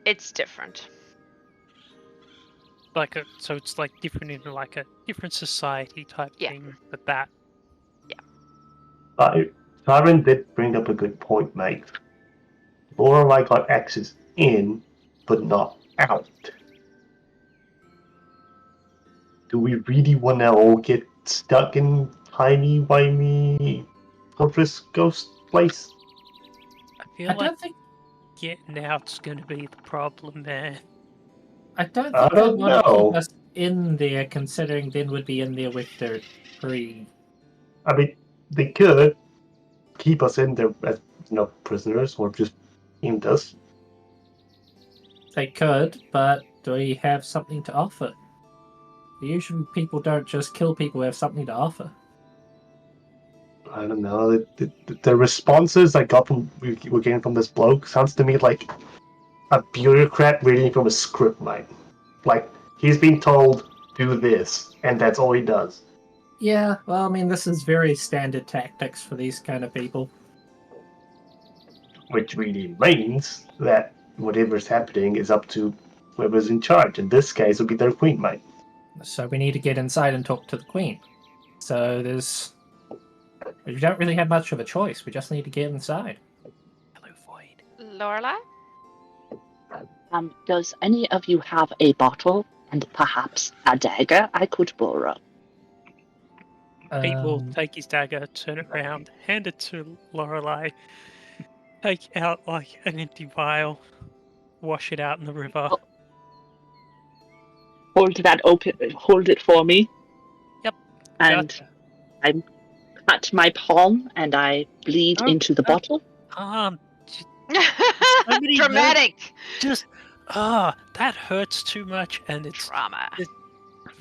It's different. So it's like different in like a different society type Yeah. thing, but that. Kyron did bring up a good point, mate. Lorelei got access in, but not out. Do we really want to all get stuck in timey-wimey fortress ghost place? I feel I like don't think getting out's going to be the problem, man. I don't I think they don't want to know. keep us in there, considering Ben would be in there with their queen. I mean, they could keep us in there as prisoners, or just in us. They could, but do we have something to offer? Usually people don't just kill people who have something to offer. I don't know. The responses I got from we're getting from this bloke sounds to me like a bureaucrat reading from a script, mate. Like he's being told do this, and that's all he does. Yeah, well, I mean, this is very standard tactics for these kind of people. Which really means that whatever's happening is up to whoever's in charge. In this case, it would be their queen, mate. So we need to get inside and talk to the queen. So we don't really have much of a choice. We just need to get inside. Hello, Void. Lorelei? Does any of you have a bottle and perhaps a dagger I could borrow? Pete will take his dagger, turn it around, hand it to Lorelei, take out like an empty vial, wash it out in the river. Oh. Hold that open. Hold it for me. Yep. And Gotcha. I cut my palm and I bleed into the bottle. Somebody Dramatic that hurts too much, and it's drama.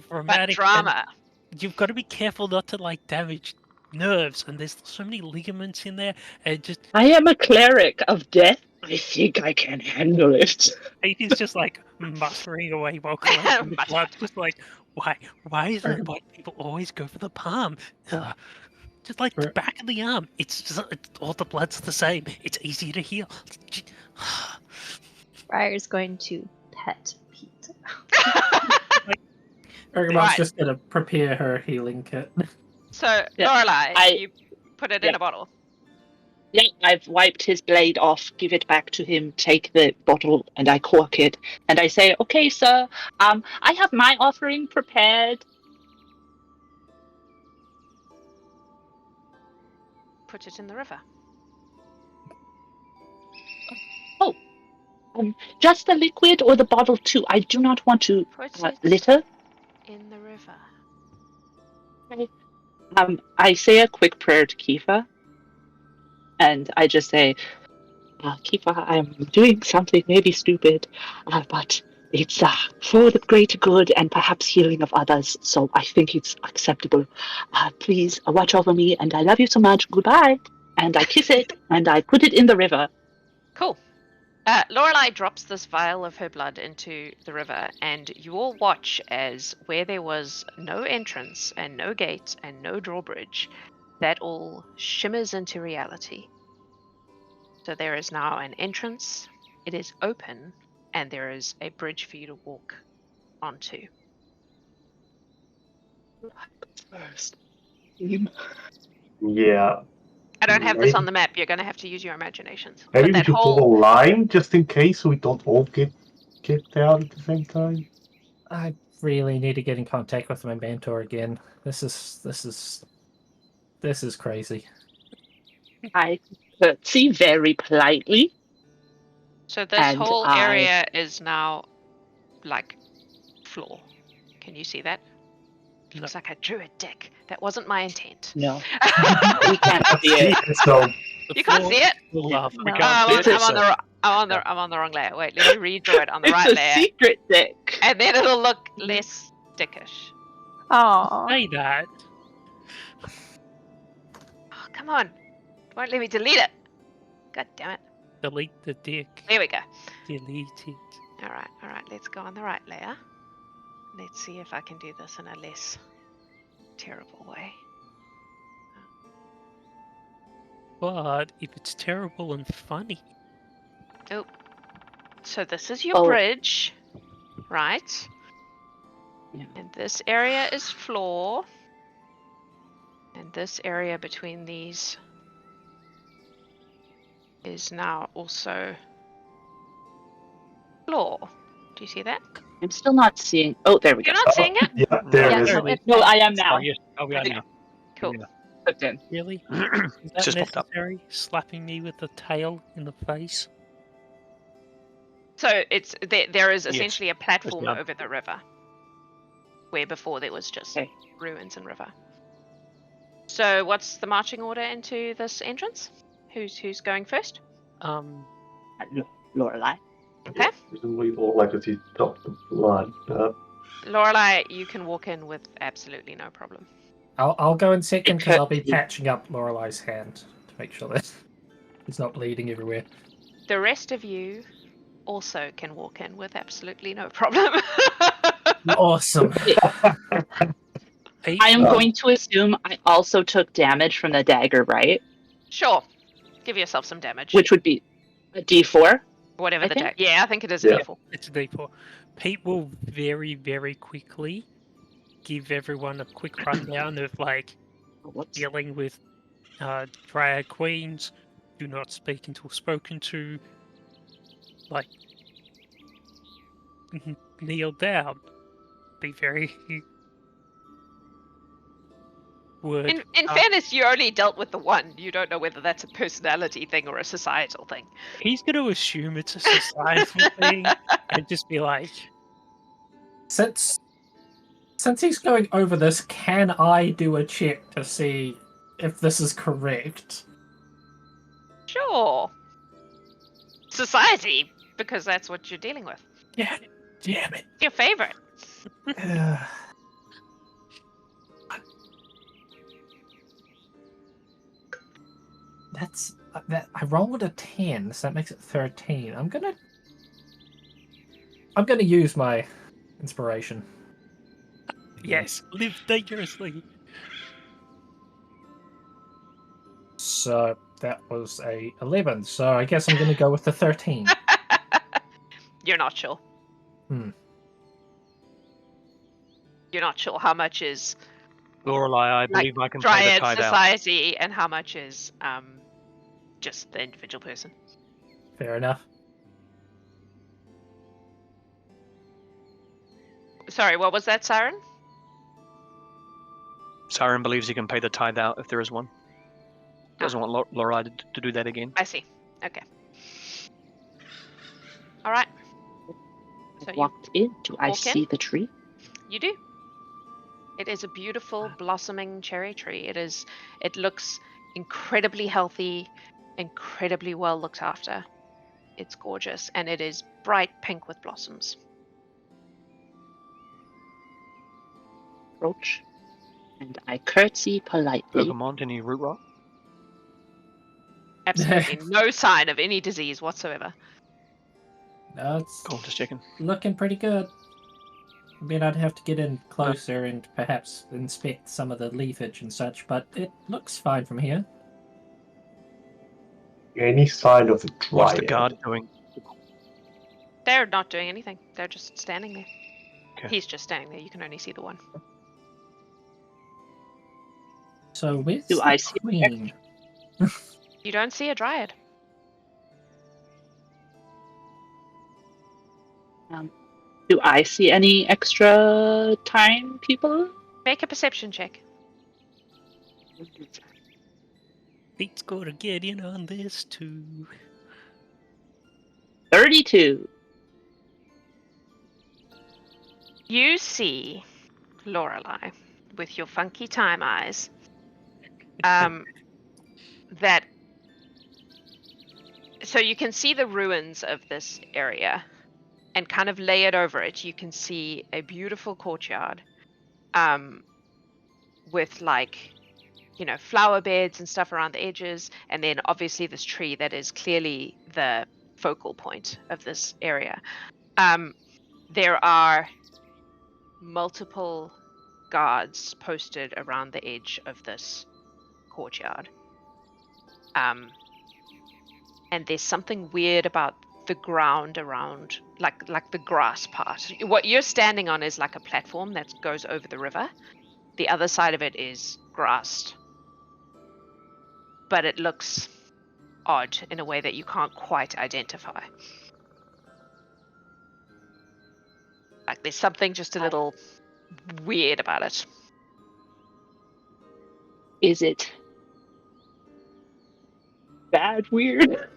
dramatic. But drama. And you've got to be careful not to like damage nerves, and there's so many ligaments in there, and just I am a cleric of death. I think I can handle it. Pete is just like muttering away while collecting the blood. Just like, why is it white people always go for the palm? Just like the back of the arm. It's all the blood's the same. It's easier to heal. Briar's going to pet Pete. Bergamot's Right. just going to prepare her healing kit. So, Yeah, Lorelei, you put it in yeah. a bottle. Yeah, I've wiped his blade off, give it back to him, take the bottle, and I cork it. And I say, okay, sir, I have my offering prepared. Put it in the river. Just the liquid or the bottle too. I do not want to Put it litter. in the river. I say a quick prayer to Kifa. And I just say, Kifa, I'm doing something maybe stupid, but it's for the greater good and perhaps healing of others, so I think it's acceptable. Please watch over me, and I love you so much. Goodbye. And I kiss it, and I put it in the river. Cool. Lorelei drops this vial of her blood into the river, and you all watch as where there was no entrance and no gate and no drawbridge, that all shimmers into reality. So there is now an entrance, it is open, and there is a bridge for you to walk onto. First. Yeah. I don't have this on the map, you're going to have to use your imaginations. Maybe But we that should whole... pull a line just in case so we don't all get kicked out at the same time. I really need to get in contact with my mentor again. This is crazy. I curtsy very politely. So this And whole area is now, like, floor. Can you see that? No. Looks like I drew a dick. That wasn't my intent. No, we can't see it. So You can't see it? Lava. No. can't see it, I'm I'm on the wrong layer. Wait, let me redraw it on the It's right a layer, secret dick. and then it'll look less dickish. Oh. Say that. Oh, come on! Won't let me delete it. God damn it! Delete the dick. There we go. Delete it. All right. Let's go on the right layer. Let's see if I can do this in a less terrible way. But if it's terrible and funny, So this is your Oh. bridge, right? Yeah. And this area is floor. And this area between these is now also floor. Do you see that? I'm still not seeing. Oh, there we go. You're not seeing it? Yeah, there Yeah, it is. no, it's No, fine. I am now. Oh, yes. Oh, we are Okay. now. Cool. Yeah. Clicked in. really? Is that just popped up. necessary? Slapping me with the tail in the face? So it's there is Yes. essentially a platform down. over the river, where before there was just Okay. ruins and river. So what's the marching order into this entrance? Who's going first? Lorelai. Okay. Presumably all like to see top the line. Lorelai, you can walk in with absolutely no problem. I'll go in second because could- I'll be patching up Lorelai's hand to make sure that it's not bleeding everywhere. The rest of you also can walk in with absolutely no problem. Awesome. Pete, I am going to assume I also took damage from the dagger, right? Sure. Give yourself some damage. Which would be a D4. Whatever I the think? yeah, I think it is a Yeah. D4. it's a D4. Pete will very, very quickly give everyone a quick rundown of like Whoops. dealing with Dryad Queens, do not speak until spoken to, like kneel down, be very word. In fairness, you only dealt with the one. You don't know whether that's a personality thing or a societal thing. He's going to assume it's a societal thing and just be like, Since he's going over this, can I do a check to see if this is correct? Sure. Society, because that's what you're dealing with. Yeah, damn it. Your favorite. That's that. I rolled a 10, so that makes it 13. I'm gonna use my inspiration. yes, live dangerously. So that was a 11. So I guess I'm gonna go with the 13. You're not sure. Hmm. You're not sure how much is Lorelai, I like believe I can play the Dryad tide out. society and how much is just the individual person. Fair enough. Sorry, what was that, Siren? Siren believes he can pay the tithe out if there is one. Doesn't want Lorelai to do that again. I see. Okay. All right. So you Walked in. Do I walk in? see the tree? You do. It is a beautiful blossoming cherry tree. It looks incredibly healthy, incredibly well looked after. It's gorgeous, and it is bright pink with blossoms. Approach. And I curtsy politely. Bergamot, any root rot? Absolutely no sign of any disease whatsoever. No, it's Cool, just checking. looking pretty good. I mean, I'd have to get in closer and perhaps inspect some of the leafage and such, but it looks fine from here. Any sign of a What's the dryad? guard doing? They're not doing anything. They're just standing there. Okay. He's just standing there. You can only see the one. So where's Do the I see queen? You don't see a dryad. Do I see any extra time people? Make a perception check. Pete's gonna get in on this too. 32. You see Lorelai with your funky time eyes. That So you can see the ruins of this area, and kind of layered over it, you can see a beautiful courtyard, with like, flower beds and stuff around the edges, and then obviously this tree that is clearly the focal point of this area. There are multiple guards posted around the edge of this courtyard. And there's something weird about the ground around, like the grass part. What you're standing on is like a platform that goes over the river. The other side of it is grassed. But it looks odd in a way that you can't quite identify. Like there's something just a little weird about it. Is it bad weird?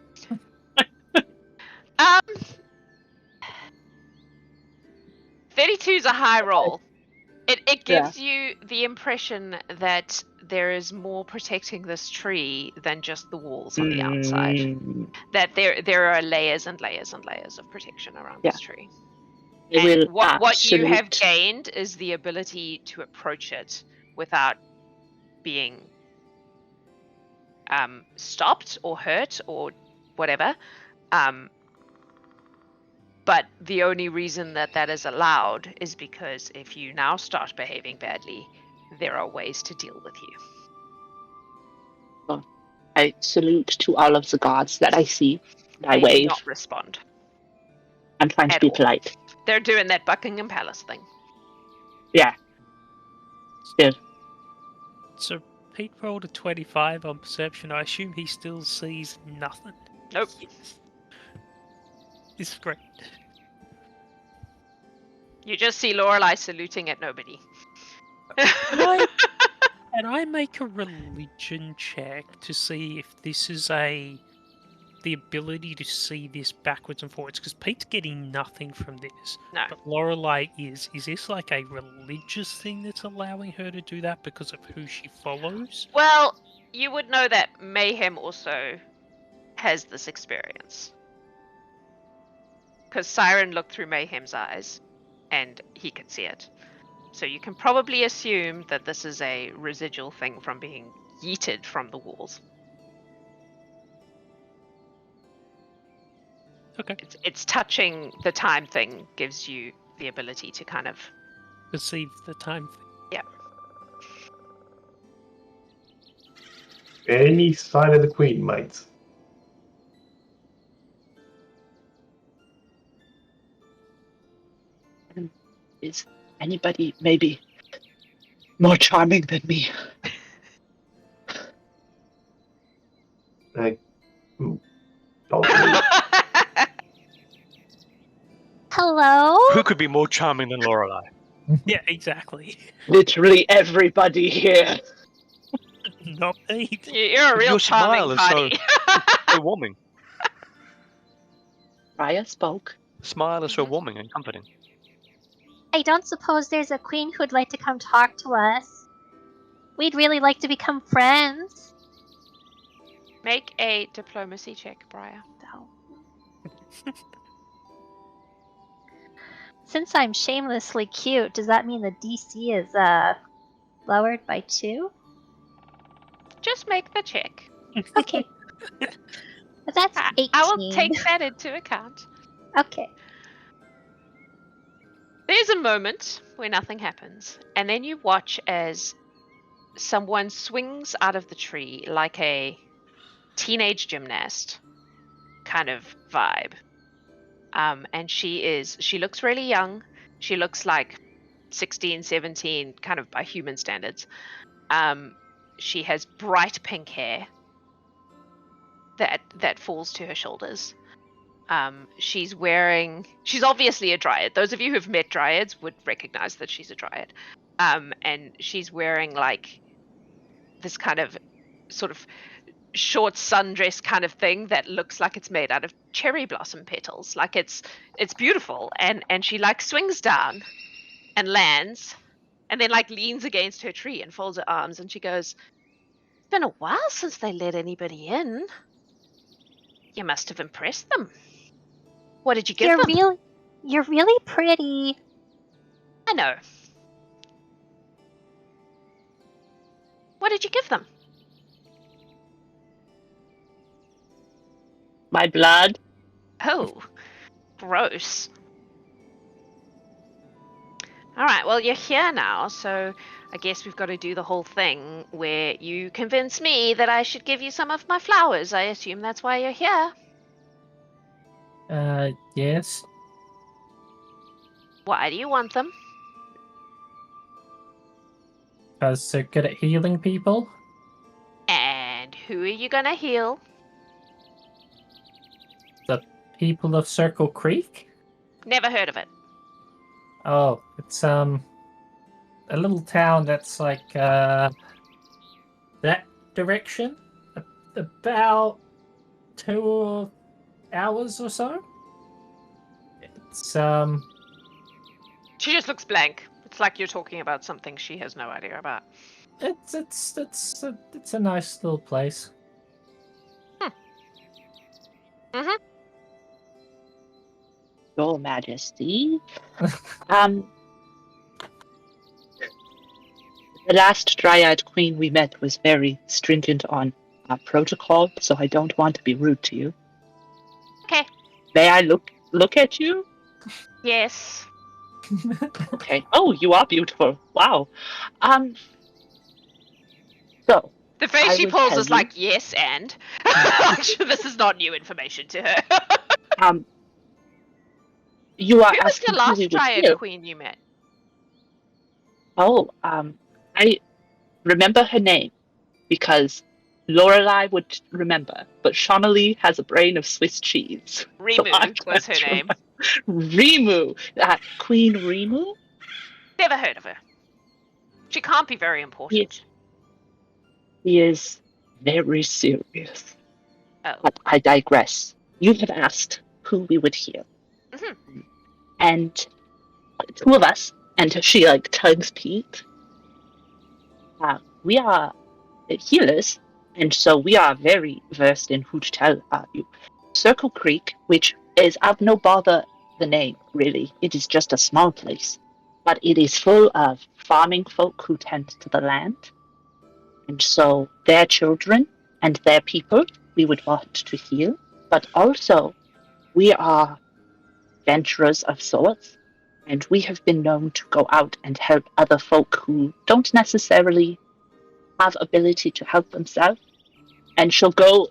32 is a high roll. It gives you the impression that there is more protecting this tree than just the walls on the outside. That there are layers and layers and layers of protection around this tree. And what you have gained is the ability to approach it without being stopped or hurt or whatever. But the only reason that is allowed is because if you now start behaving badly, there are ways to deal with you. Well, I salute to all of the gods that I see. I They do wave. not respond. I'm trying to be polite. They're doing that Buckingham Palace thing. Yeah. Still. So Pete rolled a 25 on perception. I assume he still sees nothing. Nope. Yes. This is great. You just see Lorelei saluting at nobody. Can I make a religion check to see if this is the ability to see this backwards and forwards? Because Pete's getting nothing from this. No. But Lorelei is. Is this like a religious thing that's allowing her to do that because of who she follows? Well, you would know that Mayhem also has this experience. Because Siren looked through Mayhem's eyes, and he could see it. So you can probably assume that this is a residual thing from being yeeted from the walls. Okay. It's touching the time thing gives you the ability to kind of Perceive the time thing. Yeah. Any sign of the Queen, mates? Is anybody maybe more charming than me? Like, don't Hello? Who could be more charming than Lorelei? Yeah, exactly. Literally everybody here. Not Pete. You're a real Your charming smile is party. so warming. Raya spoke. Smile is so warming and comforting. I don't suppose there's a queen who'd like to come talk to us. We'd really like to become friends. Make a diplomacy check, Briar. No. Since I'm shamelessly cute, does that mean the DC is lowered by 2? Just make the check. Okay. But that's 18. I will take that into account. Okay. There's a moment where nothing happens, and then you watch as someone swings out of the tree like a teenage gymnast kind of vibe. And she looks really young. She looks like 16, 17, kind of by human standards. She has bright pink hair that falls to her shoulders. She's obviously a dryad. Those of you who've met dryads would recognize that she's a dryad. And she's wearing like this kind of sort of short sundress kind of thing that looks like it's made out of cherry blossom petals. Like it's beautiful. And she like swings down and lands and then like leans against her tree and folds her arms and she goes, "It's been a while since they let anybody in." You must have impressed them. What did you give them? You're really pretty. I know. What did you give them? My blood. Oh, gross. Alright, well, you're here now, so I guess we've got to do the whole thing where you convince me that I should give you some of my flowers. I assume that's why you're here. Yes. Why do you want them? Because they're good at healing people. And who are you gonna heal? The people of Circle Creek. Never heard of it. Oh, it's a little town that's like that direction, about 2 hours or so. It's She just looks blank. It's like you're talking about something she has no idea about. it's a nice little place. Mm-hmm. Your Majesty. The last Dryad Queen we met was very stringent on protocol, so I don't want to be rude to you. Okay. May I look at you? Yes. Okay. Oh, you are beautiful. Wow. So The face I she will pulls tell is you. like, yes, and. Actually, this is not new information to her. You are Who as was the last completely with Dryad you. Queen you met? Oh, I remember her name because Lorelai would remember, but Shawnee has a brain of Swiss cheese. So I Rimu was her can't name. remember. Rimu, Queen Rimu. Never heard of her. She can't be very important. He is very serious. Oh. But I digress. You have asked who we would heal, Mhm. and two of us, and she like tugs Pete. We are healers, and so we are very versed in who to tell you. Circle Creek, which is of no bother the name, really. It is just a small place, but it is full of farming folk who tend to the land. And so their children and their people we would want to heal, but also we are adventurers of sorts, and we have been known to go out and help other folk who don't necessarily have ability to help themselves. And she'll go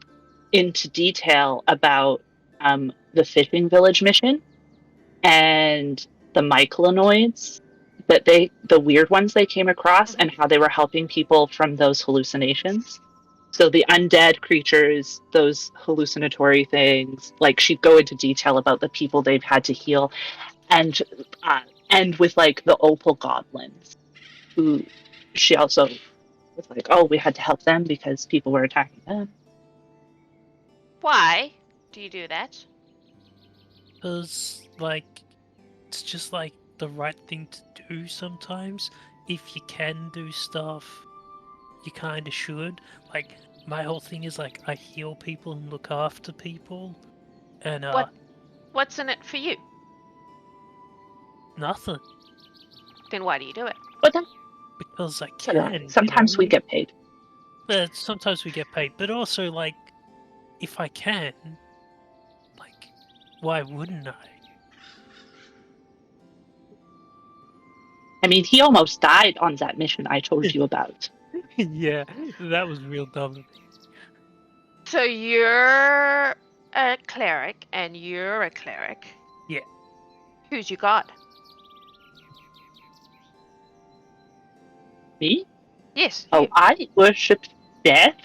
into detail about the fishing village mission and the mycolonoids the weird ones they came across and how they were helping people from those hallucinations. So the undead creatures, those hallucinatory things, like she'd go into detail about the people they've had to heal, and with like the opal goblins, who she also was like, oh, we had to help them because people were attacking them. Why do you do that? Because, like, it's just like the right thing to do sometimes. If you can do stuff, you kind of should. Like, my whole thing is like I heal people and look after people, and What's in it for you? nothing Then why do you do it? But then because I can. sometimes we get paid. Sometimes we get paid, but also like if I can, like, why wouldn't I? I mean, he almost died on that mission I told you about. Yeah, that was real dumb. So you're a cleric, and you're a cleric. Yeah. Who's you got? Me? Yes. Oh, you. I worship death?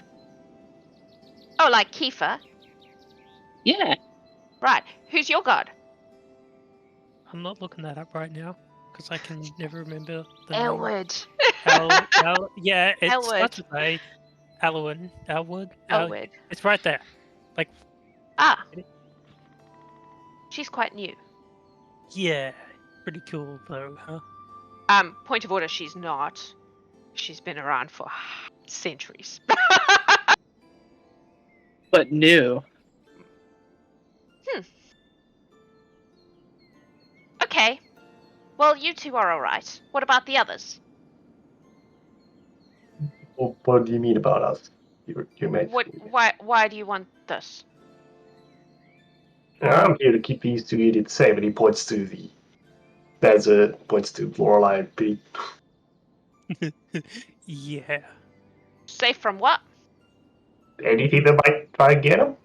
Oh, like Kiefer. Yeah. Right. Who's your god? I'm not looking that up right now because I can never remember the name. Elwood. Yeah, it Elwood. starts with A. Elwood. Elwood. It's right there. Like, Ah. She's quite new. yeah, pretty cool though, huh? Point of order, she's not. She's been around for centuries. But new. Okay. Well, you two are alright. What about the others? What do you mean about us? You mate. Why do you want this? I'm here to keep these two idiots safe, and he points to the desert, points to Lorelei and Pete. Yeah. Safe from what? Anything that might try and get them?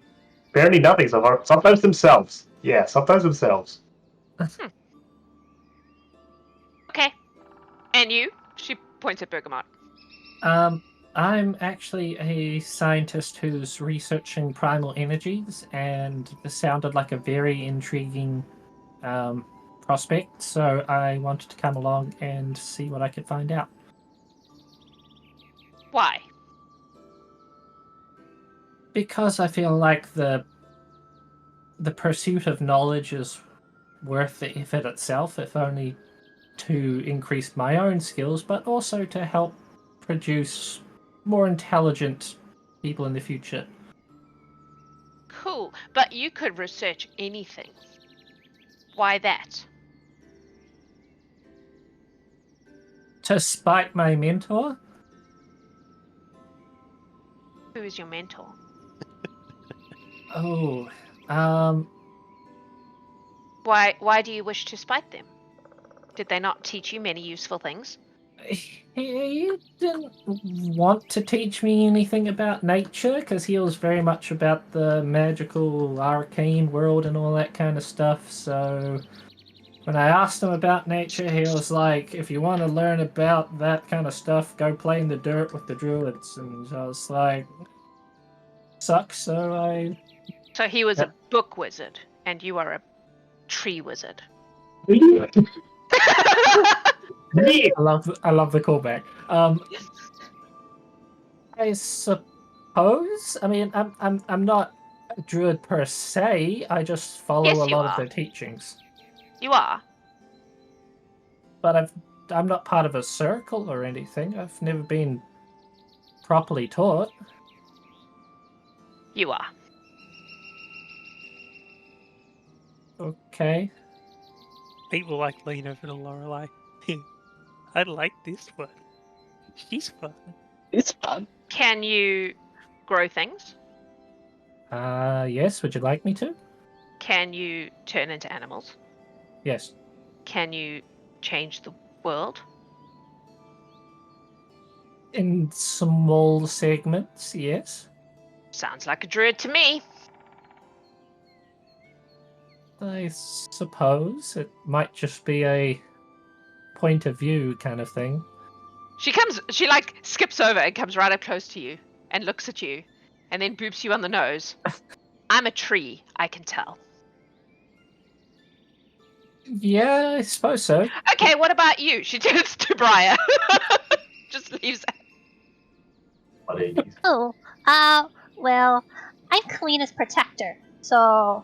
Apparently nothing so far. Sometimes themselves. Yeah, sometimes themselves. Okay. And you? She points at Bergamot. I'm actually a scientist who's researching primal energies, and this sounded like a very intriguing prospect, so I wanted to come along and see what I could find out. Why? Because I feel like the pursuit of knowledge is worth the effort itself, if only to increase my own skills, but also to help produce more intelligent people in the future. Cool. But you could research anything. Why that? To spite my mentor? Who is your mentor? Oh, Why do you wish to spite them? Did they not teach you many useful things? he didn't want to teach me anything about nature, because he was very much about the magical arcane world and all that kind of stuff, so when I asked him about nature, he was like, if you want to learn about that kind of stuff, go play in the dirt with the druids. And I was like, sucks, so So he was a book wizard, and you are a tree wizard. I love the callback. I suppose. I mean, I'm not a druid per se. I just follow Yes, a you lot of are. their teachings. You are. But I'm not part of a circle or anything. I've never been properly taught. You are. Okay. People like lean over to Lorelei. I like this one. She's fun. It's fun. Can you grow things? Yes. Would you like me to? Can you turn into animals? Yes. Can you change the world? In small segments, yes. Sounds like a druid to me. I suppose it might just be a point of view kind of thing. She like skips over and comes right up close to you and looks at you and then boops you on the nose. I'm a tree, I can tell. Yeah, I suppose so. Okay, what about you? She turns to Briar. Just leaves. Oh, well, I'm Kalina's protector, so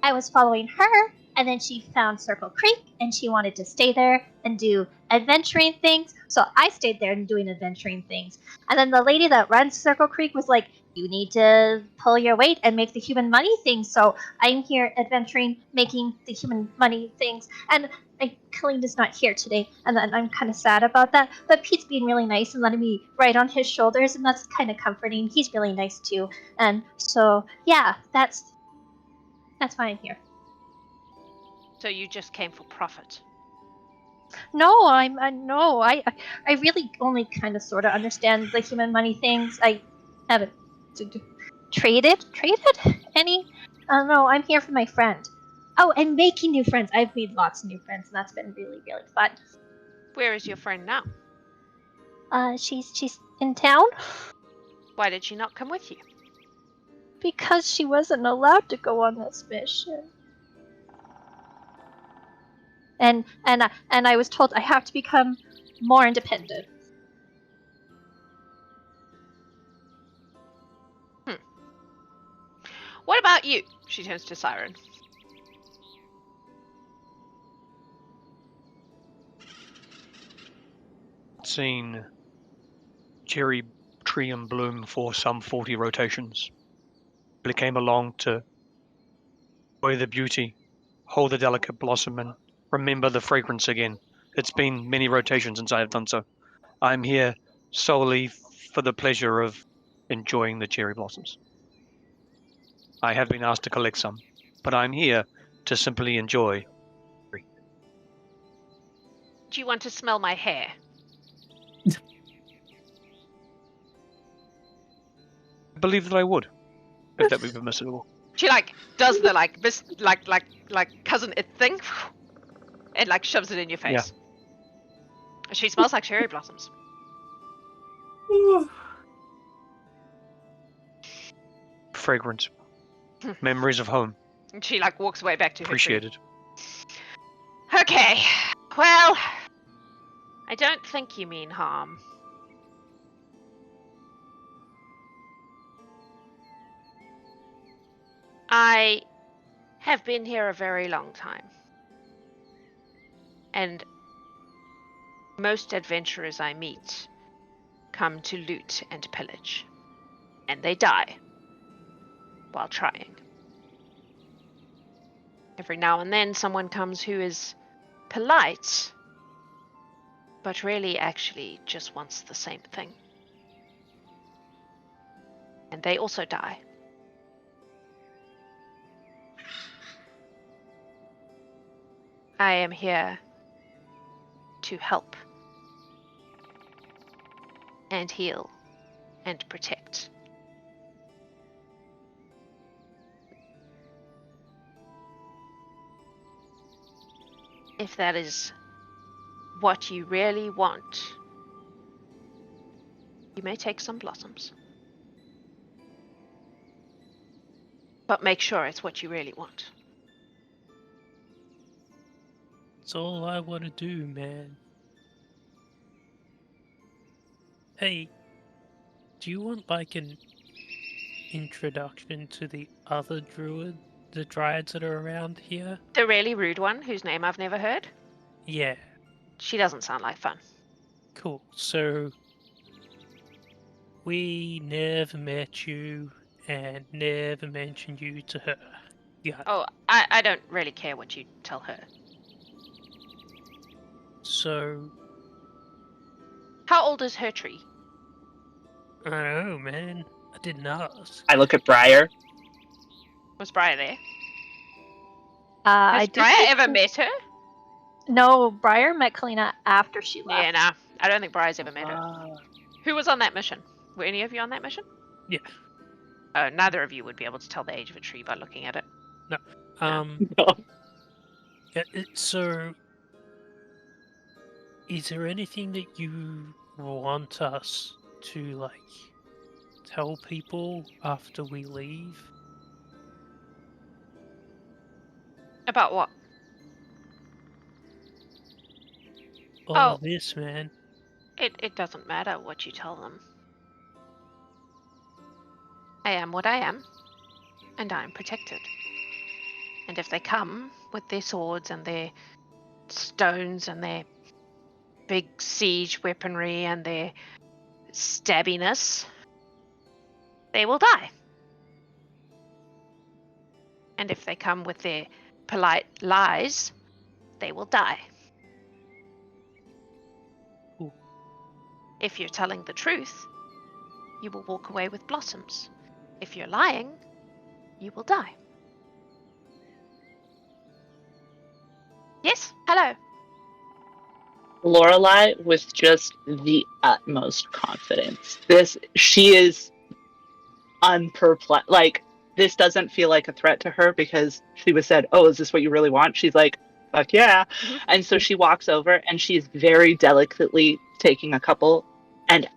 I was following her, and then she found Circle Creek, and she wanted to stay there and do adventuring things, so I stayed there and doing adventuring things. And then the lady that runs Circle Creek was like, you need to pull your weight and make the human money things, so I'm here adventuring, making the human money things. And Kalina's not here today, and I'm kind of sad about that. But Pete's being really nice and letting me ride on his shoulders, and that's kind of comforting. He's really nice too, and so yeah, that's why I'm here. So you just came for profit. No, no, I really only kind of sort of understand the human money things. I haven't traded any. I don't know. I'm here for my friend. Oh, and making new friends. I've made lots of new friends, and that's been really, really fun. Where is your friend now? She's in town Why did she not come with you? because she wasn't allowed to go on this mission. And I was told I have to become more independent. What about you? She turns to Siren. Seen cherry tree and bloom for some 40 rotations. But it came along to Enjoy the beauty, hold the delicate blossom, and remember the fragrance again. It's been many rotations since I have done so. I'm here solely for the pleasure of enjoying the cherry blossoms. I have been asked to collect some, but I'm here to simply enjoy. Do you want to smell my hair? I believe that I would, if that would be permissible. She does the cousin it thing, and shoves it in your face. She smells like cherry blossoms. Fragrance. Memories of home. And she walks away back to her tree. Appreciated. Okay. Well, I don't think you mean harm. I have been here a very long time. And most adventurers I meet come to loot and pillage. And they die while trying. Every now and then someone comes who is polite, but really actually just wants the same thing. And they also die. I am here to help and heal and protect. If that is what you really want, you may take some blossoms. But make sure it's what you really want. It's all I want to do, man. Hey, do you want an introduction to the other the dryads that are around here? The really rude one, whose name I've never heard? Yeah. She doesn't sound like fun. Cool. So, we never met you and never mentioned you to her. Yeah. Oh, I don't really care what you tell her. So, how old is her tree? I don't know, man. I didn't ask. I look at Briar. Was Briar there? I Has do Briar think- ever met her? No, Briar met Kalina after she left. Yeah, nah. I don't think Briar's ever met her. Who was on that mission? Were any of you on that mission? Yeah. Neither of you would be able to tell the age of a tree by looking at it. Yeah, so, is there anything that you want us to, tell people after we leave? About what? All Oh. of this, man. It doesn't matter what you tell them. I am what I am, and I am protected. And if they come with their swords and their stones and their big siege weaponry and their stabbiness, they will die. And if they come with their polite lies, they will die. Ooh. If you're telling the truth, you will walk away with blossoms. If you're lying, you will die. Yes? Hello. Lorelai with just the utmost confidence. She is unperplexed. This doesn't feel like a threat to her because she was said, "Oh, is this what you really want?" She's like, "Fuck yeah!" Mhm. And so she walks over and she's very delicately taking a couple, and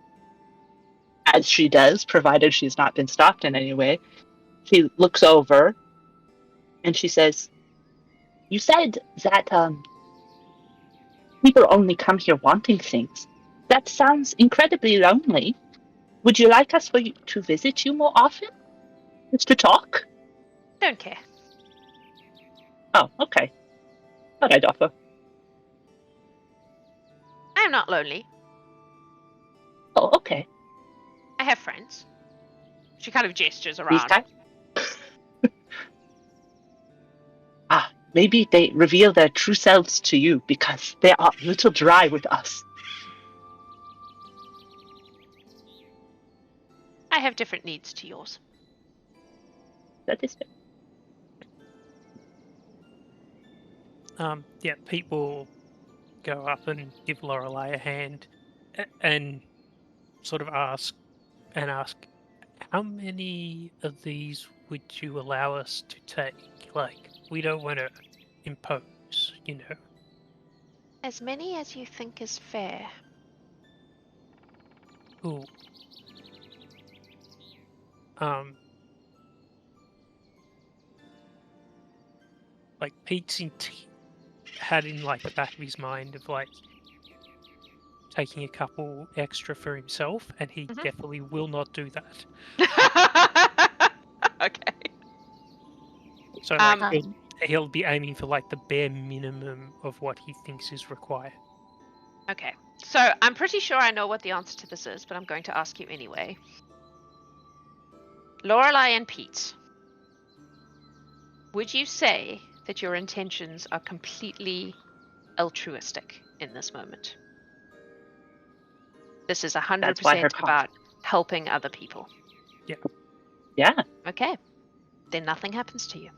as she does, provided she's not been stopped in any way, she looks over and she says, "You said that people only come here wanting things. That sounds incredibly lonely. Would you like us to visit you more often? Just to talk?" Don't care. Oh, okay. Thought I'd offer. I'm not lonely. Oh, okay. I have friends. She kind of gestures These around. guys? maybe they reveal their true selves to you because they are a little dry with us. I have different needs to yours. That is fair. Yeah, Pete will go up and give Lorelei a hand and sort of ask, how many of these would you allow us to take? Like, we don't want to impose, you know. As many as you think is fair. Ooh. Like Pete's had in like the back of his mind of like taking a couple extra for himself, and he definitely will not do that. Okay. So like, he'll be aiming for like the bare minimum of what he thinks is required. Okay. So I'm pretty sure I know what the answer to this is, but I'm going to ask you anyway. Lorelei and Pete, would you say that your intentions are completely altruistic in this moment? This is 100% about helping other people. Yeah. Yeah. Okay. Then nothing happens to you.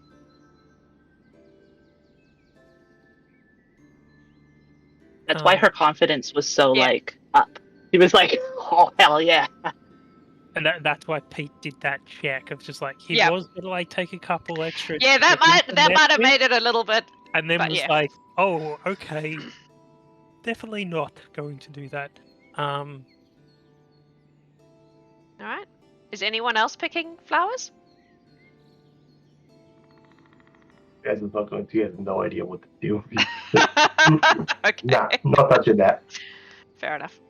That's why her confidence was so like up. He was like, "Oh hell yeah!" And that's why Pete did that check of just like he was gonna like take a couple extra. Yeah, that might have made it a little bit. And then was like, "Oh, okay, definitely not going to do that." All right. Is anyone else picking flowers? Guys is not going to. He has no idea what to do. Okay. Nah, not touching that. Fair enough.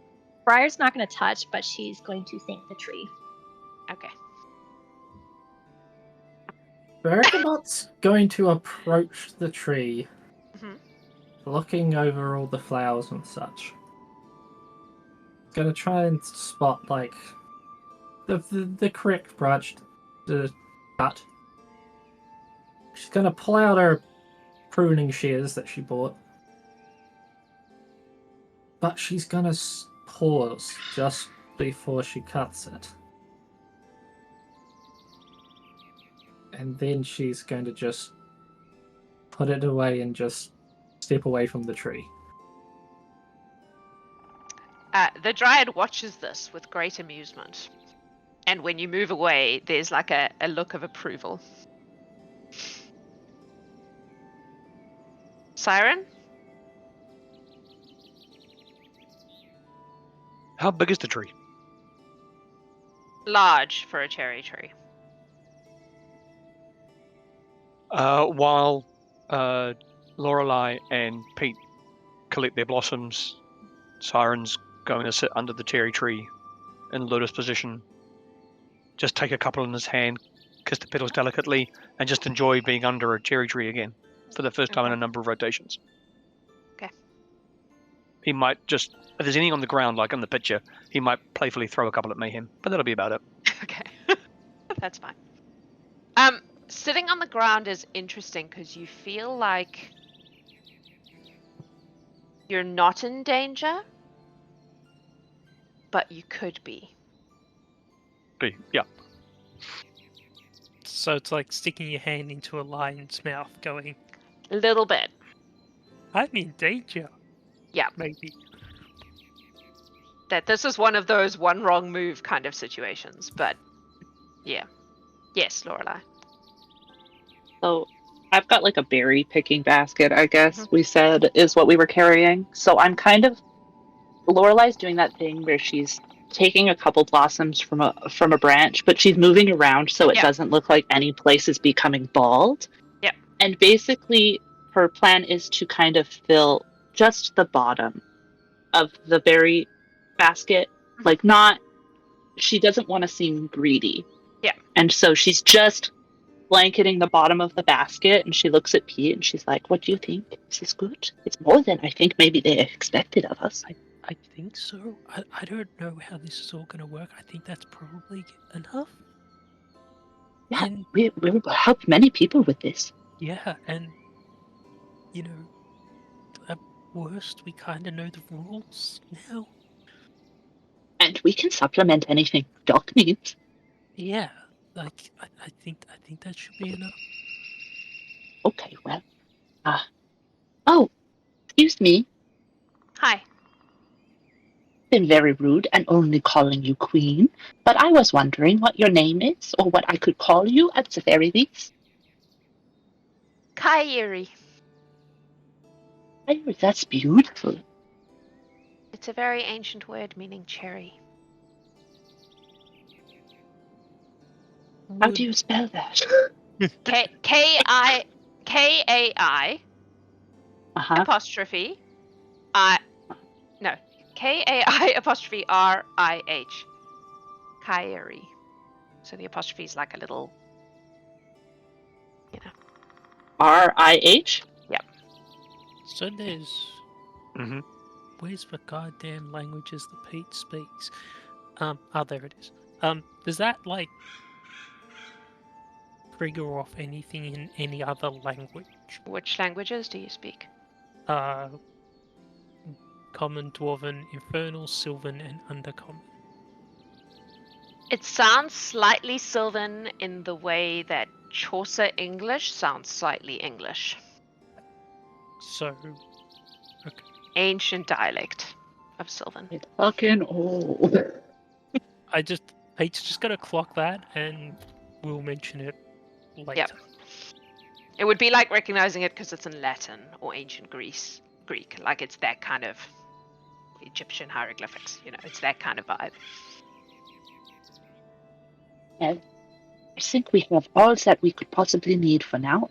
Briar's not going to touch, but she's going to thank the tree. Okay. Bergamot's going to approach the tree, Mhm. looking over all the flowers and such. Gonna try and spot like the correct branch to cut. She's gonna pull out her pruning shears that she bought, but she's gonna pause just before she cuts it. And then she's going to just put it away and just step away from the tree. The Dryad watches this with great amusement. And when you move away, there's like a look of approval. Siren? How big is the tree? Large for a cherry tree. While Lorelei and Pete collect their blossoms, Siren's going to sit under the cherry tree in lotus position. Just take a couple in his hand, kiss the petals delicately, and just enjoy being under a cherry tree again for the first time in a number of rotations. Okay. He might just, if there's anything on the ground, like in the picture, he might playfully throw a couple at Mayhem, but that'll be about it. Okay. That's fine. Sitting on the ground is interesting because you feel like you're not in danger, but you could be. Yeah. So it's like sticking your hand into a lion's mouth, going, A little bit. "I'm in danger." Yeah. Maybe. That this is one of those one wrong move kind of situations, but yeah. Yes, Lorelei. So I've got like a berry picking basket, I guess we said is what we were carrying. So I'm kind of Lorelei's doing that thing where she's taking a couple blossoms from a branch, but she's moving around so it doesn't look like any place is becoming bald. Yeah. And basically her plan is to kind of fill just the bottom of the berry basket. Like she doesn't want to seem greedy. Yeah. And so she's just blanketing the bottom of the basket, and she looks at Pete and she's like, "What do you think? Is this good? It's more than I think maybe they expected of us." I think so. I don't know how this is all going to work. I think that's probably enough. Yeah, we helped many people with this. Yeah, and you know, at worst, we kind of know the rules now. And we can supplement anything Doc needs. Yeah, like I think that should be enough. Okay, well. Oh, excuse me. Hi. Been very rude and only calling you Queen, but I was wondering what your name is, or what I could call you at the very least. Kairi. Oh, that's beautiful. It's a very ancient word meaning cherry. How do you spell that? Kai apostrophe I no Kai apostrophe RIH. Kairi. So the apostrophe is like a little, you know. RIH? So there's Mm-hmm. where's the goddamn languages that Pete speaks? There it is. Does that like trigger off anything in any other language? Which languages do you speak? Common, Dwarven, Infernal, Sylvan, and Undercommon. It sounds slightly Sylvan in the way that Chaucer English sounds slightly English. So, okay. Ancient dialect of Sylvan. It's fucking old. Pete's just gonna clock that, and we'll mention it later. Yep. It would be like recognizing it because it's in Latin or ancient Greek. Like it's that kind of Egyptian hieroglyphics. You know, it's that kind of vibe. Well, I think we have all that we could possibly need for now.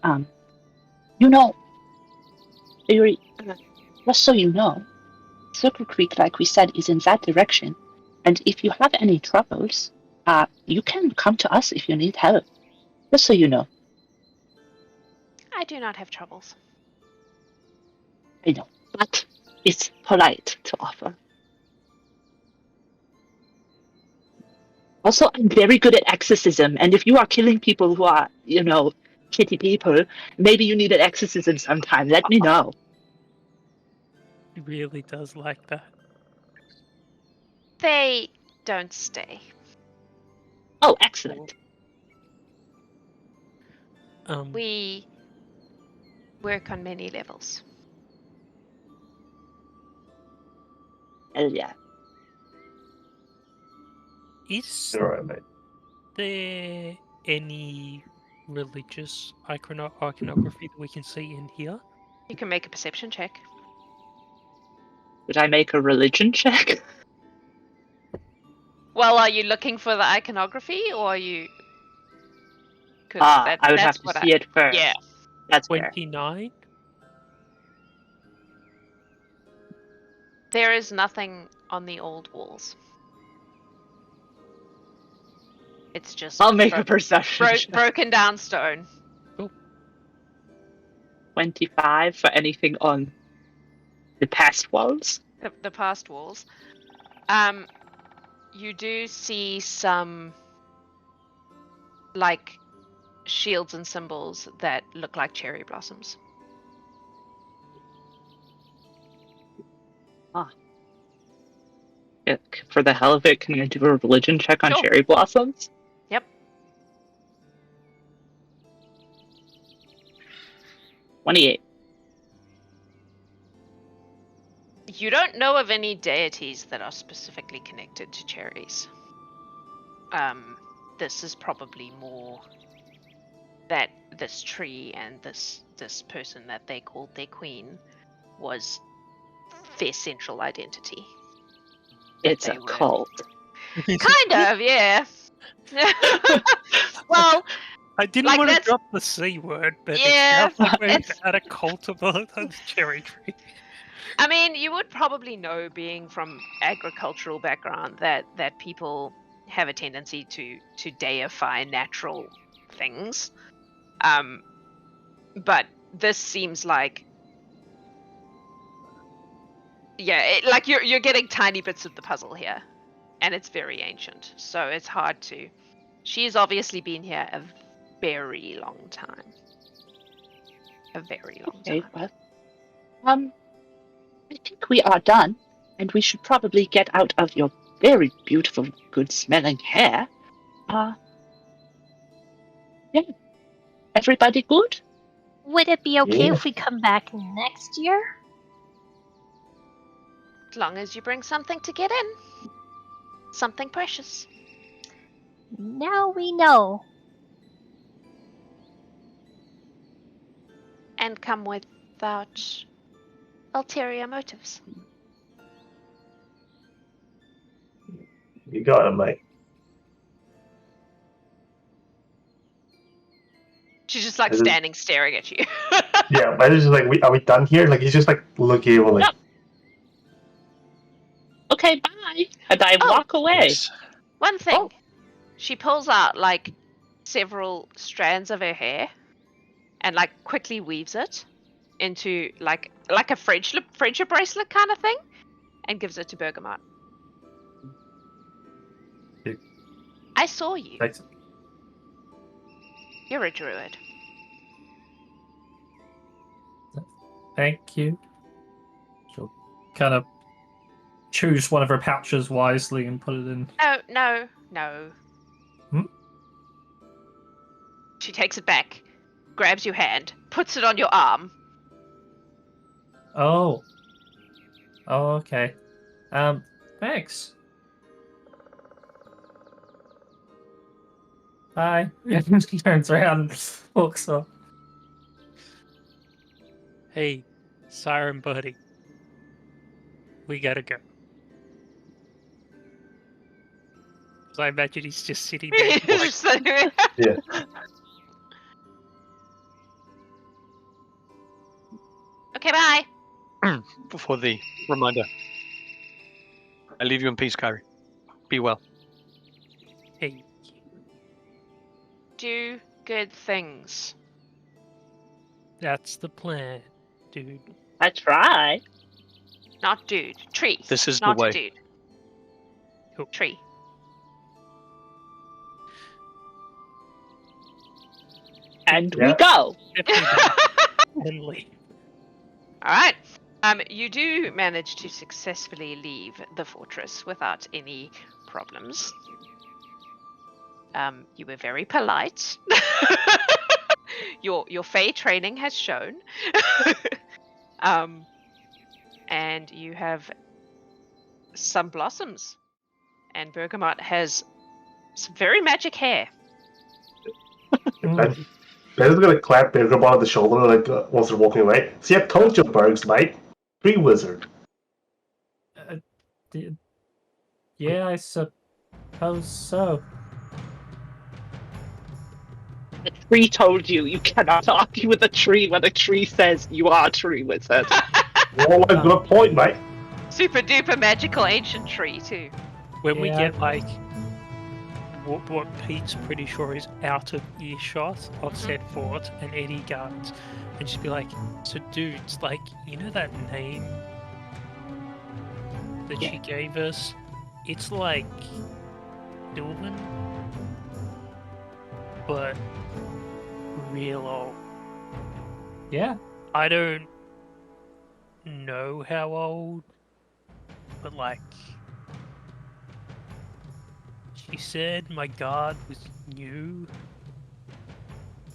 You know, Yuri, just so you know, Circle Creek, like we said, is in that direction. And if you have any troubles, you can come to us if you need help. Just so you know. I do not have troubles. I know, but it's polite to offer. Also, I'm very good at exorcism, and if you are killing people who are, you know, shitty people, maybe you need an exorcism sometime. Let me know. He really does like that. They don't stay. Oh, excellent. We work on many levels. Hell yeah. Is All right, mate. there any religious iconography that we can see in here? You can make a perception check. Would I make a religion check? Well, are you looking for the iconography, or are you? I would have to see it first. Yeah. That's fair. 29? There is nothing on the old walls. It's just. I'll make a perception check. Broken down stone. 25 for anything on the past walls. The past walls. You do see some like shields and symbols that look like cherry blossoms. Yeah, for the hell of it, can I do a religion check on Sure. cherry blossoms? Yep. 28. You don't know of any deities that are specifically connected to cherries. This is probably more that this tree and this person that they called their queen was their central identity. It's They a were- cult. Kind of, yeah. Well, I didn't Like, want to that's- drop the C word, but Yeah, it sounds like we're it's- at a cult of a cherry tree. I mean, you would probably know, being from agricultural background, that people have a tendency to deify natural things. But this seems like, yeah, like you're getting tiny bits of the puzzle here, and it's very ancient, so it's hard to. She's obviously been here a very long time. A very long Okay, time. well, I think we are done, and we should probably get out of your very beautiful, good-smelling hair. Yeah. Everybody good? Would it be okay Yeah. if we come back next year? As long as you bring something to get in. Something precious. Now we know. And come without ulterior motives. You got it, mate. She's just like Is it- standing staring at you. Yeah, but it's just like, are we done here? Like, he's just like looking at like, Yep. Okay, bye. And I Oh. walk away. Yes. One thing. Oh. She pulls out like several strands of her hair and like quickly weaves it into like a friendship bracelet kind of thing and gives it to Bergamot. Yeah. I saw you. Thanks. You're a druid. Thank you. She'll kind of choose one of her pouches wisely and put it in. No. Hmm? She takes it back, grabs your hand, puts it on your arm. Oh. Oh, okay. Thanks. Bye. She turns around and walks off. Hey, Siren buddy. We gotta go. 'Cause I imagine he's just sitting there like, yeah. Okay, bye. For the reminder. I leave you in peace, Kyrie. Be well. hey, Do good things. that's the plan, dude. I try. Not dude. Tree. This is the not way. dude. Cool. Tree. And Yeah. we go. And leave. Alright. You do manage to successfully leave the fortress without any problems. You were very polite. Your Fey training has shown. And you have some blossoms. And Bergamot has some very magic hair. Mm. Ben is gonna clap Bergamot on the shoulder like once they're walking away. See, I told you, Bergs, mate. Tree wizard. Yeah, I suppose so. The tree told you you cannot argue with a tree when a tree says you are a tree wizard. Oh, I've got a point, mate. Super duper magical ancient tree too. When we Yeah. get like what Pete's pretty sure is out of earshot of said fort and any guards, and just be like, so dudes, like, you know that name that she gave us? It's like Dulvin, but real old. Yeah. I don't know how old, but like, she said my god was new,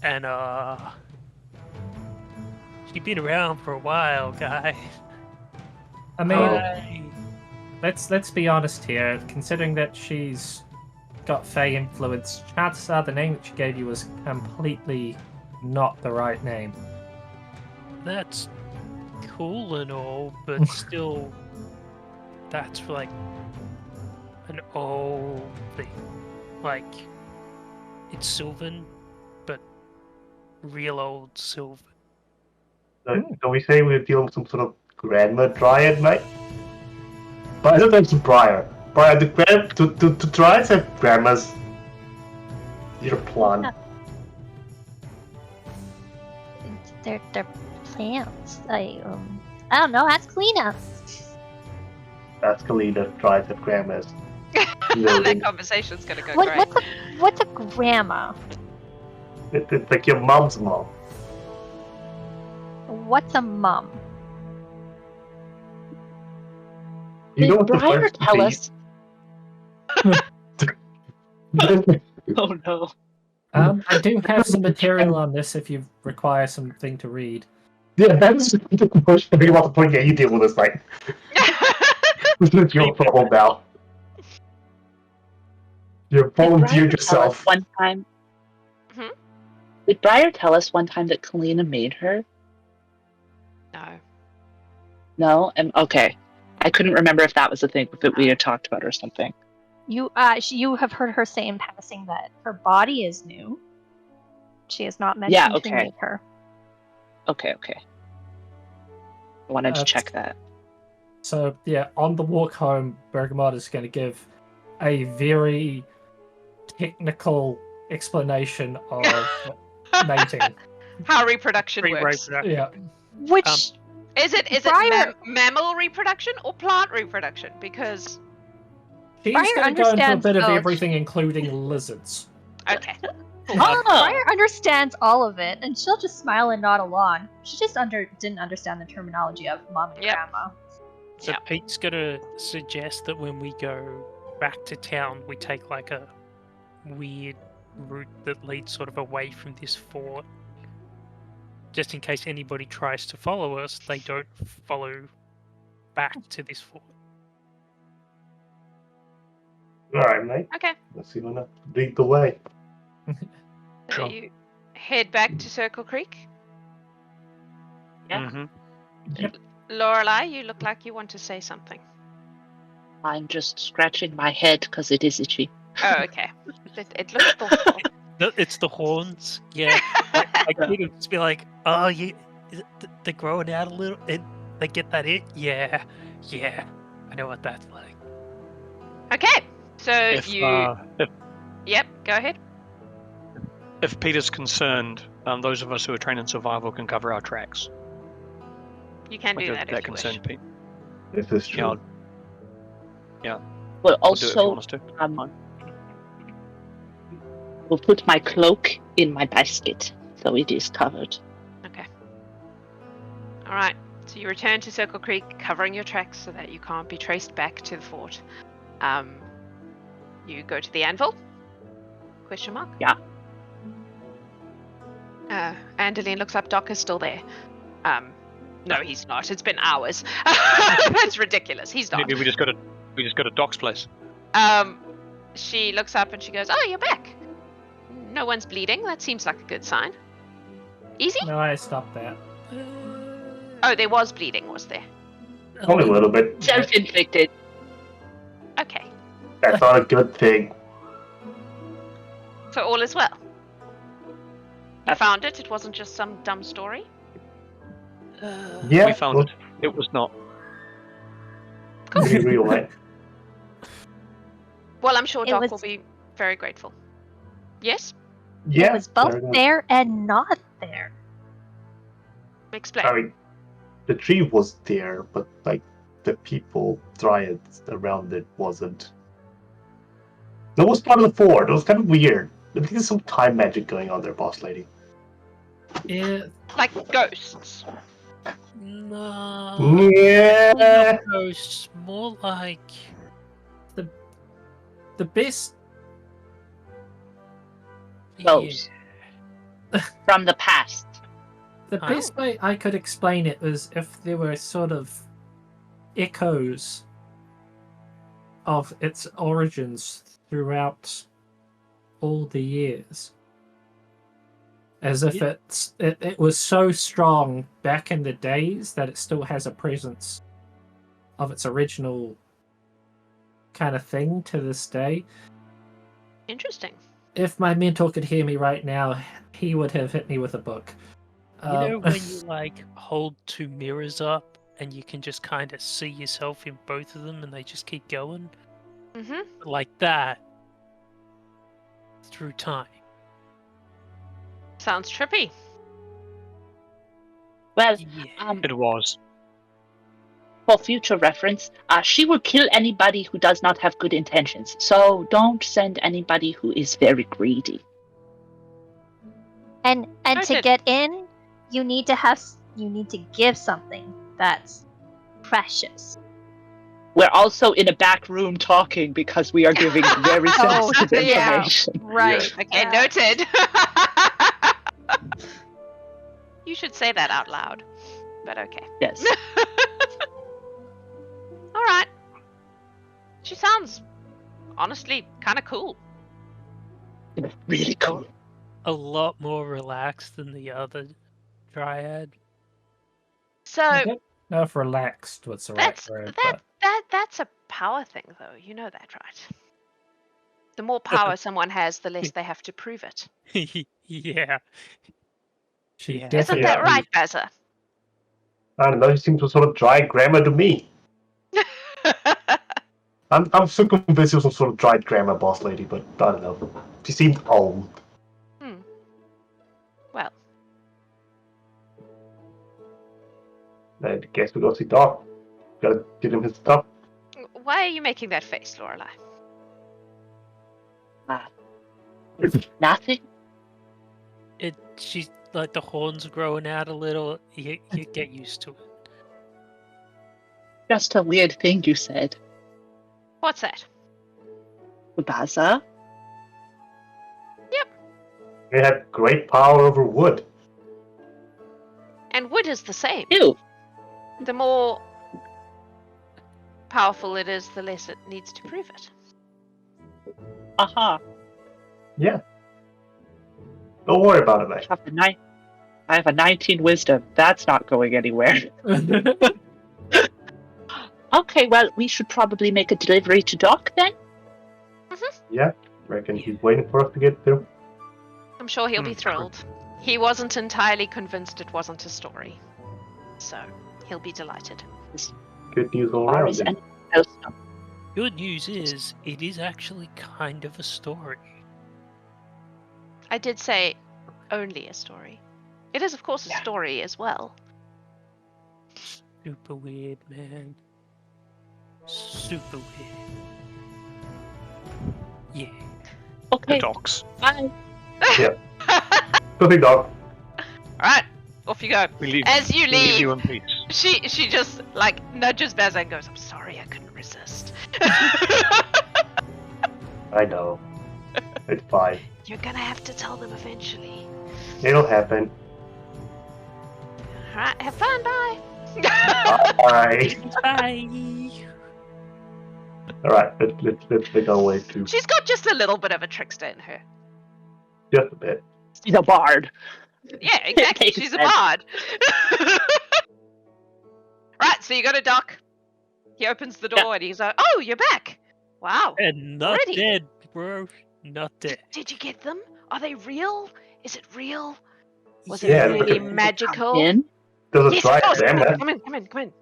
and she'd been around for a while, guys. I mean, Hey. let's be honest here. Considering that she's got Fey influence, chances are the name that she gave you was completely not the right name. That's cool and all, but still, that's like an old thing. Like, it's Sylvan, but real old Sylvan. Don't we say we're dealing with some sort of grandma dryad, mate? But I don't think it's Briar. Briar, the dryads have grandmas. Your plan. They're plants. I don't know. Ask Lena. That's Kalina. Dryads have grandmas. That conversation's gonna go great. What's a grandma? It's like your mom's mom. What's a mum? You know Did what the Briar first tell thing- us? Oh no. I do have some material on this if you require something to read. Yeah, that's the first thing about the point. Yeah, you deal with this, like, this is your problem now. You Did Briar volunteered tell us yourself. one time? Mhm. Did Briar tell us one time that Kalina made her? No. No? Okay. I couldn't remember if that was a thing, if we had talked about it or something. You have heard her say in passing that her body is new. She has not mentioned okay. who made her. Okay. I wanted to check that. So yeah, on the walk home, Bergamot is going to give a very technical explanation of mating. How reproduction works. Reproduction. Yeah, Which Is it Briar- mammal reproduction or plant reproduction? Because she's Briar going to go into a understands bit of both. everything, including lizards. okay. Briar understands all of it, and she'll just smile and nod along. She just didn't understand the terminology of mom and Yep. grandma. So Yeah. Pete's gonna suggest that when we go back to town, we take like a weird route that leads sort of away from this fort. Just in case anybody tries to follow us, they don't follow back to this fort. Alright, mate. Okay. Let's see when I lead the way. So Sure. you head back to Circle Creek. Yeah. Mm-hmm. Lorelei, you look like you want to say something. I'm just scratching my head because it is itchy. Oh, okay. It looks thoughtful. It's the horns, yeah. I could just be like, oh, they're growing out a little, and they get that it, yeah. I know what that's like. Okay. So If, Yep. Go ahead. if Peter's concerned, those of us who are trained in survival can cover our tracks. You can do Like that if you wish. concerned Pete. This is Yeah, true. But I'll do it if you want also, us to. um, we'll put my cloak in my basket, so it is covered. Okay. All right. So you return to Circle Creek, covering your tracks so that you can't be traced back to the fort. You go to the anvil? Question mark. Yeah. Andeline looks up. Doc is still there. No, he's not. It's been hours. That's ridiculous. He's not. Maybe we just go to Doc's place. She looks up and she goes, "Oh, you're back. No one's bleeding. That seems like a good sign. Easy? No, I stopped that. Oh, there was bleeding, was there? Only a little bit. Self-inflicted. Okay. That's not a good thing. So all is well. You Yep. found it? It wasn't just some dumb story? Yeah, We found it. It was not. Be real, mate. Well, I'm sure It Doc was- will be very grateful. Yes? Yeah, It was both fair enough. there and not there. Explain. I mean, the tree was there, but like the people, dryads around it wasn't. That was part of the fort. It was kind of weird. I think there's some time magic going on there, boss lady. Yeah, Like ghosts. No. Yeah. Ghosts, more like the best. Ghosts. From the past. The best way I could explain it was if there were sort of echoes of its origins throughout all the years. As if it was so strong back in the days that it still has a presence of its original kind of thing to this day. Interesting. If my mentor could hear me right now, he would have hit me with a book. You know when you like hold two mirrors up and you can just kind of see yourself in both of them and they just keep going? Mm-hmm. Like that through time. Sounds trippy. Well, Yeah. It was. for future reference, she will kill anybody who does not have good intentions. So don't send anybody who is very greedy. And to Noted. get in, you need to give something that's precious. We're also in a back room talking because we are giving very Oh, sensitive yeah. information. Right. Okay, Yeah. noted. You should say that out loud. But okay. Yes. All right. She sounds honestly kind of cool. Really cool. A lot more relaxed than the other Dryad. So I don't know if relaxed was the right word, but that's a power thing, though. You know that, right? The more power someone has, the less they have to prove it. Yeah. she Yeah. definitely. Isn't that right, Bazza? I don't know. It seems to sort of dry grammar to me. I'm so convinced it was some sort of dried grammar boss lady, but I don't know. She seemed old. Well, I guess we go see Doc. Gotta give him his stuff. why are you making that face, Lorelai? Nothing? She's like the horns growing out a little. You get used to it. Just a weird thing you said. What's that? Baza? They have great power over wood. And wood is the same. Ew. The more powerful it is, the less it needs to prove it. Aha. Yeah. Don't worry about it, mate. I have a 19 wisdom. That's not going anywhere. Okay, well, we should probably make a delivery to Doc then. Yeah. Reckon he's waiting for us to get there. I'm sure he'll be thrilled. He wasn't entirely convinced it wasn't a story. So, he'll be delighted. Good news all Or around. is then. anything else? Good news is, it is actually kind of a story. I did say only a story. It is, of course, a story as well. Super weird, man. Super weird. Yeah. The Okay, docs. bye. Good thing, Doc. Alright, off you go. We leave, As you we leave leave, you in peace. she just, like, nudges Bazza and goes, I'm sorry, I couldn't resist. I know. It's fine. You're gonna have to tell them eventually. It'll happen. Alright, have fun, bye! Bye. Bye. Alright, let's make our way to She's got just a little bit of a trickster in her. just a bit. He's a bard. Yeah, exactly. Makes She's a sense. bard. Right, so you go to Doc. He opens the door and he's like, "Oh, you're back! Wow. And not Already? dead, bro. Not dead. Did you get them? Are they real? Is it real? Was Yeah, it really look magical?" In? There's a Yes, dry of course. grammar. Come in.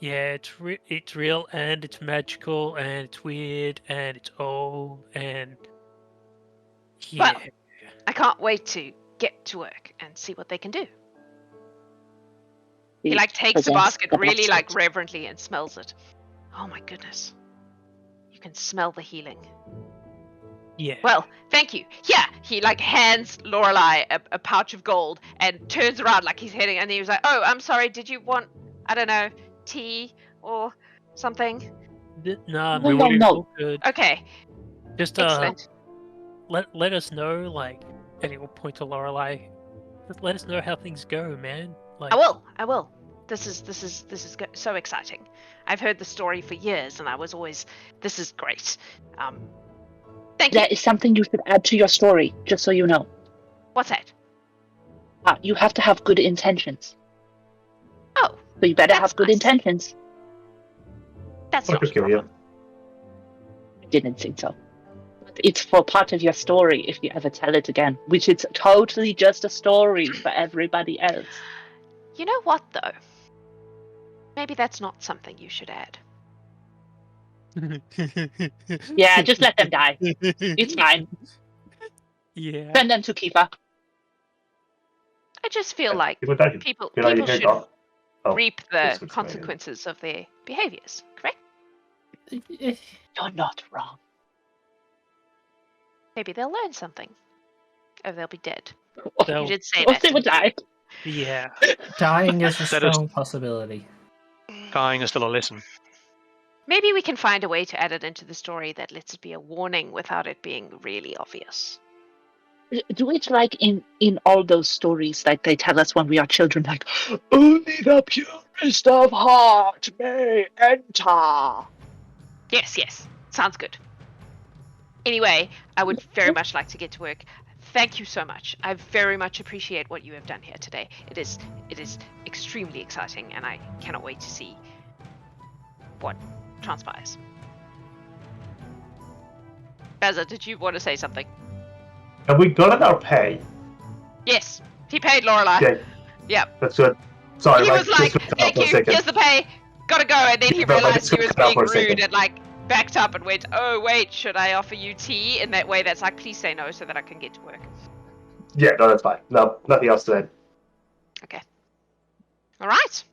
Yeah, it's real and it's magical and it's weird and it's old and yeah. Well, I can't wait to get to work and see what they can do. He like takes the presents basket the really like basket. reverently and smells it. Oh my goodness. You can smell the healing. Yeah. Well, thank you. Here, he like hands Lorelai a pouch of gold and turns around like he's heading, and he was like, "Oh, I'm sorry. Did you want, I don't know, tea or something?" Nah, No, man, no. it's all good. Okay, Just excellent. let us know, like, and it will point to Lorelai. Just let us know how things go, man. Like, I will. This is so exciting. I've heard the story for years, and I was always, this is great. Thank you. That is something you should add to your story, just so you know. What's that? You have to have good intentions. Oh, So you better That's have good nice. intentions. that's What not a could kill you? problem. I didn't think so. But it's for part of your story if you ever tell it again, which is totally just a story for everybody else. You know what though? Maybe that's not something you should add. Yeah, just let them die. It's fine. Yeah. Send them to Kifa. I just feel like People die. people Get out of people here, should Doc. Oh, reap this the was consequences of their behaviors, correct? You're not wrong. Maybe they'll learn something. Or they'll be dead. They'll- You did say Or that. they would die. Yeah. Dying is a That is- strong possibility. Dying is still a lesson. Maybe we can find a way to add it into the story that lets it be a warning without it being really obvious. Do it like in all those stories like they tell us when we are children, like only the purest of heart may enter. Yes. Sounds good. Anyway, I would very much like to get to work. Thank you so much. I very much appreciate what you have done here today. It is extremely exciting, and I cannot wait to see what transpires. Bazza, did you want to say something? Have we gotten our pay? Yes, he paid Lorelai. Okay. Yep. That's good. Sorry, He Mike, was like, just cut out "Thank for a you. second. Here's the pay. Gotta go." And then he Yeah, but realized just he was cut out being for a second. rude and like backed up and went, "Oh wait, should I offer you tea?" In that way, that's like, "Please say no so that I can get to work." Yeah, no, that's fine. No, nothing else to add. Okay. All right.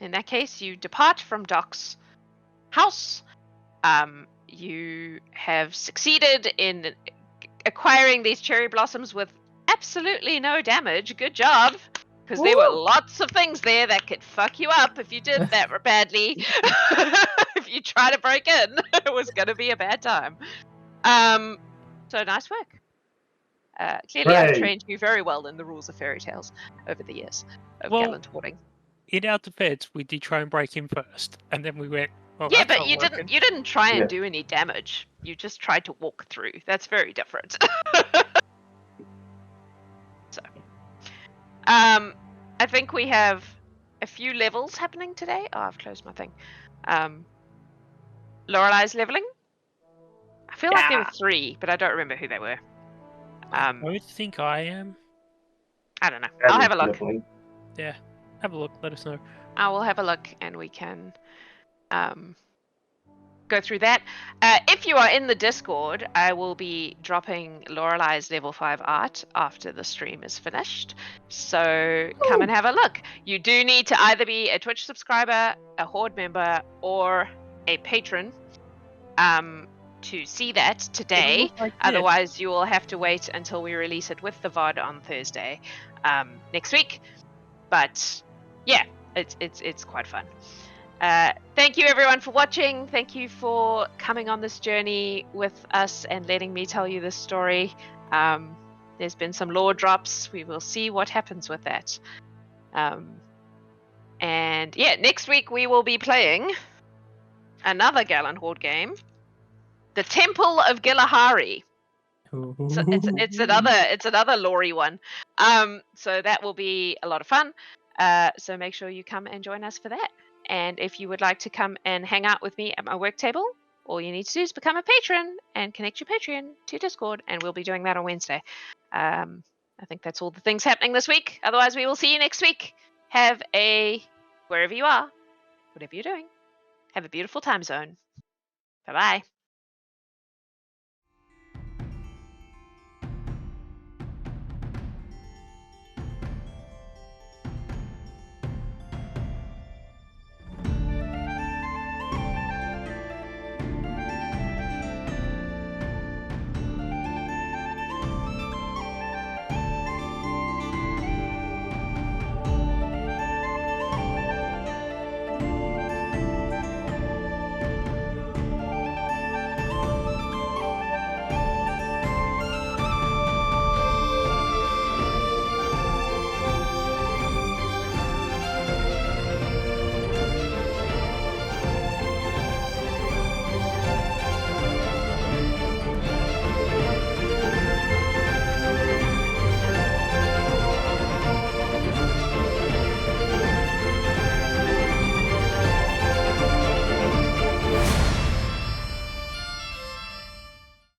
In that case, you depart from Doc's house. You have succeeded in acquiring these cherry blossoms with absolutely no damage. Good job. Because there were lots of things there that could fuck you up if you did that badly. If you try to break in, it was going to be a bad time. So nice work. Clearly, I've Hooray. trained you very well in the rules of fairy tales over the years of Well, Gallant Hording. In our defense, we did try and break him first, and then we went, well, Yeah, that's but not you working. didn't try and Yeah. do any damage. You just tried to walk through. That's very different. So, I think we have a few levels happening today. Oh, I've closed my thing. Lorelai's leveling. I feel like there were 3, but I don't remember who they were. I don't think I am. I don't know. I'll have a look. Definitely. Yeah, have a look. Let us know. I will have a look, and we can go through that. If you are in the Discord, I will be dropping Lorelai's level 5 art after the stream is finished. So come and have a look. You do need to either be a Twitch subscriber, a Horde member, or a patron to see that today. Otherwise, you will have to wait until we release it with the VOD on Thursday next week. But yeah, it's quite fun. Thank you everyone for watching. Thank you for coming on this journey with us and letting me tell you this story. There's been some lore drops. We will see what happens with that. And yeah, next week we will be playing another Gallant Horde game, The Temple of Gilahari. So it's another lore-y one. So that will be a lot of fun. So make sure you come and join us for that. And if you would like to come and hang out with me at my work table, all you need to do is become a patron and connect your Patreon to Discord, and we'll be doing that on Wednesday. I think that's all the things happening this week. Otherwise, we will see you next week. Have a, wherever you are, whatever you're doing, have a beautiful time zone. Bye-bye.